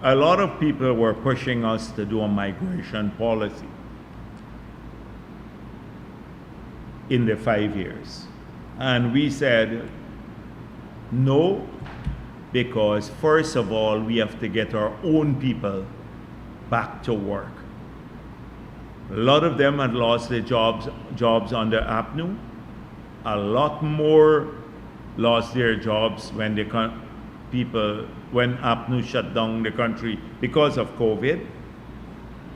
a lot of people were pushing us to do a migration policy in the 5 years. And we said, no, because first of all, we have to get our own people back to work. A lot of them had lost their jobs under APNU. A lot more lost their jobs when the people when APNU shut down the country because of COVID,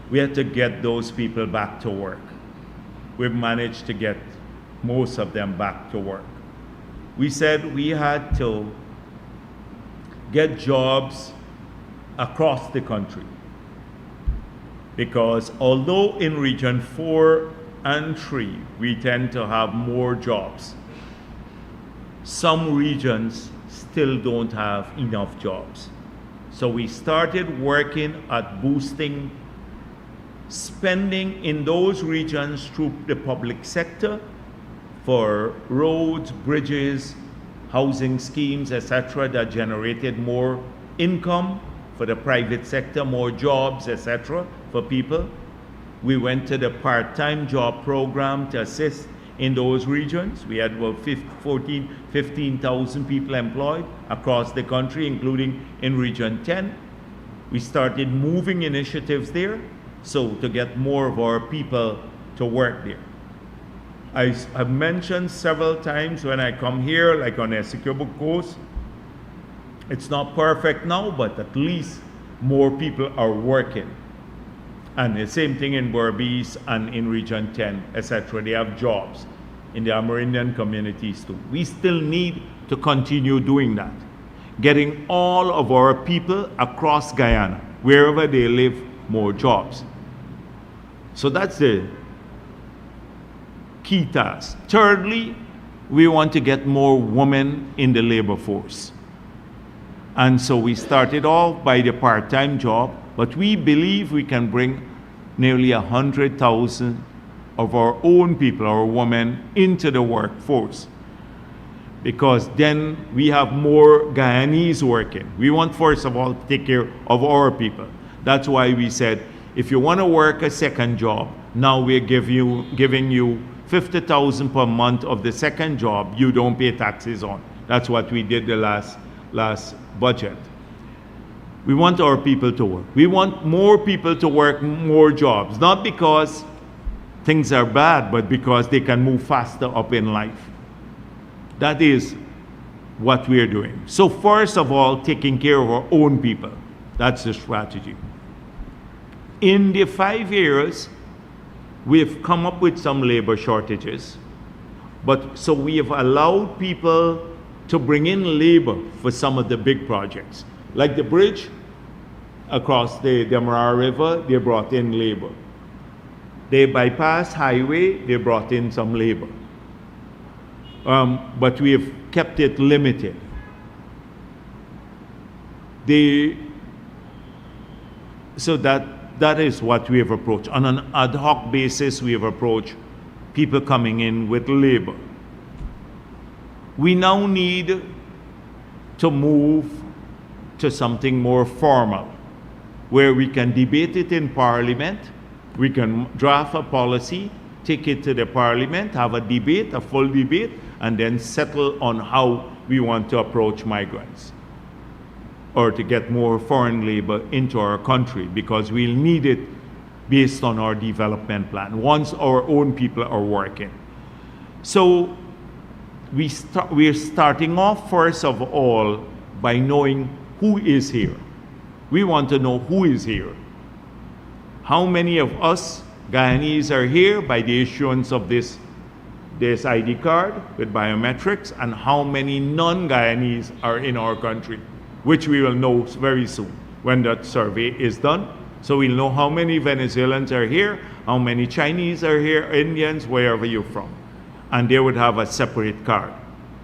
we had to get those people back to work. We've managed to get most of them back to work. We said we had to get jobs across the country, because although in Region 4 and 3 we tend to have more jobs, some regions still don't have enough jobs. So we started working at boosting spending in those regions through the public sector for roads, bridges, housing schemes, etc., that generated more income for the private sector, more jobs, etc., for people. We went to the part-time job program to assist in those regions. We had about 15,000 people employed across the country, including in Region 10. We started moving initiatives there, so to get more of our people to work there. I've mentioned several times when I come here, like on Essequibo Coast, it's not perfect now, but at least more people are working. And the same thing in Berbice and in Region 10, etc. They have jobs in the Amerindian communities too. We still need to continue doing that, getting all of our people across Guyana, wherever they live, more jobs. So that's the key task. Thirdly, we want to get more women in the labor force. And so we started off by the part-time job, but we believe we can bring nearly 100,000 of our own people, our women, into the workforce. Because then we have more Guyanese working. We want, first of all, to take care of our people. That's why we said, if you want to work a second job, now we're giving you 50,000 per month of the second job you don't pay taxes on. That's what we did the last budget. We want our people to work. We want more people to work more jobs, not because things are bad, but because they can move faster up in life. That is what we're doing. So first of all, taking care of our own people. That's the strategy. In the 5 years, we've come up with some labor shortages, but so we have allowed people to bring in labor for some of the big projects. Like the bridge across the Demerara River, they brought in labor. The bypass highway, they brought in some labor. But we have kept it limited. So that is what we have approached. On an ad hoc basis, we have approached people coming in with labor. We now need to move to something more formal, where we can debate it in Parliament, we can draft a policy, take it to the Parliament, have a debate, a full debate, and then settle on how we want to approach migrants, or to get more foreign labor into our country, because we'll need it based on our development plan, once our own people are working. So we're starting off, first of all, by knowing who is here. We want to know who is here. How many of us Guyanese are here by the issuance of this ID card with biometrics, and how many non-Guyanese are in our country, which we will know very soon when that survey is done. So we'll know how many Venezuelans are here, how many Chinese are here, Indians, wherever you're from. And they would have a separate card.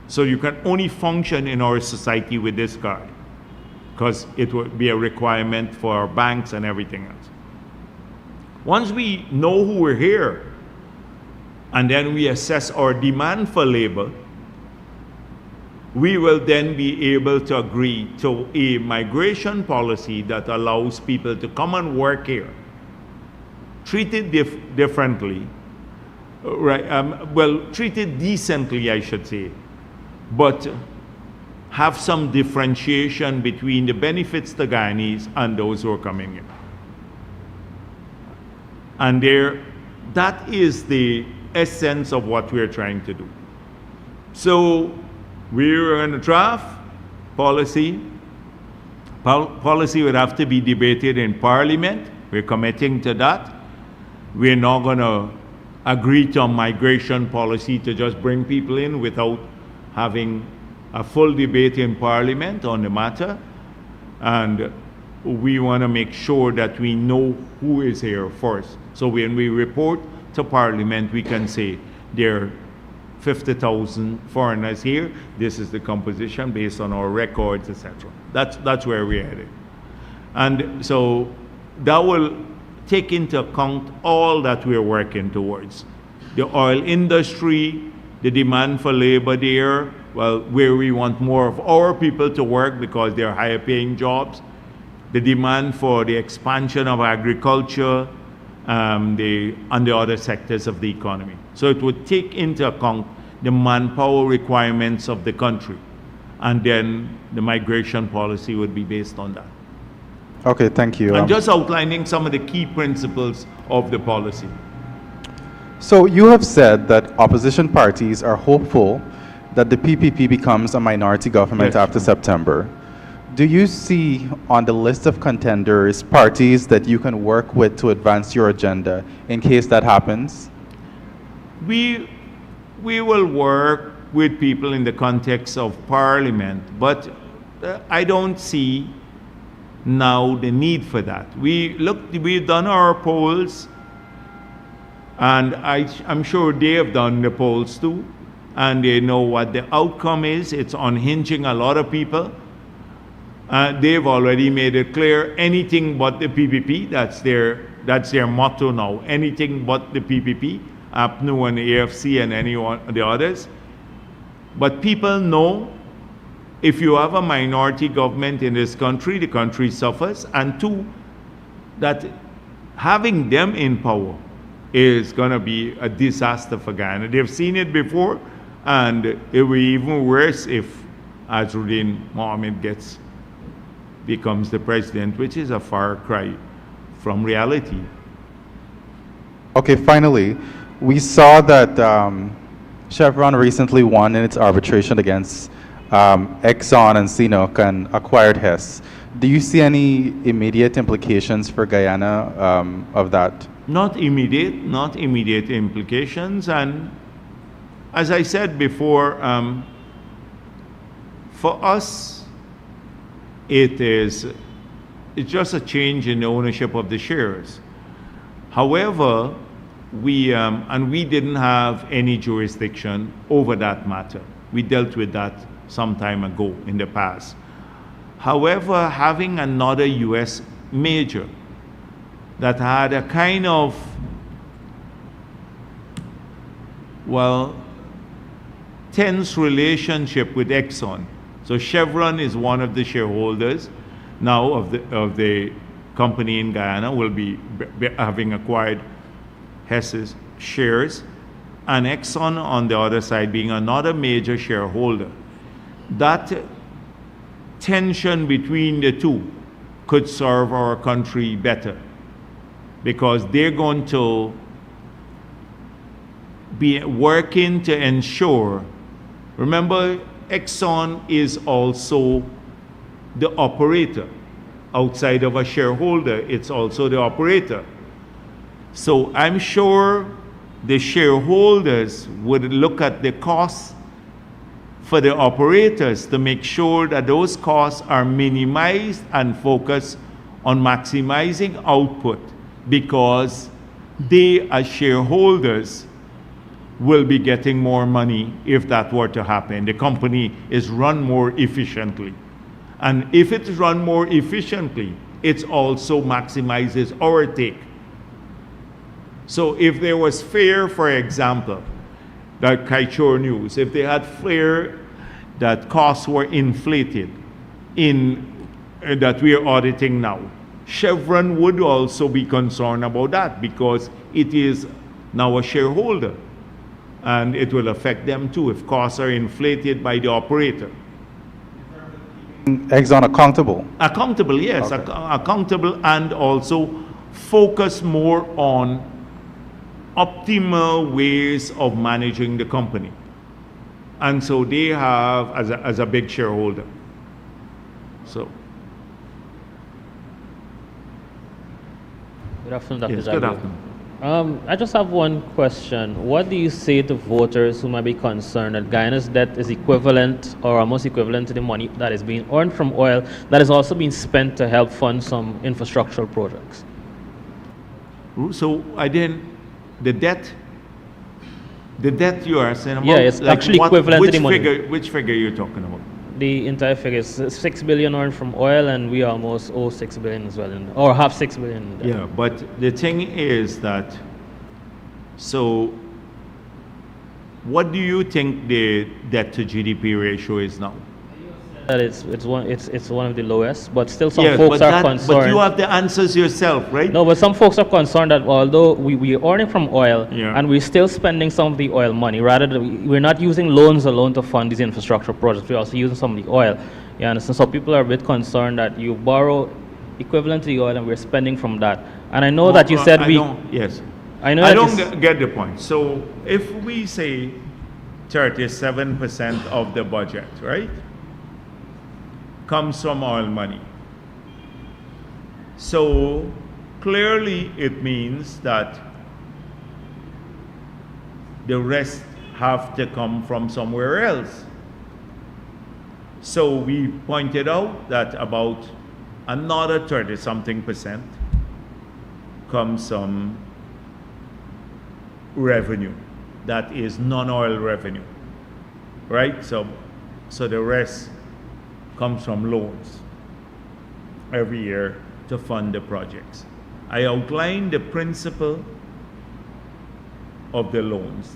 So you can only function in our society with this card, because it would be a requirement for our banks and everything else. Once we know who we're here, and then we assess our demand for labor, we will then be able to agree to a migration policy that allows people to come and work here, treated differently, right? Treated decently, I should say, but have some differentiation between the benefits to Guyanese and those who are coming in. And that is the essence of what we're trying to do. So we're going to draft policy, Policy would have to be debated in Parliament. We're committing to that. We're not going to agree to a migration policy to just bring people in without having a full debate in Parliament on the matter. And we want to make sure that we know who is here first. So when we report to Parliament, we can say there are 50,000 foreigners here. This is the composition based on our records, etc. That's where we're headed. And so that will take into account all that we're working towards. The oil industry, the demand for labor there, well, where we want more of our people to work because they're higher paying jobs, the demand for the expansion of agriculture, and the other sectors of the economy. So it would take into account the manpower requirements of the country, and then the migration policy would be based on that. Okay, thank you. I'm just outlining some of the key principles of the policy. So you have said that opposition parties are hopeful that the PPP becomes a minority government Yes. after September. Do you see on the list of contenders parties that you can work with to advance your agenda in case that happens? We will work with people in the context of Parliament, but I don't see now the need for that. We've done our polls, and I'm sure they have done the polls too, and they know what the outcome is. It's unhinging a lot of people. They've already made it clear, anything but the PPP. That's their motto now. Anything but the PPP, APNU and AFC and any of the others. But people know if you have a minority government in this country, the country suffers. And two, that having them in power is going to be a disaster for Guyana. They've seen it before, and it will be even worse if Azruddin Mohammed becomes the president, which is a far cry from reality. Okay, finally, we saw that Chevron recently won in its arbitration against Exxon and CNOOC and acquired Hess. Do you see any immediate implications for Guyana of that? Not immediate implications. And as I said before, for us, it's just a change in the ownership of the shares. However, we didn't have any jurisdiction over that matter. We dealt with that some time ago in the past. However, having another U.S. major that had a kind of, well, tense relationship with Exxon. So Chevron is one of the shareholders now of the company in Guyana, will be having acquired Hess's shares, and Exxon on the other side being another major shareholder. That tension between the two could serve our country better, because they're going to be working to ensure, remember, Exxon is also the operator. Outside of a shareholder, it's also the operator. So I'm sure the shareholders would look at the costs for the operators to make sure that those costs are minimized and focus on maximizing output, because they, as shareholders, will be getting more money if that were to happen. The company is run more efficiently. And if it's run more efficiently, it also maximizes our take. So if there was fear, for example, that Kaichor News, if they had fear that costs were inflated that we are auditing now, Chevron would also be concerned about that, because it is now a shareholder. And it will affect them too if costs are inflated by the operator. Exxon accountable? Accountable, yes. Okay. Accountable, and also focus more on optimal ways of managing the company. And so they have, as a big shareholder. So Good afternoon, Dr. Yes, Jagdeo. good afternoon. I just have one question. What do you say to voters who might be concerned that Guyana's debt is equivalent or almost equivalent to the money that is being earned from oil that is also being spent to help fund some infrastructural projects? So I didn't, the debt you are saying about? Yeah, it's actually equivalent to the money. Which figure are you talking about? The entire figure is 6 billion earned from oil, and we almost owe 6 billion as well, or have 6 billion in debt. Yeah, but the thing is that, so what do you think the debt to GDP ratio is now? That it's one of the lowest, but still some Yes, folks but are concerned. But you have the answers yourself, right? No, but some folks are concerned that although we are earning from oil, Yeah. and we're still spending some of the oil money, rather than we're not using loans alone to fund these infrastructure projects, we're also using some of the oil. You understand? So people are a bit concerned that you borrow equivalent to the oil and we're spending from that. And I know that you said Yes. I know I that don't you get the point. So if we say 37% of the budget, right, comes from oil money. So clearly it means that the rest have to come from somewhere else. So we pointed out that about another 30-something% comes from revenue that is non-oil revenue, right? So the rest comes from loans every year to fund the projects. I outlined the principle of the loans.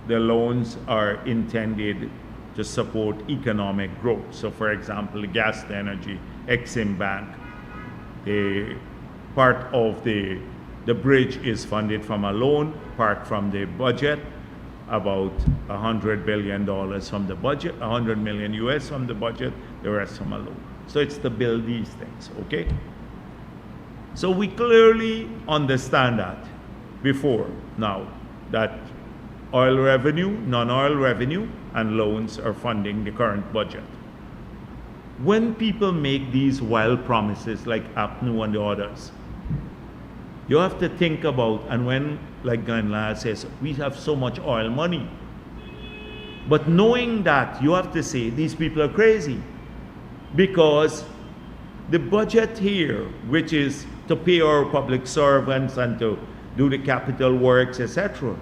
The loans are intended to support economic growth. So for example, the gas to energy, Exim Bank, the part of the bridge is funded from a loan, part from the budget, about $100 billion from the budget, 100 million US from the budget, the rest from a loan. So it's to build these things, okay? So we clearly understand that before now, that oil revenue, non-oil revenue, and loans are funding the current budget. When people make these wild promises like APNU and the others, you have to think about, and when, like Ganla says, we have so much oil money. But knowing that, you have to say, these people are crazy. Because the budget here, which is to pay our public servants and to do the capital works, etc.,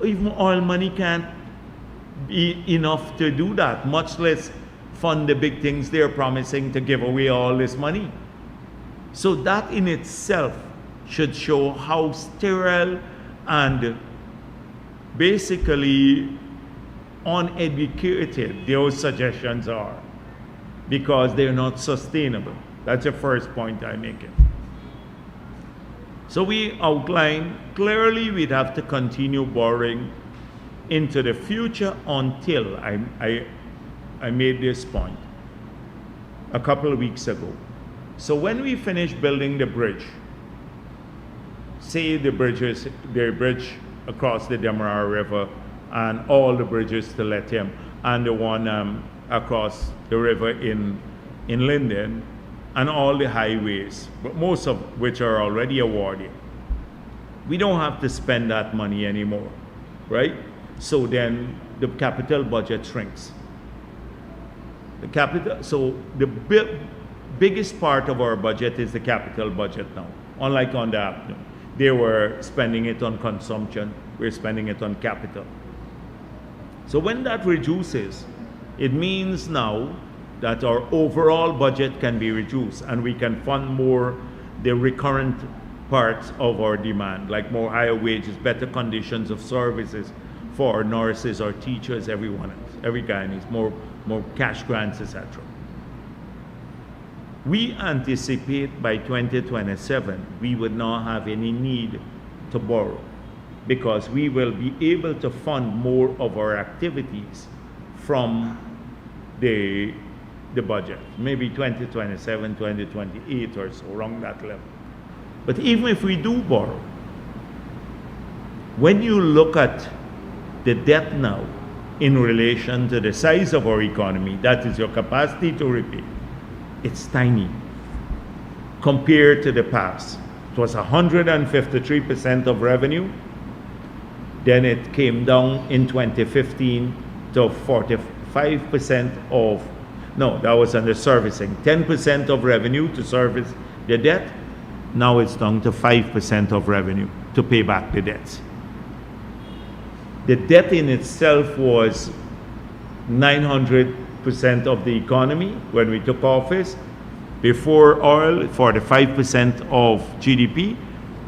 even oil money can't be enough to do that, much less fund the big things they're promising to give away all this money. So that in itself should show how sterile and basically uneducated those suggestions are, because they're not sustainable. That's the first point I make it. So we outline clearly we'd have to continue borrowing into the future until I made this point a couple of weeks ago. So when we finish building the bridge, say the bridge across the Demerara River and all the bridges to Lethem and the one across the river in Linden and all the highways, but most of which are already awarded. We don't have to spend that money anymore, right? So then the capital budget shrinks. So the biggest part of our budget is the capital budget now, unlike on the APNU. They were spending it on consumption, we're spending it on capital. So when that reduces, it means now that our overall budget can be reduced and we can fund more the recurrent parts of our demand, like more higher wages, better conditions of services for our nurses, our teachers, everyone else, every Guyanese, more cash grants, etc. We anticipate by 2027 we would not have any need to borrow, because we will be able to fund more of our activities from the budget, maybe 2027, 2028 or so, around that level. But even if we do borrow, when you look at the debt now in relation to the size of our economy, that is your capacity to repay, it's tiny compared to the past. It was 153% of revenue. Then it came down in 2015 to 45% of, no, that was under servicing. 10% of revenue to service the debt. Now it's down to 5% of revenue to pay back the debts. The debt in itself was 900% of the economy when we took office. Before oil, 45% of GDP.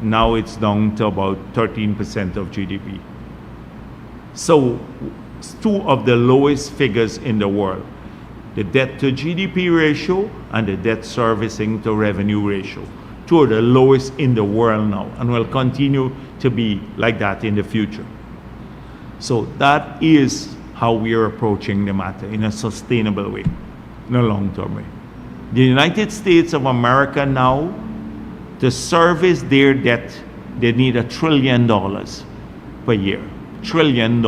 Now it's down to about 13% of GDP. So it's two of the lowest figures in the world. The debt to GDP ratio and the debt servicing to revenue ratio. Two of the lowest in the world now, and will continue to be like that in the future. So that is how we are approaching the matter in a sustainable way, in a long-term way. The United States of America now, to service their debt, they need $1 trillion per year. $1 trillion.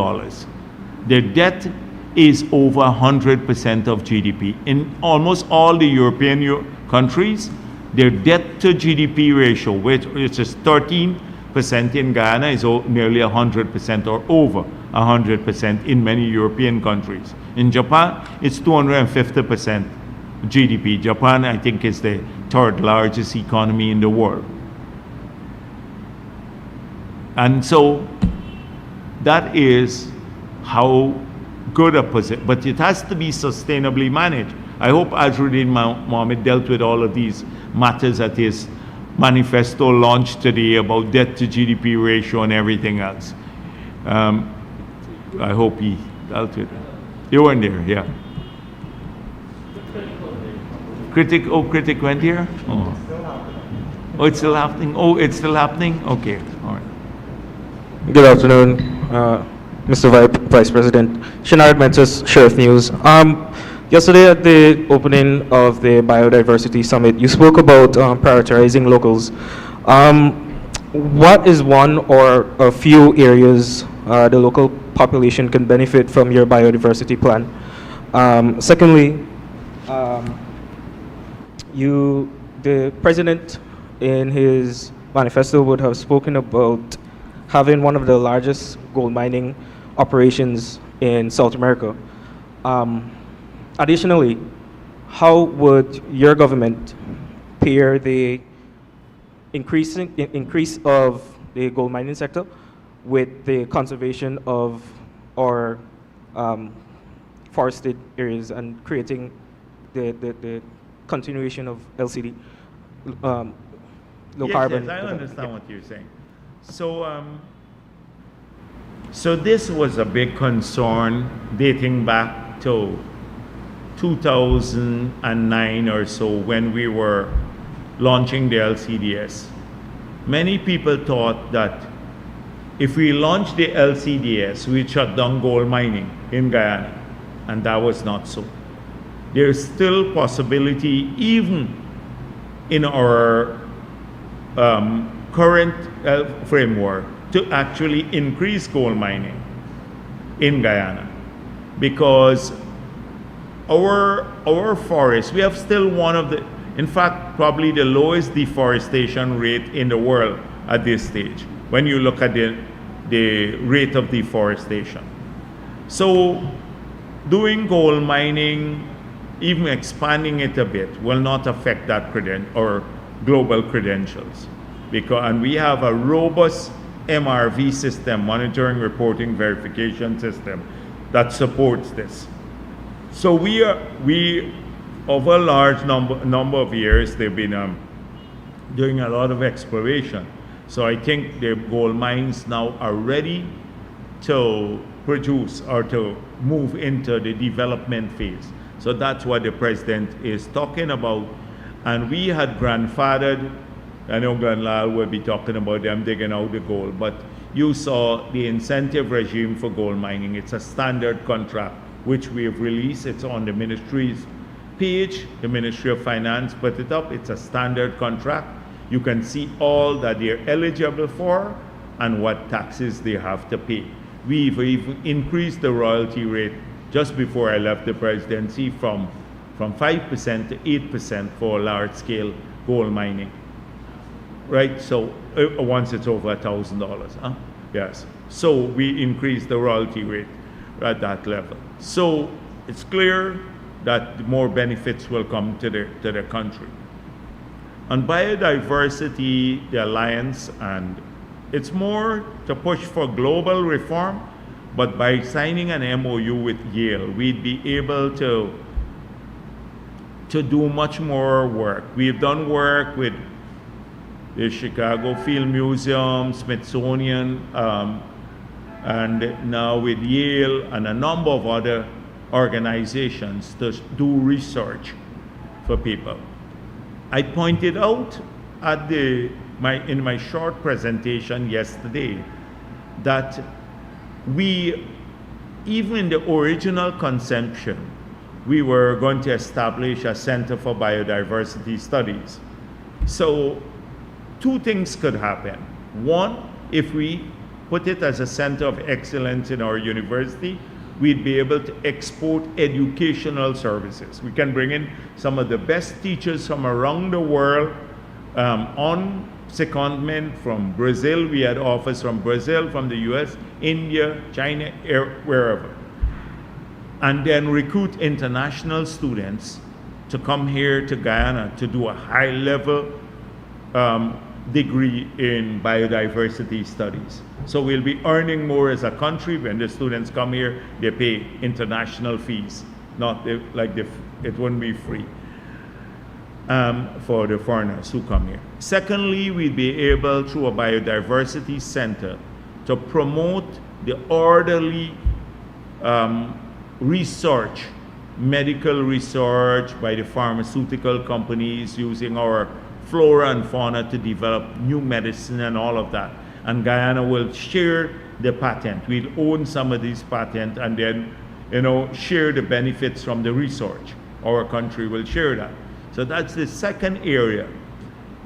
Their debt is over 100% of GDP. In almost all the European countries, their debt to GDP ratio, which is 13% in Guyana, is nearly 100% or over 100% in many European countries. In Japan, it's 250% GDP. Japan, I think, is the third largest economy in the world. And so that is how good a position, but it has to be sustainably managed. I hope Azruddin Mohammed dealt with all of these matters at his manifesto launched today about debt to GDP ratio and everything else. I hope he dealt with it. You weren't there, yeah. Critic went here? Oh, it's still happening? Oh, it's still happening? Okay, all right. Good afternoon, Mr. Vice President. Shenard Mentis, Sheriff News. Yesterday at the opening of the Biodiversity Summit, you spoke about prioritizing locals. What is one or a few areas the local population can benefit from your biodiversity plan? Secondly, the president in his manifesto would have spoken about having one of the largest gold mining operations in South America. Additionally, how would your government pair the increase of the gold mining sector with the conservation of our forested areas and creating the continuation of LCD, low carbon? Yes, I understand what you're saying. So this was a big concern dating back to 2009 or so when we were launching the LCDS. Many people thought that if we launched the LCDS, we'd shut down gold mining in Guyana, and that was not so. There's still possibility, even in our current framework, to actually increase gold mining in Guyana, because our forests, we have still one of the, in fact, probably the lowest deforestation rate in the world at this stage, when you look at the rate of deforestation. So doing gold mining, even expanding it a bit, will not affect that or global credentials. And we have a robust MRV system, monitoring, reporting, verification system, that supports this. So we over a large number of years, they've been doing a lot of exploration. So I think the gold mines now are ready to produce or to move into the development phase. So that's what the president is talking about. And we had grandfathered, I know Glenn Lal will be talking about them digging out the gold, but you saw the incentive regime for gold mining. It's a standard contract, which we have released. It's on the ministry's page. The Ministry of Finance put it up. It's a standard contract. You can see all that they're eligible for and what taxes they have to pay. We've increased the royalty rate just before I left the presidency from 5% to 8% for large-scale gold mining. right? So once it's over $1,000, huh? Yes. So we increase the royalty rate at that level. So it's clear that more benefits will come to the country. On biodiversity, the alliance, and it's more to push for global reform, but by signing an MOU with Yale, we'd be able to do much more work. We've done work with the Chicago Field Museum, Smithsonian, and now with Yale and a number of other organizations to do research for people. I pointed out at in my short presentation yesterday that we, even in the original conception, we were going to establish a Center for Biodiversity Studies. So two things could happen. One, if we put it as a center of excellence in our university, we'd be able to export educational services. We can bring in some of the best teachers from around the world on secondment from Brazil. We had offers from Brazil, from the US, India, China, wherever. And then recruit international students to come here to Guyana to do a high-level degree in biodiversity studies. So we'll be earning more as a country. When the students come here, they pay international fees. It wouldn't be free for the foreigners who come here. Secondly, we'd be able, through a biodiversity center, to promote the orderly research, medical research by the pharmaceutical companies using our flora and fauna to develop new medicine and all of that. And Guyana will share the patent. We'll own some of these patents and then, share the benefits from the research. Our country will share that. So that's the second area.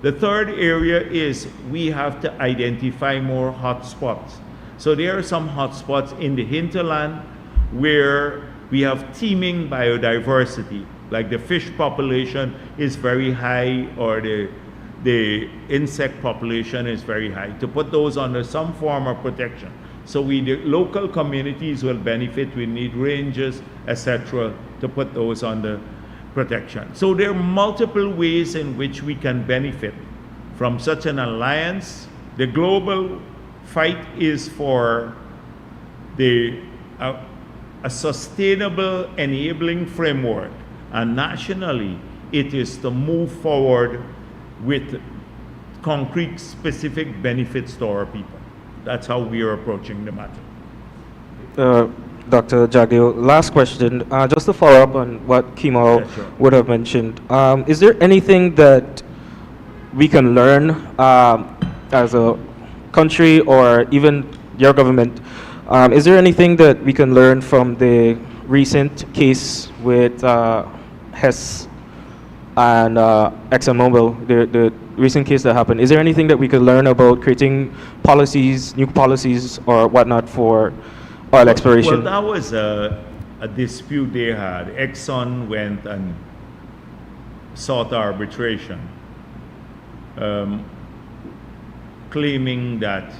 The third area is we have to identify more hotspots. So there are some hotspots in the hinterland where we have teeming biodiversity, like the fish population is very high or the insect population is very high, to put those under some form of protection. So the local communities will benefit. We need rangers, etc., to put those under protection. So there are multiple ways in which we can benefit from such an alliance. The global fight is for a sustainable enabling framework, and nationally it is to move forward with concrete specific benefits to our people. That's how we are approaching the matter. Dr. Jagdeo, last question, just to follow up on what Kimo would have mentioned. Is there anything that we can learn as a country or even your government? Is there anything that we can learn from the recent case with Hess and ExxonMobil, the recent case that happened? Is there anything that we could learn about creating policies, new policies or whatnot for oil exploration? Well, that was a dispute they had. Exxon went and sought arbitration, claiming that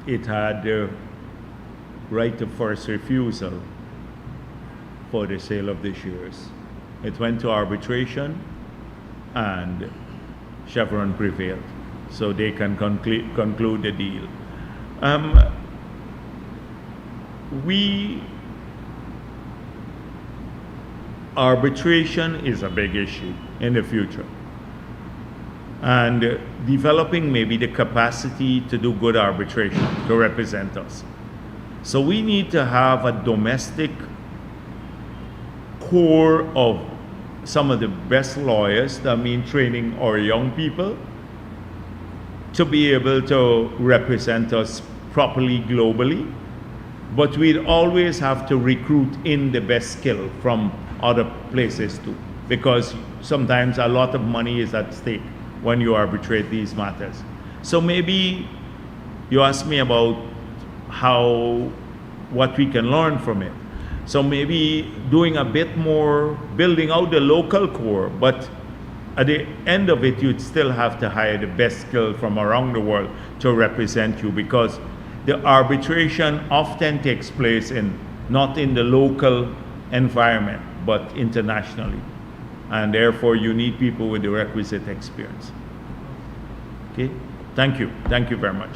it had the right of first refusal for the sale of the shares. It went to arbitration and Chevron prevailed, so they can conclude the deal. Arbitration is a big issue in the future, and developing maybe the capacity to do good arbitration to represent us. So we need to have a domestic core of some of the best lawyers, that mean training our young people to be able to represent us properly globally. But we'd always have to recruit in the best skill from other places too, because sometimes a lot of money is at stake when you arbitrate these matters. So maybe you asked me about what we can learn from it. So maybe doing a bit more, building out the local core, but at the end of it, you'd still have to hire the best skill from around the world to represent you, because the arbitration often takes place not in the local environment, but internationally. And therefore, you need people with the requisite experience. Okay? Thank you. Thank you very much.